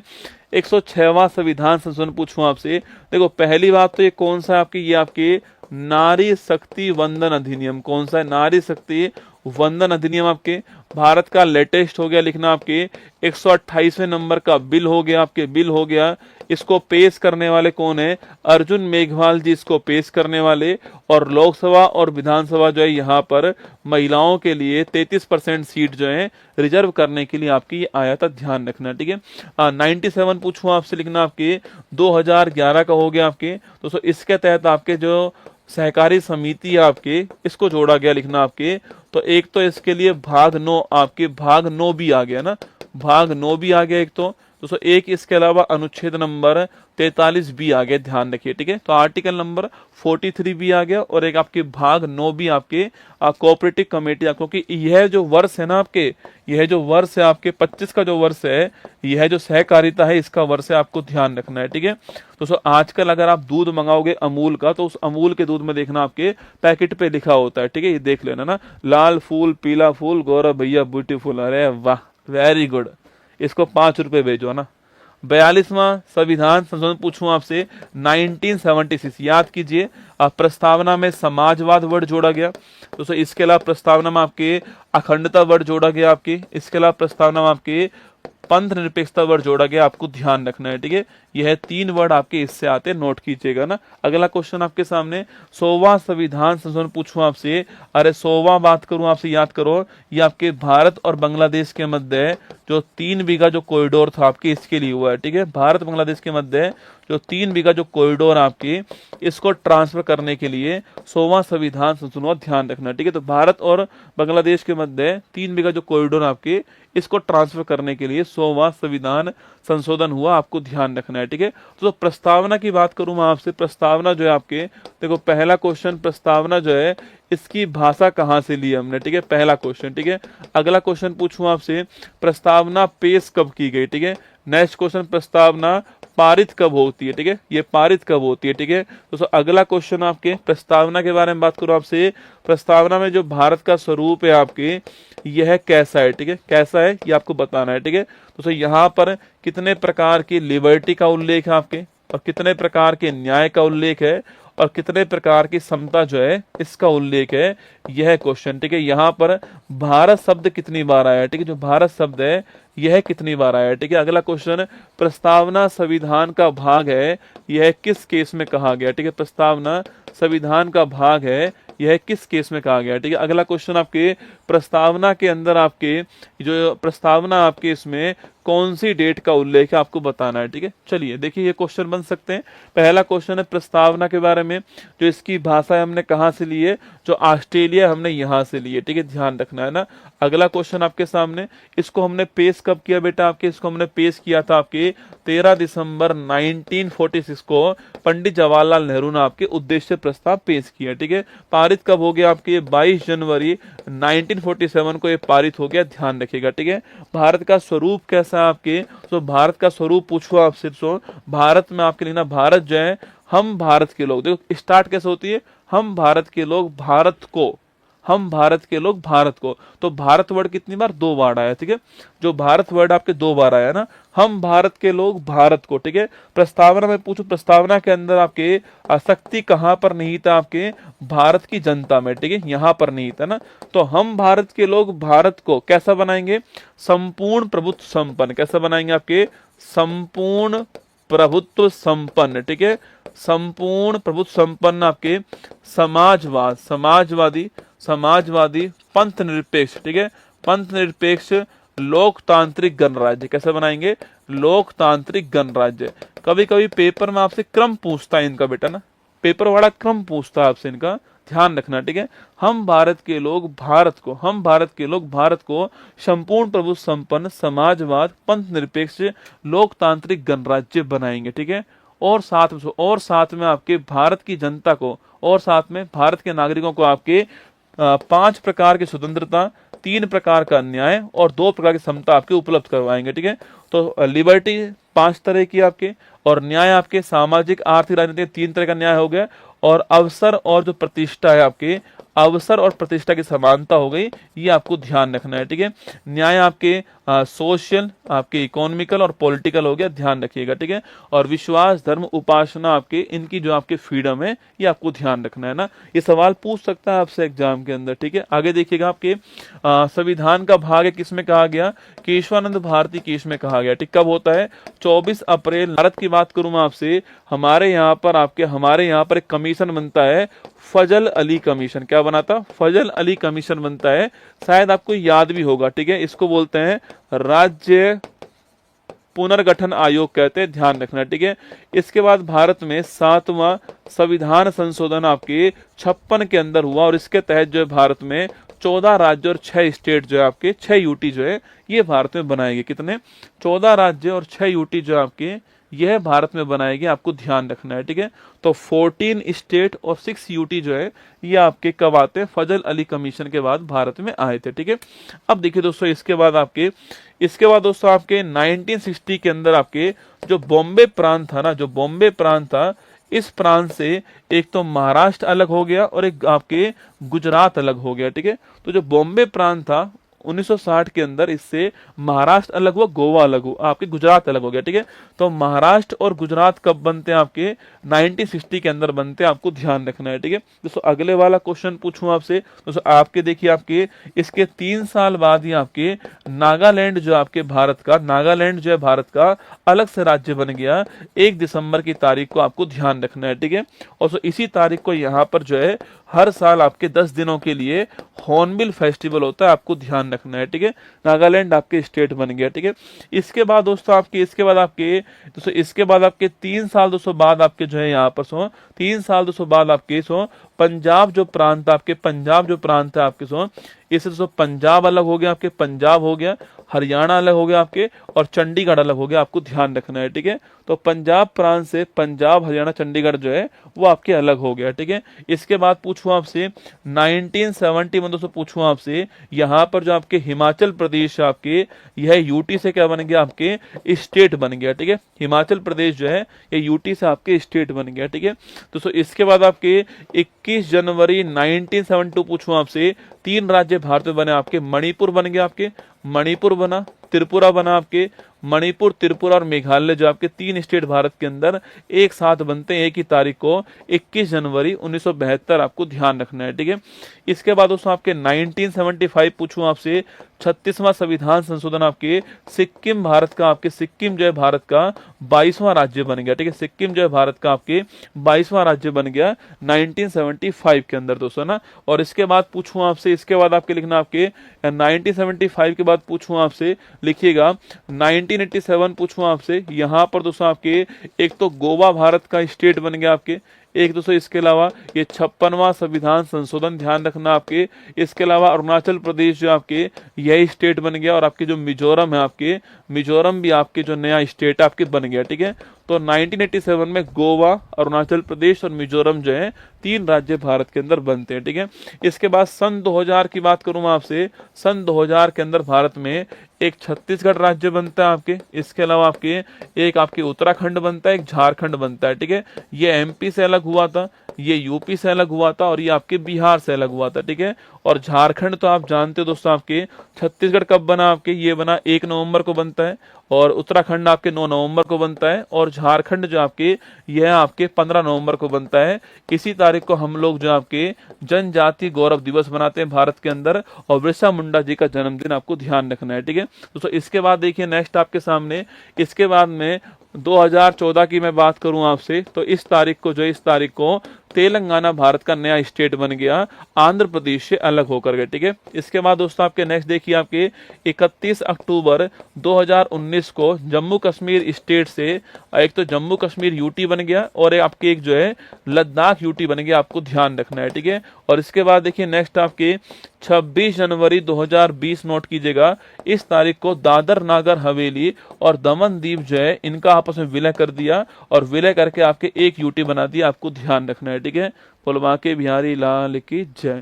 106वां संविधान संशोधन पूछूं आपसे। देखो पहली बात तो ये कौन सा है आपकी, ये आपके नारी शक्ति वंदन अधिनियम। कौन सा है, नारी शक्ति वंदन अधिनियम आपके भारत का लेटेस्ट हो गया लिखना, आपके 128वें नंबर का बिल हो गया, आपके बिल हो गया। इसको पेश करने वाले कौन है, अर्जुन मेघवाल जी इसको पेश करने वाले। और लोकसभा और विधानसभा जो है यहाँ पर महिलाओं के लिए 33% सीट जो है रिजर्व करने के लिए आपकी आया था, ध्यान रखना, ठीक है। 97 पूछूं आपसे लिखना, आपके 2011 का हो गया आपके दोस्तों। इसके तहत आपके जो सहकारी समिति है आपके, इसको जोड़ा गया लिखना आपके। तो एक तो इसके लिए भाग 9 आपके, भाग 9 भी आ गया ना, भाग 9 भी आ गया एक तो दोस्तों। एक इसके अलावा अनुच्छेद नंबर 43 भी आ गया, ध्यान रखिए, ठीक है। तो आर्टिकल नंबर 43 भी आ गया, और एक आपके भाग 9 भी आपके कोऑपरेटिव कमेटी, क्योंकि यह जो वर्ष है ना आपके, यह जो वर्ष है आपके 25 का जो वर्ष है, यह जो सहकारिता है इसका वर्ष है, आपको ध्यान रखना है, ठीक है। दोस्तों आजकल अगर आप दूध मंगाओगे अमूल का, तो उस अमूल के दूध में देखना आपके पैकेट पे लिखा होता है, ठीक है। ये देख लेना ना, लाल फूल पीला फूल गौरव भैया ब्यूटीफुल। अरे वाह, वेरी गुड। इसको 5 रुपए भेजो ना। 42वां संविधान संशोधन पूछूं आपसे 1976, याद कीजिए। प्रस्तावना में समाजवाद वर्ड जोड़ा गया दोस्तों। इसके अलावा प्रस्तावना में आपके अखंडता वर्ड जोड़ा गया आपके। इसके अलावा प्रस्तावना में आपके पंथ निरपेक्षता वर्ड जोड़ा गया, आपको ध्यान रखना है, ठीक है। यह 3 वर्ड आपके इससे आते, नोट कीजिएगा ना। अगला क्वेश्चन आपके सामने 100वां संविधान संशोधन पूछूं आपसे। अरे 100वां बात करूं आपसे, याद करो, ये आपके भारत और बांग्लादेश के मध्य जो 3 बीघा जो कॉरिडोर था आपके, इसके लिए हुआ है, ठीक है। भारत बांग्लादेश के मध्य जो 3 बीघा जो कॉरिडोर आपके, इसको ट्रांसफर करने के लिए 100वां संविधान संशोधन, ध्यान रखना, ठीक है। तो भारत और बांग्लादेश के मध्य 3 बीघा जो कॉरिडोर आपके, इसको ट्रांसफर करने के लिए 100वां संविधान संशोधन हुआ, आपको ध्यान रखना है, ठीक है। तो प्रस्तावना की बात करूं मैं आपसे, प्रस्तावना जो है आपके, देखो पहला क्वेश्चन, प्रस्तावना जो है इसकी भाषा कहां से ली हमने, ठीक है, पहला क्वेश्चन, ठीक है। अगला क्वेश्चन पूछूं आपसे, प्रस्तावना पेश कब की गई, ठीक है। नेक्स्ट क्वेश्चन, प्रस्तावना पारित कब होती है, ठीक है, ये पारित कब होती है, ठीक है। तो अगला क्वेश्चन आपके प्रस्तावना के बारे में बात करूं आपसे, प्रस्तावना में जो भारत का स्वरूप है आपके, यह कैसा है, ठीक है, कैसा है ये आपको बताना है, ठीक है। तो यहाँ पर कितने प्रकार की लिबर्टी का उल्लेख है आपके, और कितने प्रकार के न्याय का उल्लेख है, और कितने प्रकार की समता जो है इसका उल्लेख है, यह क्वेश्चन, ठीक है। यहाँ पर भारत शब्द कितनी बार आया है, ठीक है, जो भारत शब्द है यह कितनी बार आया है, ठीक है। अगला क्वेश्चन, प्रस्तावना संविधान का भाग है, यह किस केस में कहा गया, ठीक है। प्रस्तावना संविधान का भाग है, यह किस केस में कहा गया, ठीक है। अगला क्वेश्चन आपके, प्रस्तावना के अंदर आपके जो प्रस्तावना आपके इसमें कौन सी डेट का उल्लेख है, आपको बताना है, ठीक है। चलिए देखिए ये क्वेश्चन बन सकते हैं। पहला क्वेश्चन है प्रस्तावना के बारे में, जो इसकी भाषा हमने कहां से ली है, जो ऑस्ट्रेलिया हमने यहां से ली है, ठीक है, ध्यान रखना है ना। अगला क्वेश्चन आपके सामने, इसको हमने पेश कब किया बेटा आपके, इसको हमने पेश किया था आपके 13 दिसंबर 1946 को पंडित जवाहरलाल नेहरू ने आपके उद्देश्य प्रस्ताव पेश किया, ठीक है। पारित कब हो गया आपके 22 जनवरी 1947 को ये पारित हो गया, ध्यान रखिएगा, ठीक है। भारत का स्वरूप कैसा है आपके, तो भारत का स्वरूप पूछो आपसे, तो भारत में आपके लिखना, भारत जो है हम भारत के लोग, देखो स्टार्ट कैसे होती है, हम भारत के लोग भारत को, हम भारत के लोग भारत को। तो भारत वर्ड कितनी बार? 2 बार आया, ठीक है। जो भारत वर्ड आपके 2 बार आया ना, हम भारत के लोग भारत को, ठीक है। प्रस्तावना में पूछूं, प्रस्तावना के अंदर आपके आसक्ति कहां पर निहित है? आपके भारत की जनता में, ठीक है, यहां पर निहित है ना। तो हम भारत के लोग भारत को कैसा बनाएंगे? संपूर्ण प्रभुत्व संपन्न। कैसा बनाएंगे? आपके संपूर्ण प्रभुत्व संपन्न, ठीक है, संपूर्ण प्रभुत्व संपन्न आपके समाजवाद, समाजवादी पंथ निरपेक्ष, ठीक है, पंथ निरपेक्ष लोकतांत्रिक गणराज्य। कैसे बनाएंगे? लोकतांत्रिक गणराज्य। कभी कभी पेपर में आपसे क्रम पूछता है इनका बेटा ना, पेपर वाला क्रम पूछता है आपसे, इनका ध्यान रखना, ठीक है। हम भारत के लोग भारत को संपूर्ण प्रभु संपन्न समाजवाद पंथ निरपेक्ष लोकतांत्रिक गणराज्य बनाएंगे, ठीक है। और साथ में आपके भारत की जनता को और साथ में भारत के नागरिकों को आपके 5 प्रकार की स्वतंत्रता, 3 प्रकार का न्याय और 2 प्रकार की समता आपके उपलब्ध करवाएंगे, ठीक है। तो लिबर्टी 5 तरह की आपके, और न्याय आपके सामाजिक आर्थिक राजनीतिक 3 तरह का न्याय हो गया, और अवसर और जो प्रतिष्ठा है आपके, अवसर और प्रतिष्ठा की समानता हो गई, ये आपको ध्यान रखना है, ठीक है। न्याय आपके सोशल, आपके इकोनॉमिकल और पॉलिटिकल हो गया, ध्यान रखिएगा, ठीक है। और विश्वास, धर्म, उपासना आपके, इनकी जो आपके फ्रीडम है, ये आपको ध्यान रखना है ना। ये सवाल पूछ सकता है आपसे एग्जाम के अंदर, ठीक है। आगे देखिएगा, आपके संविधान का भाग है किसमें कहा गया? केशवानंद भारती की इसमें कहा गया, ठीक। कब होता है? 24 अप्रैल। भारत की बात करूं मैं आपसे, हमारे यहाँ पर एक कमीशन बनता है, फजल अली कमीशन। क्या बनाता? फजल अली कमीशन बनता है, शायद आपको याद भी होगा, ठीक है। इसको बोलते हैं राज्य पुनर्गठन आयोग कहते हैं, ध्यान रखना, ठीक है। इसके बाद भारत में 7वां संविधान संशोधन आपके 56 के अंदर हुआ, और इसके तहत जो है भारत में 14 राज्य और 6 स्टेट जो है आपके, 6 यूटी जो है ये भारत में बनाएंगे। कितने? 14 राज्य और 6 यूटी जो आपके यह भारत में बनाएगी, आपको ध्यान रखना है, ठीक है। तो 14 स्टेट और 6 यूटी जो है ये आपके कब आते हैं? फजल अली कमीशन के बाद भारत में आए थे, ठीक है। अब देखिए दोस्तों, इसके बाद दोस्तों आपके 1960 के अंदर आपके जो बॉम्बे प्रांत था ना, जो बॉम्बे प्रांत था, इस प्रांत से एक तो महाराष्ट्र अलग हो गया और एक आपके गुजरात अलग हो गया, ठीक है। तो जो बॉम्बे प्रांत था 1960 के अंदर, इससे महाराष्ट्र अलग हुआ, गोवा अलग हुआ, आपके गुजरात अलग हो गया, ठीक है। तो महाराष्ट्र और गुजरात कब बनते हैं? आपके 1960 के अंदर बनते हैं, आपको ध्यान रखना है, ठीक है। दोस्तों अगले वाला क्वेश्चन पूछूं आपसे, दोस्तों आपके देखिए, आपके इसके 3 साल बाद ही आपके नागालैंड जो आपके भारत का अलग से राज्य बन गया, 1 दिसंबर की तारीख को, आपको ध्यान रखना है, ठीक है। और इसी तारीख को यहाँ पर जो है हर साल आपके 10 दिनों के लिए हॉर्नबिल फेस्टिवल होता है, आपको ध्यान रखना है, ठीक है। नागालैंड आपके स्टेट बन गया, ठीक है। इसके बाद दोस्तों आपके 3 साल दोस्तों बाद आपके जो है यहाँ पर 3 साल दोस्तों बाद आपके पंजाब जो प्रांत है आपके इससे दोस्तों पंजाब अलग हो गया, आपके पंजाब हो गया, हरियाणा अलग हो गया आपके, और चंडीगढ़ अलग हो गया, आपको ध्यान रखना है, ठीक है। तो पंजाब प्रांत से पंजाब, हरियाणा, चंडीगढ़ जो है वो आपके अलग हो गया, ठीक है। इसके बाद पूछूं आपसे 1970 में दोस्तों पूछूं आपसे, यहाँ पर जो आपके हिमाचल प्रदेश आपके, यह यूटी से क्या बन गया? आपके स्टेट बन गया, ठीक है। हिमाचल प्रदेश जो है ये यूटी से आपके स्टेट बन गया, ठीक है। दोस्तों इसके बाद आपके 21 जनवरी 1972 पूछूं आपसे, 3 राज्य भारत में बने, आपके मणिपुर बन गया, आपके मणिपुर बना, त्रिपुरा बना, आपके मणिपुर, त्रिपुरा और मेघालय जो आपके 3 स्टेट भारत के अंदर एक साथ बनते हैं, एक ही तारीख को 21 जनवरी 1972, आपको ध्यान रखना है, ठीक है। इसके बाद दोस्तों आपके 1975 पूछूं आपसे, 36वां संविधान संशोधन आपके सिक्किम भारत का, आपके सिक्किम जो है भारत का 22वां राज्य बन गया, ठीक है। सिक्किम जो है भारत का आपके 22वां राज्य बन गया 1975 के अंदर दोस्तों ना। और इसके बाद पूछूं आपसे, इसके बाद आपके लिखना, आपके 1975 के बाद पूछूं आपसे, लिखिएगा 1987 पूछूं आपसे, यहाँ पर दोस्तों आपके एक तो गोवा भारत का स्टेट बन गया आपके, एक दोस्तों इसके अलावा ये 56वां संविधान संशोधन, ध्यान रखना आपके। इसके अलावा अरुणाचल प्रदेश जो आपके यही स्टेट बन गया, और आपके जो मिजोरम है, आपके मिजोरम भी आपके जो नया स्टेट आपके बन गया, ठीक है। तो 1987 में गोवा, अरुणाचल प्रदेश और मिजोरम जो है 3 राज्य भारत के अंदर बनते हैं, ठीक है। इसके बाद सन 2000 की बात करूं मैं आपसे, सन 2000 के अंदर भारत में एक छत्तीसगढ़ राज्य बनता है आपके, इसके अलावा आपके एक आपके उत्तराखंड बनता है, एक झारखंड बनता है, ठीक है। ये एमपी से अलग हुआ था, ये यूपी से अलग हुआ था और ये आपके बिहार से अलग हुआ था, ठीक है। और झारखंड तो आप जानते हो दोस्तों आपके, छत्तीसगढ़ कब बना आपके, ये बना 1 नवंबर को बनता है, और उत्तराखंड आपके 9 नवंबर को बनता है, और झारखंड जो आपके यह आपके 15 नवंबर को बनता है। इसी तारीख को हम लोग जो आपके जनजाति गौरव दिवस मनाते हैं भारत के अंदर, और बिरसा मुंडा जी का जन्मदिन आपको ध्यान रखना है, ठीक है दोस्तों। इसके बाद देखिए नेक्स्ट आपके सामने, इसके बाद में 2014 की मैं बात करूं आपसे, तो इस तारीख को तेलंगाना भारत का नया स्टेट बन गया, आंध्र प्रदेश से अलग होकर के, ठीक है। इसके बाद दोस्तों आपके नेक्स्ट देखिए आपके 31 अक्टूबर 2019 को जम्मू कश्मीर स्टेट से एक तो जम्मू कश्मीर यूटी बन गया, और आपके एक जो है लद्दाख यूटी बन गया, आपको ध्यान रखना है, ठीक है। और इसके बाद देखिए नेक्स्ट आपके 26 जनवरी 2020 नोट कीजिएगा, इस तारीख को दादर नागर हवेली और दमन दीव जो है इनका आपस में विलय कर दिया, और विलय करके आपके एक यूटी बना दिया, आपको ध्यान रखना है, ठीक है। पुलवा के बिहारी लाल की जय।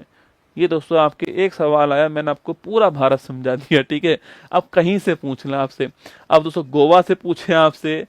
ये दोस्तों आपके एक सवाल आया, मैंने आपको पूरा भारत समझा दिया, ठीक है। अब कहीं से पूछ लें आपसे, अब दोस्तों गोवा से पूछे आपसे,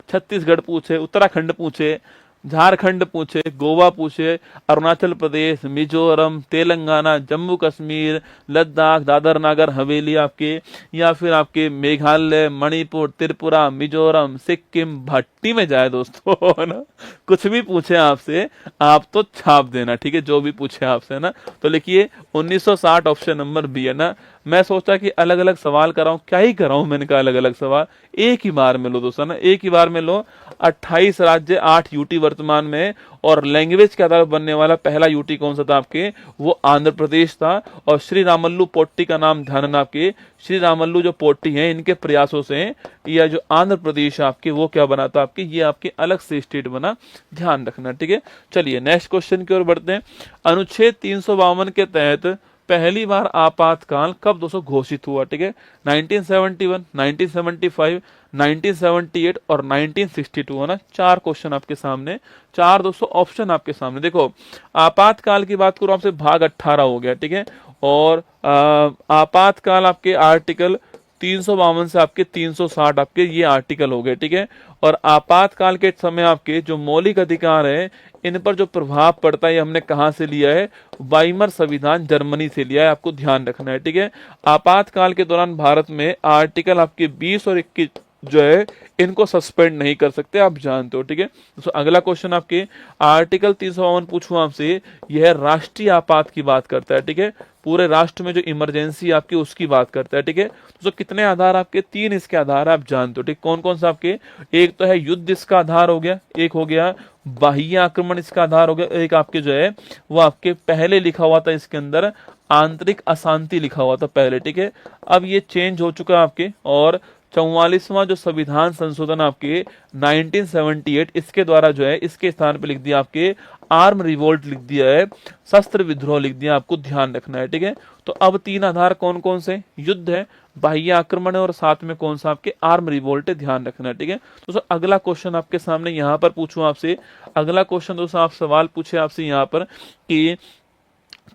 छत्तीसगढ़ पूछे, उत्तराखंड पूछे, झारखंड पूछे, गोवा पूछे, अरुणाचल प्रदेश, मिजोरम, तेलंगाना, जम्मू कश्मीर, लद्दाख, दादर नागर हवेली आपके, या फिर आपके मेघालय, मणिपुर, त्रिपुरा, मिजोरम, सिक्किम, भट्टी में जाए दोस्तों, है ना, कुछ भी पूछे आपसे आप तो छाप देना, ठीक है, जो भी पूछे आपसे, है ना। तो लिखिए 1960 ऑप्शन नंबर बी, है ना। मैं सोचा कि अलग अलग सवाल कराऊं, क्या ही कराऊं, मैंने कहा अलग अलग सवाल एक ही बार में लो दोस्तों ना, एक ही बार में लो। 28 राज्य, 8 यूटी वर्तमान में, और लैंग्वेज के आधार पर बनने वाला पहला यूटी कौन सा था आपके, वो आंध्र प्रदेश था। और श्री रामल्लू पोट्टी का नाम ध्यान रखना, आपके श्री रामल्लू जो पोट्टी हैं इनके प्रयासों से यह जो आंध्र प्रदेश आपके वो क्या बना था आपके, ये आपके अलग से स्टेट बना, ध्यान रखना, ठीक है। चलिए नेक्स्ट क्वेश्चन की ओर बढ़ते हैं। अनुच्छेद 352 के तहत पहली बार आपातकाल कब दोस्तों घोषित हुआ, ठीक है। 1971, 1975, 1978 और 1962, है ना। 4 क्वेश्चन आपके सामने, 4 दोस्तों ऑप्शन आपके सामने। देखो आपातकाल की बात करूं आपसे, भाग 18 हो गया, ठीक है। और आपातकाल आपके आर्टिकल 352 से आपके 360 आपके ये आर्टिकल हो गए, ठीक है। और आपातकाल के समय आपके जो मौलिक अधिकार है इन पर जो प्रभाव पड़ता है, ये हमने कहां से लिया है, वाइमर संविधान जर्मनी से लिया है, आपको ध्यान रखना है, ठीक है। आपातकाल के दौरान भारत में आर्टिकल आपके 20 और 21 जो है इनको सस्पेंड नहीं कर सकते, आप जानते हो, ठीक है। तो अगला क्वेश्चन आपके आर्टिकल 352 पूछूं आपसे, यह राष्ट्रीय आपात की बात करता है, ठीक है। पूरे राष्ट्र में जो इमरजेंसी आपकी उसकी बात करता है, ठीक है। तो कितने आधार आपके, 3 इसके आधार आप जानते हो, ठीक। कौन कौन सा आपके, एक तो है युद्ध इसका आधार हो गया, एक हो गया बाह्य आक्रमण इसका आधार हो गया, एक आपके जो है वो आपके पहले लिखा हुआ था इसके अंदर आंतरिक अशांति लिखा हुआ था पहले, ठीक है। अब ये चेंज हो चुका है आपके, और 44वां जो संविधान संशोधन आपके 1978 इसके द्वारा जो है इसके स्थान पे लिख दिया आपके आर्म रिवोल्ट लिख दिया है, शस्त्र विद्रोह लिख दिया, आपको ध्यान रखना है, ठीक है। तो अब 3 आधार कौन कौन से, युद्ध है, बाह्य आक्रमण है, और साथ में कौन सा आपके आर्म रिवोल्ट है, ध्यान रखना है, ठीक है। तो सर अगला क्वेश्चन आपके सामने यहाँ पर पूछूं आपसे, अगला क्वेश्चन दोस्तों आप सवाल पूछे आपसे यहाँ पर कि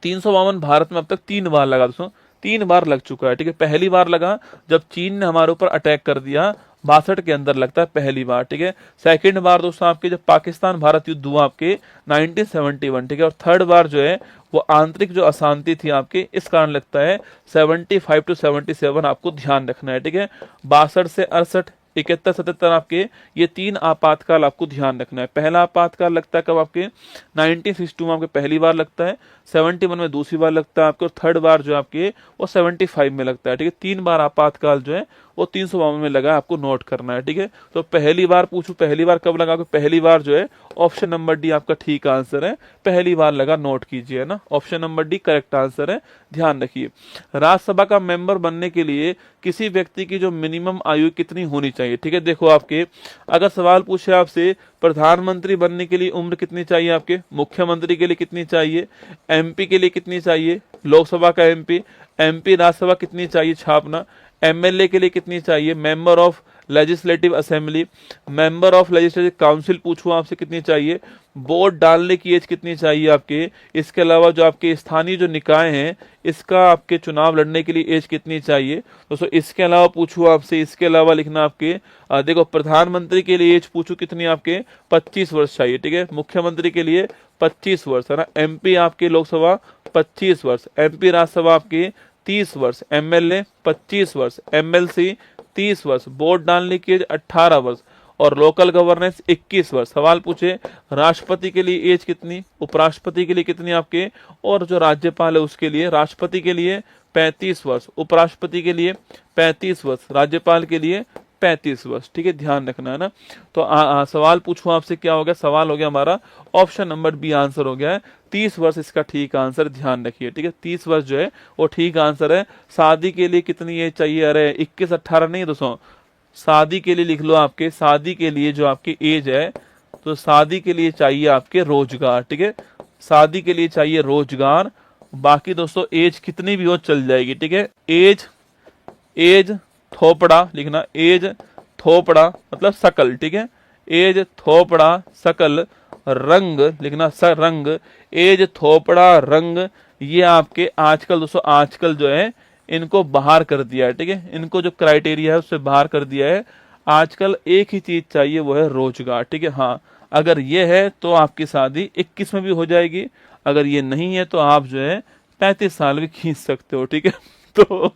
352 भारत में अब तक 3 बार लगा दोस्तों, 3 बार लग चुका है, ठीक है। पहली बार लगा जब चीन ने हमारे ऊपर अटैक कर दिया 62 के अंदर लगता है पहली बार, ठीक है। सेकंड बार दोस्तों आपके जब पाकिस्तान भारत युद्ध हुआ आपके 1971, ठीक है। और थर्ड बार जो है वो आंतरिक जो अशांति थी आपके इस कारण लगता है 75 to 77, आपको ध्यान रखना है, ठीक है। 62 से 68, 71, 77 आपके ये 3 आपातकाल आपको ध्यान रखना है। पहला आपातकाल लगता है कब आपके 1962 में आपके पहली बार लगता है, 71 में दूसरी बार लगता है आपके, और थर्ड बार जो आपके वो 75 में लगता है, ठीक है। 3 बार आपातकाल जो है वो 352 में लगा, आपको नोट करना है, ठीक है। तो पहली बार पूछूं, पहली बार कब लगा, पहली बार जो है ऑप्शन नंबर डी आपका ठीक आंसर है, पहली बार लगा, नोट कीजिए ना, option number D correct answer है, ध्यान रखिए। राज्यसभा का मेंबर बनने के लिए किसी व्यक्ति की जो मिनिमम आयु कितनी होनी चाहिए, ठीक है। देखो आपके अगर सवाल पूछे आपसे प्रधानमंत्री बनने के लिए उम्र कितनी चाहिए आपके, मुख्यमंत्री के लिए कितनी चाहिए, एमपी के लिए कितनी चाहिए, लोकसभा का एमपी, एमपी राज्यसभा कितनी चाहिए छापना, एमएलए के लिए कितनी चाहिए, member of legislative assembly, member of legislative council पूछूं आपसे कितनी चाहिए, वोट डालने की एज कितनी चाहिए आपके, इसके अलावा जो आपके स्थानीय जो निकाय हैं इसका आपके चुनाव लड़ने के लिए एज कितनी चाहिए दोस्तों। इसके अलावा पूछूं आपसे, इसके अलावा लिखना आपके देखो प्रधानमंत्री के लिए एज पूछूं कितनी आपके 25 वर्ष चाहिए, ठीक है। मुख्यमंत्री के लिए 25 वर्ष है ना, एमपी आपके लोकसभा 25 वर्ष, एमपी राज्यसभा आपकी 30 वर्ष, एमएलए 25 वर्ष, एमएलसी 30 वर्ष, वोट डालने की एज 18 वर्ष और लोकल गवर्नेंस 21 वर्ष। सवाल पूछे राष्ट्रपति के लिए एज कितनी, उपराष्ट्रपति के लिए कितनी आपके, और जो राज्यपाल है उसके लिए, राष्ट्रपति के लिए 35 वर्ष, उपराष्ट्रपति के लिए 35 वर्ष, राज्यपाल के लिए 35 वर्ष, ठीक है, ध्यान रखना है ना। तो सवाल पूछूं आपसे क्या हो गया, सवाल हो गया हमारा ऑप्शन नंबर बी आंसर हो गया है 30 वर्ष इसका ठीक आंसर, ध्यान रखिए, ठीक है। 30 वर्ष जो है वो ठीक आंसर है। शादी के लिए कितनी एज चाहिए, अरे 21-18 नहीं दोस्तों, शादी के लिए लिख लो आपके, शादी के लिए जो आपकी एज है तो शादी के लिए चाहिए आपके रोजगार, ठीक है, शादी के लिए चाहिए रोजगार। बाकी दोस्तों एज कितनी भी हो चल जाएगी, ठीक है। एज थोपड़ा लिखना, एज थोपड़ा मतलब सकल, ठीक है, एज थोपड़ा सकल, रंग लिखना रंग, एज थोपड़ा रंग, ये आपके आजकल दोस्तों आजकल जो है इनको बाहर कर दिया है, ठीक है, इनको जो क्राइटेरिया है उससे बाहर कर दिया है। आजकल एक ही चीज चाहिए वो है रोजगार, ठीक है। हाँ अगर ये है तो आपकी शादी 21 में भी हो जाएगी, अगर ये नहीं है तो आप जो है 35 साल भी खींच सकते हो, ठीक है। तो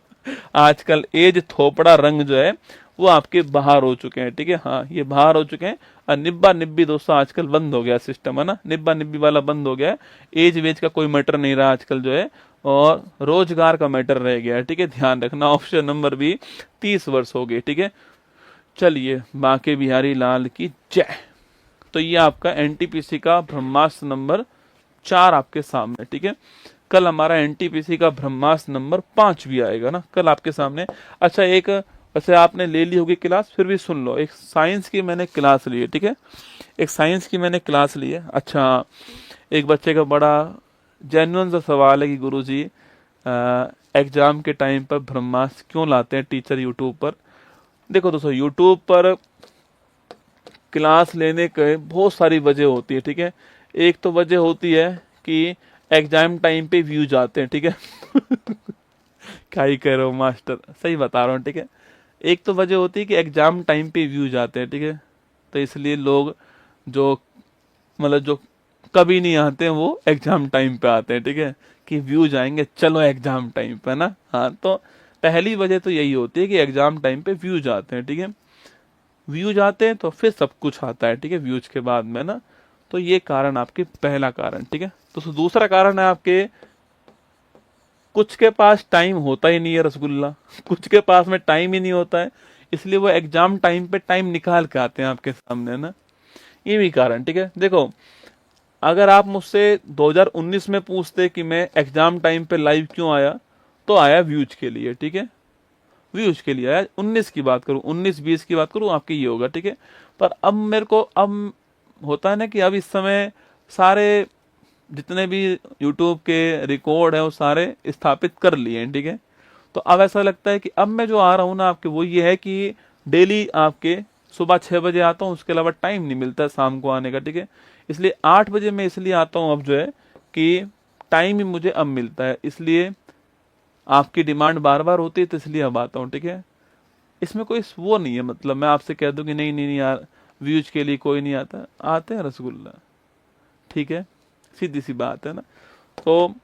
आजकल एज थोपड़ा रंग जो है वो आपके बाहर हो चुके हैं, ठीक है, हाँ ये बाहर हो चुके हैं। और निब्बा निब्बी दोस्तों आजकल बंद हो गया सिस्टम, है ना, निब्बा निब्बी वाला बंद हो गया है। एज वेज का कोई मैटर नहीं रहा आजकल जो है, और रोजगार का मैटर रह गया है, ठीक है, ध्यान रखना। ऑप्शन नंबर बी 30 वर्ष हो गए, ठीक है। चलिए बांके बिहारी लाल की जय। तो ये आपका एनटीपीसी का ब्रह्मास्त्र नंबर 4 आपके सामने, ठीक है। कल हमारा एनटीपीसी का ब्रह्मास्त्र नंबर 5 भी आएगा ना कल आपके सामने। अच्छा एक वैसे आपने ले ली होगी क्लास, फिर भी सुन लो, एक साइंस की मैंने क्लास ली है, ठीक है, एक साइंस की मैंने क्लास ली है। अच्छा एक बच्चे का बड़ा जेन्युइन सा सवाल है कि गुरुजी एग्जाम के टाइम पर ब्रह्मास्त्र क्यों लाते हैं टीचर यूट्यूब पर। देखो दोस्तों यूट्यूब पर क्लास लेने के बहुत सारी वजह होती है, ठीक है। एक तो वजह होती है कि एग्जाम टाइम पे व्यूज आते हैं, ठीक है। क्या ही कह रहे हो मास्टर, सही बता रहा हूँ, ठीक है। एक तो वजह होती है कि एग्जाम टाइम पे व्यूज आते हैं, ठीक है, तो इसलिए लोग जो मतलब जो कभी नहीं आते हैं वो एग्जाम टाइम पे आते हैं, ठीक है, कि व्यूज आएंगे चलो एग्जाम टाइम पे ना। हाँ तो पहली वजह तो यही होती है कि एग्जाम टाइम पे व्यूज आते हैं, ठीक है, व्यूज आते हैं तो फिर सब कुछ आता है, ठीक है, व्यूज के बाद में ना। तो ये कारण आपके पहला कारण, ठीक है। तो दूसरा कारण है आपके कुछ के पास टाइम होता ही नहीं है रसगुल्ला, कुछ के पास में टाइम ही नहीं होता है, इसलिए वो एग्जाम टाइम पे टाइम निकाल के आते हैं आपके सामने ना, ये भी कारण, ठीक है। देखो अगर आप मुझसे 2019 में पूछते कि मैं एग्जाम टाइम पे लाइव क्यों आया, तो आया व्यूज के लिए, ठीक है, व्यूज के लिए आया। 19 की बात करूं, 19-20 की बात करूं, आपकी ये होगा, ठीक है। पर अब मेरे को अब होता है ना कि अब इस समय सारे जितने भी यूट्यूब के रिकॉर्ड है वो सारे स्थापित कर लिए हैं, ठीक है। तो अब ऐसा लगता है कि अब मैं जो आ रहा हूँ ना आपके, वो ये है कि डेली आपके सुबह 6 बजे आता हूँ, उसके अलावा टाइम नहीं मिलता है शाम को आने का, ठीक है। इसलिए 8 बजे मैं इसलिए आता हूँ अब जो है कि टाइम ही मुझे अब मिलता है, इसलिए आपकी डिमांड बार बार होती है तो इसलिए अब आता हूँ, ठीक है। इसमें कोई वो नहीं है, मतलब मैं आपसे कह दूं कि नहीं नहीं नहीं यार व्यूज के लिए कोई नहीं आता, आते हैं रसगुल्ला, ठीक है, सीधी सी बात है ना। तो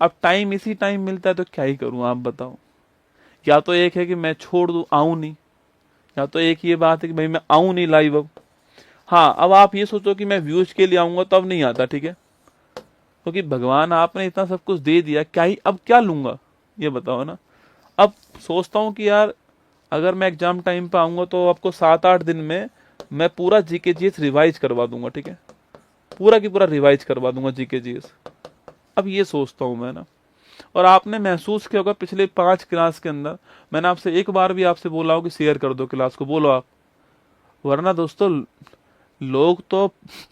अब टाइम इसी टाइम मिलता है तो क्या ही करूं आप बताओ। या तो एक है कि मैं छोड़ दूं, आऊं नहीं, या तो एक ये बात है कि भाई मैं आऊं नहीं लाइव अब। हाँ अब आप ये सोचो कि मैं व्यूज के लिए आऊंगा तो अब नहीं आता, ठीक है, क्योंकि भगवान आपने इतना सब कुछ दे दिया, क्या ही अब क्या लूंगा ये बताओ ना। अब सोचता हूँ कि यार अगर मैं एग्जाम टाइम पे आऊंगा तो आपको 7-8 दिन में मैं पूरा जीके जीएस रिवाइज करवा दूंगा, ठीक है, पूरा की पूरा रिवाइज करवा दूंगा जीके जीएस। अब ये सोचता हूं मैं ना, और आपने महसूस किया होगा पिछले 5 क्लास के अंदर मैंने आपसे एक बार भी आपसे बोला हो कि शेयर कर दो क्लास को, बोलो आप, वरना दोस्तों लोग तो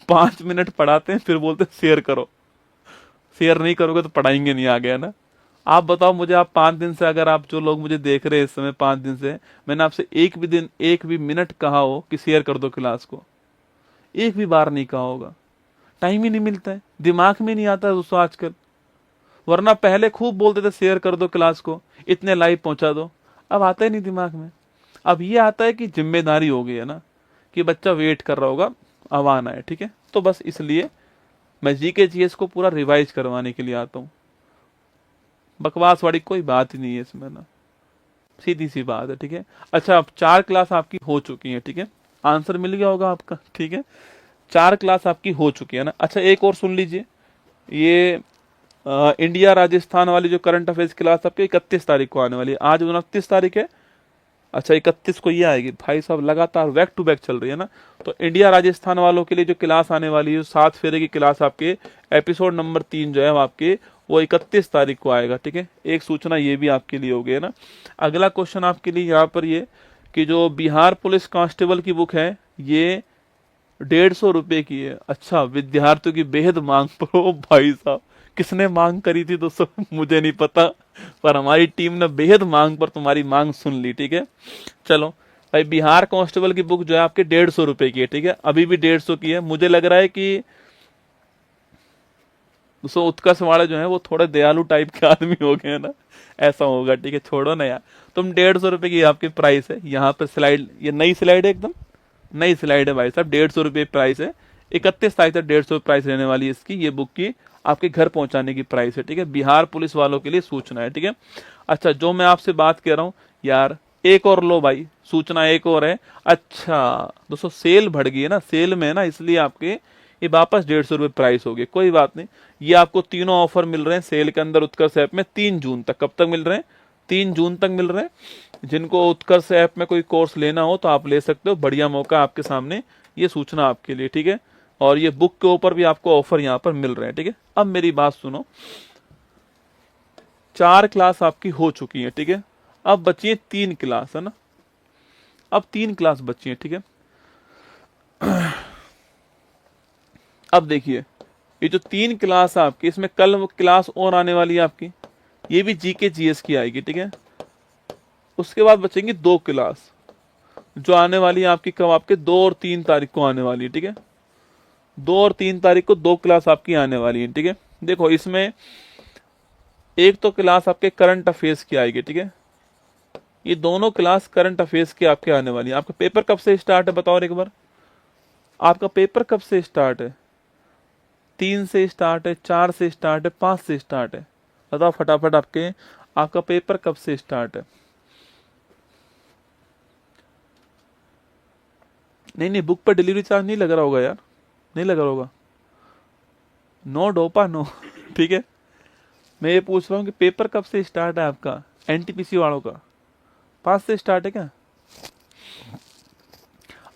5 मिनट पढ़ाते हैं फिर बोलते हैं शेयर करो, शेयर नहीं करोगे तो पढ़ाएंगे नहीं, आ गया ना। आप बताओ मुझे, आप 5 दिन से, अगर आप जो लोग मुझे देख रहे हैं इस समय 5 दिन से, मैंने आपसे एक भी मिनट कहा हो कि शेयर कर दो क्लास को, एक भी बार नहीं कहा होगा। टाइम ही नहीं मिलता है, दिमाग में नहीं आता है दोस्तों आजकल। वरना पहले खूब बोलते थे शेयर कर दो क्लास को, इतने लाइव पहुंचा दो, अब आता ही नहीं दिमाग में। अब ये आता है कि जिम्मेदारी हो गई है ना, कि बच्चा वेट कर रहा होगा, अब आना है, ठीक है। तो बस इसलिए मैं जीके जीएस को पूरा रिवाइज करवाने के लिए आता हूँ। बकवास वाली कोई बात ही नहीं है इसमें ना, सीधी सी बात है, ठीक है। अच्छा, अब 4 क्लास आपकी हो चुकी है, ठीक है, आंसर मिल गया होगा आपका, ठीक है। 4 क्लास आपकी हो चुकी है ना। अच्छा, एक और सुन लीजिए, ये इंडिया राजस्थान वाली जो करंट अफेयर्स क्लास आपकी 31 तारीख को आने वाली है। आज 29 तारीख है। अच्छा, 31 को ये आएगी। भाई साहब लगातार बैक टू बैक चल रही है ना। तो इंडिया राजस्थान वालों के लिए जो क्लास आने वाली है, 7 फेरे की क्लास, आपके एपिसोड नंबर 3 जो है आपके, वो 31 तारीख को आएगा, ठीक है। एक सूचना ये भी आपके लिए हो गई है ना। अगला क्वेश्चन आपके लिए यहाँ पर ये कि जो बिहार पुलिस कांस्टेबल की बुक है, ये 150 रुपए की है। अच्छा, विद्यार्थियों की बेहद मांग पर। ओ भाई साहब, किसने मांग करी थी दोस्तों मुझे नहीं पता, पर हमारी टीम ने बेहद मांग पर तुम्हारी मांग सुन ली, ठीक है। चलो भाई, बिहार कांस्टेबल की बुक जो है आपके 150 रुपए की है, ठीक है। अभी भी 150 की है। मुझे लग रहा है कि दोस्तों उत्कर्ष वाले जो है वो थोड़े दयालु टाइप के आदमी हो गए हैं ना, ऐसा होगा, ठीक है। छोड़ो ना यार, तुम 150 रुपए की आपकी प्राइस है। यहाँ पे स्लाइड, ये नई स्लाइड है, एकदम नई स्लाइड है भाई साहब। 150 रुपये प्राइस है। 31 तारीख तक 150 प्राइस रहने वाली है इसकी, ये बुक की आपके घर पहुंचाने की प्राइस है, ठीक है। बिहार पुलिस वालों के लिए सूचना है, ठीक है। अच्छा, जो मैं आपसे बात कह रहा हूँ यार, एक और लो भाई, सूचना एक और है। अच्छा दोस्तों, सेल बढ़ गई है ना, सेल में है ना, इसलिए आपके ये वापस 150 रुपये प्राइस हो गई। कोई बात नहीं, ये आपको तीनों ऑफर मिल रहे हैं सेल के अंदर उत्कर्ष ऐप में 3 जून तक। कब तक मिल रहे हैं? 3 जून तक मिल रहे हैं। जिनको उत्कर्ष ऐप में कोई कोर्स लेना हो तो आप ले सकते हो, बढ़िया मौका आपके सामने, ये सूचना आपके लिए, ठीक है। और ये बुक के ऊपर भी आपको ऑफर यहाँ पर मिल रहे हैं, ठीक है। अब मेरी बात सुनो, 4 क्लास आपकी हो चुकी है, ठीक है। अब बची है 3 क्लास, है ना। अब 3 क्लास बची है, ठीक है। अब देखिए, ये जो 3 क्लास आपकी, इसमें कल क्लास और आने वाली है आपकी, ये भी जीके जीएस की आएगी, ठीक है। उसके बाद बचेंगी 2 क्लास जो आने वाली है आपकी, कब? आपके 2 और 3 तारीख को आने वाली है, ठीक है। 2 और 3 तारीख को 2 क्लास आपकी आने वाली है, ठीक है। देखो, इसमें एक तो क्लास आपके करंट अफेयर्स की आएगी, ठीक है। ये दोनों क्लास करंट अफेयर्स की आपके आने वाली है। आपका पेपर कब से स्टार्ट है बताओ एक बार, आपका पेपर कब से स्टार्ट है? 3 से स्टार्ट है, 4 से स्टार्ट है, 5 से स्टार्ट है? बताओ फटाफट, आपका पेपर कब से स्टार्ट है? नहीं, बुक पर डिलीवरी चार्ज नहीं लग रहा होगा यार, नहीं लग रहा होगा। नो डोपा नो ठीक है। मैं ये पूछ रहा हूँ कि पेपर कब से स्टार्ट है आपका एनटीपीसी वालों का? 5 से स्टार्ट है क्या?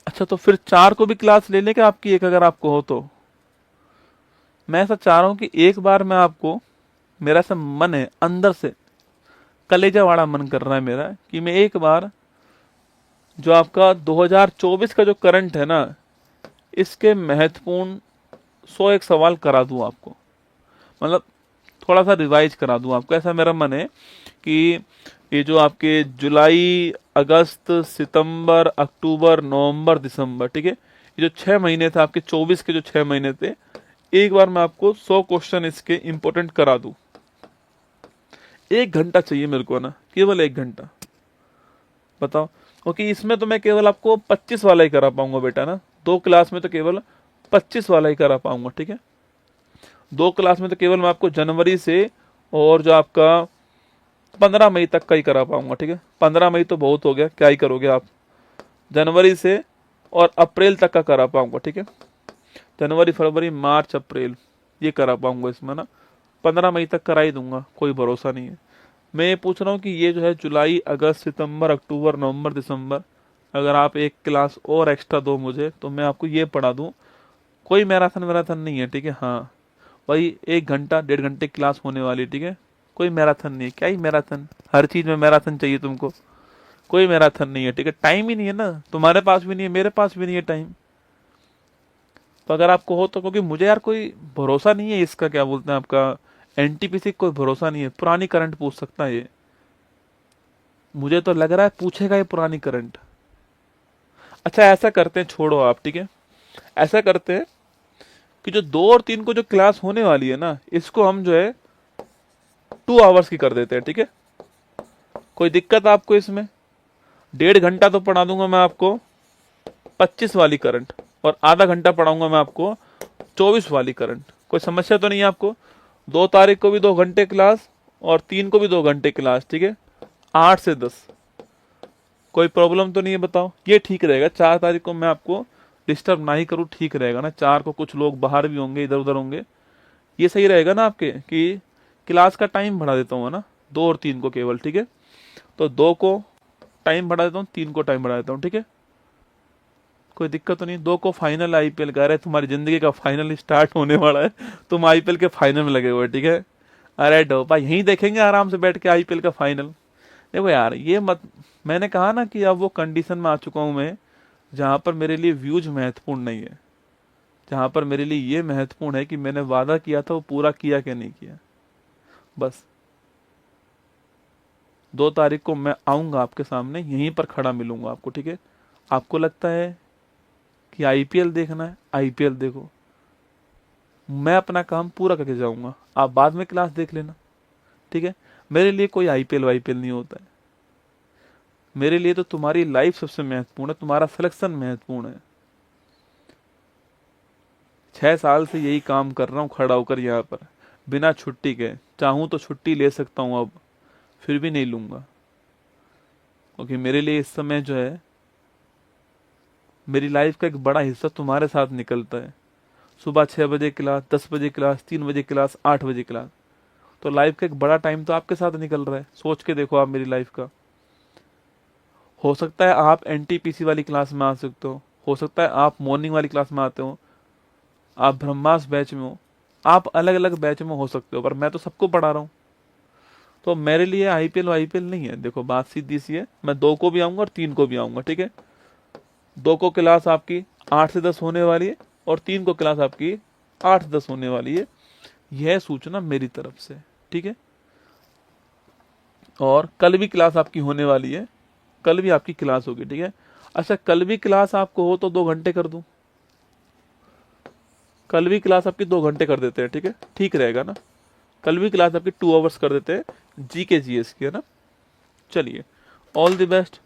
अच्छा, तो फिर 4 को भी क्लास ले लेंगे आपकी एक, अगर आपको हो तो। मैं ऐसा चाह रहा हूँ कि एक बार मैं आपको, मेरा ऐसा मन है अंदर से, कलेजा वाला मन कर रहा है मेरा, कि मैं एक बार जो आपका 2024 का जो करंट है ना, इसके महत्वपूर्ण 101 सवाल करा दूं आपको, मतलब थोड़ा सा रिवाइज करा दूं आपको। ऐसा मेरा मन है कि ये जो आपके जुलाई, अगस्त, सितंबर, अक्टूबर, नवंबर, दिसंबर, ठीक है, ये जो 6 महीने थे आपके, 24 के जो 6 महीने थे, एक बार मैं आपको 100 क्वेश्चन इसके इंपोर्टेंट करा दूं। 1 घंटा चाहिए मेरे को ना, केवल 1 घंटा, बताओ। क्योंकि इसमें तो मैं केवल आपको 25 वाला ही करा पाऊंगा बेटा ना, 2 क्लास में तो केवल 25 वाला ही करा पाऊंगा, ठीक है। 2 क्लास में तो केवल मैं आपको जनवरी से और जो आपका 15 मई तक का ही करा पाऊंगा, ठीक है। 15 मई तो बहुत हो गया, क्या ही करोगे आप। जनवरी से और अप्रैल तक का करा पाऊंगा, ठीक है। जनवरी, फरवरी, मार्च, अप्रैल, ये करा पाऊंगा इसमें ना। 15 मई तक करा ही दूंगा, कोई भरोसा नहीं है। मैं ये पूछ रहा हूँ कि ये जो है जुलाई, अगस्त, सितंबर, अक्टूबर, नवंबर, दिसंबर, अगर आप 1 क्लास और एक्स्ट्रा दो मुझे, तो मैं आपको ये पढ़ा दूँ। कोई मैराथन नहीं है, ठीक है। हाँ भाई, 1 घंटा 1.5 घंटे क्लास होने वाली, ठीक है। कोई मैराथन नहीं है, क्या ही मैराथन, हर चीज में मैराथन चाहिए तुमको, कोई मैराथन नहीं है, ठीक है। टाइम ही नहीं है ना, तुम्हारे पास भी नहीं है, मेरे पास भी नहीं है टाइम। तो अगर आपको हो तो, क्योंकि मुझे यार कोई भरोसा नहीं है इसका, क्या बोलते हैं आपका, एनटीपीसी कोई भरोसा नहीं है, पुरानी करंट पूछ सकता है ये। मुझे तो लग रहा है पूछेगा ये पुरानी करंट। अच्छा ऐसा करते हैं, छोड़ो आप, ठीक है, ऐसा करते हैं कि जो 2 और 3 को जो क्लास होने वाली है ना, इसको हम जो है 2 आवर्स की कर देते हैं, ठीक है। कोई दिक्कत आपको इसमें? 1.5 घंटा तो पढ़ा दूंगा मैं आपको 25 वाली करंट, और आधा घंटा पढ़ाऊंगा मैं आपको 24 वाली करंट। कोई समस्या तो नहीं है आपको? 2 तारीख को भी 2 घंटे क्लास और 3 को भी 2 घंटे क्लास, ठीक है, 8 से 10। कोई प्रॉब्लम तो नहीं है? बताओ, ये ठीक रहेगा? 4 तारीख को मैं आपको डिस्टर्ब ना ही करूँ, ठीक रहेगा ना? 4 को कुछ लोग बाहर भी होंगे, इधर उधर होंगे, ये सही रहेगा ना आपके, कि क्लास का टाइम बढ़ा देता हूँ ना, 2 और 3 को केवल, ठीक है। तो 2 को टाइम बढ़ा देता हूँ, 3 को टाइम बढ़ा देता हूँ, ठीक है। कोई दिक्कत तो नहीं? 2 को फाइनल आईपीएल का, अरे तुम्हारी जिंदगी का फाइनल स्टार्ट होने वाला है, तुम आईपीएल के फाइनल में लगे हुए, ठीक है। अरे डोपा, यहीं देखेंगे आराम से बैठ के आईपीएल का फाइनल। देखो यार, ये मत, मैंने कहा ना कि अब वो कंडीशन में आ चुका हूं मैं जहां पर मेरे लिए व्यूज महत्वपूर्ण नहीं है, जहां पर मेरे लिए ये महत्वपूर्ण है कि मैंने वादा किया था वो पूरा किया कि नहीं किया। बस 2 तारीख को मैं आऊंगा आपके सामने, यहीं पर खड़ा मिलूंगा आपको, ठीक है। आपको लगता है कि आईपीएल देखना है, आईपीएल देखो, मैं अपना काम पूरा करके जाऊंगा, आप बाद में क्लास देख लेना, ठीक है। मेरे लिए कोई आईपीएल वाईपीएल नहीं होता है, मेरे लिए तो तुम्हारी लाइफ सबसे महत्वपूर्ण है, तुम्हारा सिलेक्शन महत्वपूर्ण है। 6 साल से यही काम कर रहा हूं खड़ा होकर यहाँ पर, बिना छुट्टी के। चाहूं तो छुट्टी ले सकता हूं अब, फिर भी नहीं लूंगा, क्योंकि मेरे लिए इस समय जो है, मेरी लाइफ का एक बड़ा हिस्सा तुम्हारे साथ निकलता है। सुबह 6 बजे क्लास, 10 बजे क्लास, 3 बजे क्लास, 8 बजे क्लास, तो लाइफ का एक बड़ा टाइम तो आपके साथ निकल रहा है। सोच के देखो आप मेरी लाइफ का। हो सकता है आप एनटीपीसी वाली क्लास में आ सकते हो सकता है आप मॉर्निंग वाली क्लास में आते हो, आप ब्रह्मास्त्र बैच में हो, आप अलग अलग बैच में हो सकते हो, पर मैं तो सबको पढ़ा रहा हूँ। तो मेरे लिए आईपीएल वाईपीएल नहीं है। देखो बात सीधी सी है, मैं 2 को भी आऊंगा और 3 को भी आऊंगा, ठीक है। 2 को क्लास आपकी 8 से 10 होने वाली है और 3 को क्लास आपकी 8 से 10 होने वाली है, यह सूचना मेरी तरफ से, ठीक है। और कल भी क्लास आपकी होने वाली है, कल भी आपकी क्लास होगी, ठीक है। अच्छा, कल भी क्लास आपको हो तो 2 घंटे कर दूं? कल भी क्लास आपकी 2 घंटे कर देते हैं, ठीक है, ठीक रहेगा ना? कल भी क्लास आपकी 2 आवर्स कर देते हैं, जीके जीएस की, है ना। चलिए, ऑल द बेस्ट।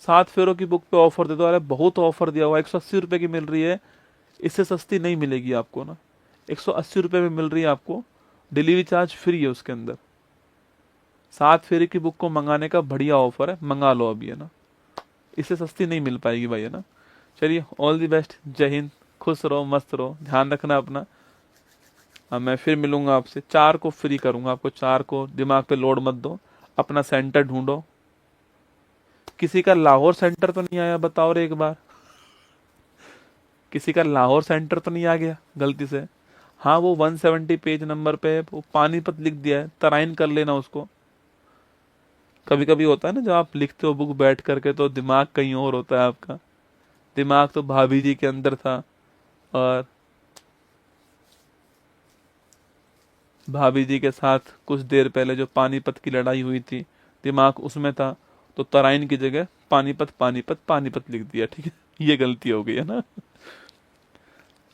7 फेरों की बुक पे ऑफर दे दो। अरे बहुत ऑफर दिया हुआ, 180 रुपए की मिल रही है, इससे सस्ती नहीं मिलेगी आपको ना। 180 रुपए में मिल रही है आपको, डिलीवरी चार्ज फ्री है उसके अंदर। 7 फेरे की बुक को मंगाने का बढ़िया ऑफर है, मंगा लो अभी, है ना। इससे सस्ती नहीं मिल पाएगी भाई, है ना। चलिए, ऑल द बेस्ट, जय हिंद, खुश रहो, मस्त रहो, ध्यान रखना अपना। अब मैं फिर मिलूंगा आपसे। 4 को फ्री करूंगा आपको, 4 को दिमाग पे लोड मत दो, अपना सेंटर ढूंढो। किसी का लाहौर सेंटर तो नहीं आया? बताओ रे एक बार, किसी का लाहौर सेंटर तो नहीं आ गया गलती से? हाँ, वो 170 पेज नंबर पे वो पानीपत लिख दिया है, तराइन कर लेना उसको। कभी कभी होता है ना, जब आप लिखते हो बुक बैठ करके तो दिमाग कहीं और होता है आपका। दिमाग तो भाभी जी के अंदर था, और भाभी जी के साथ कुछ देर पहले जो पानीपत की लड़ाई हुई थी, दिमाग उसमें था, तो तराइन की जगह पानीपत पानीपत पानीपत लिख दिया, ठीक है। ये गलती हो गई है ना।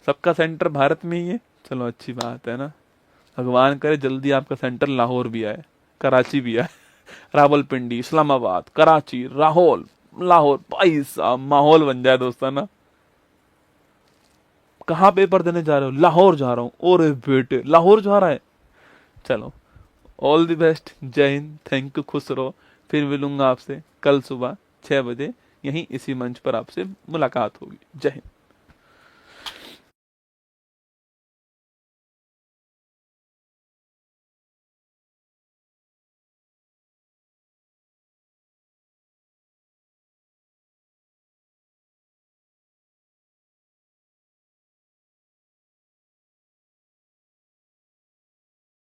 सबका सेंटर भारत में ही है, चलो अच्छी बात है ना। भगवान करे जल्दी आपका सेंटर लाहौर भी आए, कराची भी आए, रावलपिंडी, इस्लामाबाद, कराची, लाहौर, भाई साहब माहौल बन जाए दोस्तों ना। कहाँ पेपर देने जा रहे हो? लाहौर जा रहा हूँ। ओरे बेटे, लाहौर जा रहा है? चलो, ऑल द बेस्ट, जय हिंद, थैंक यू, खुश रहो। फिर मिलूंगा आपसे कल सुबह 6 बजे, यहीं इसी मंच पर आपसे मुलाकात होगी। जय हिंद।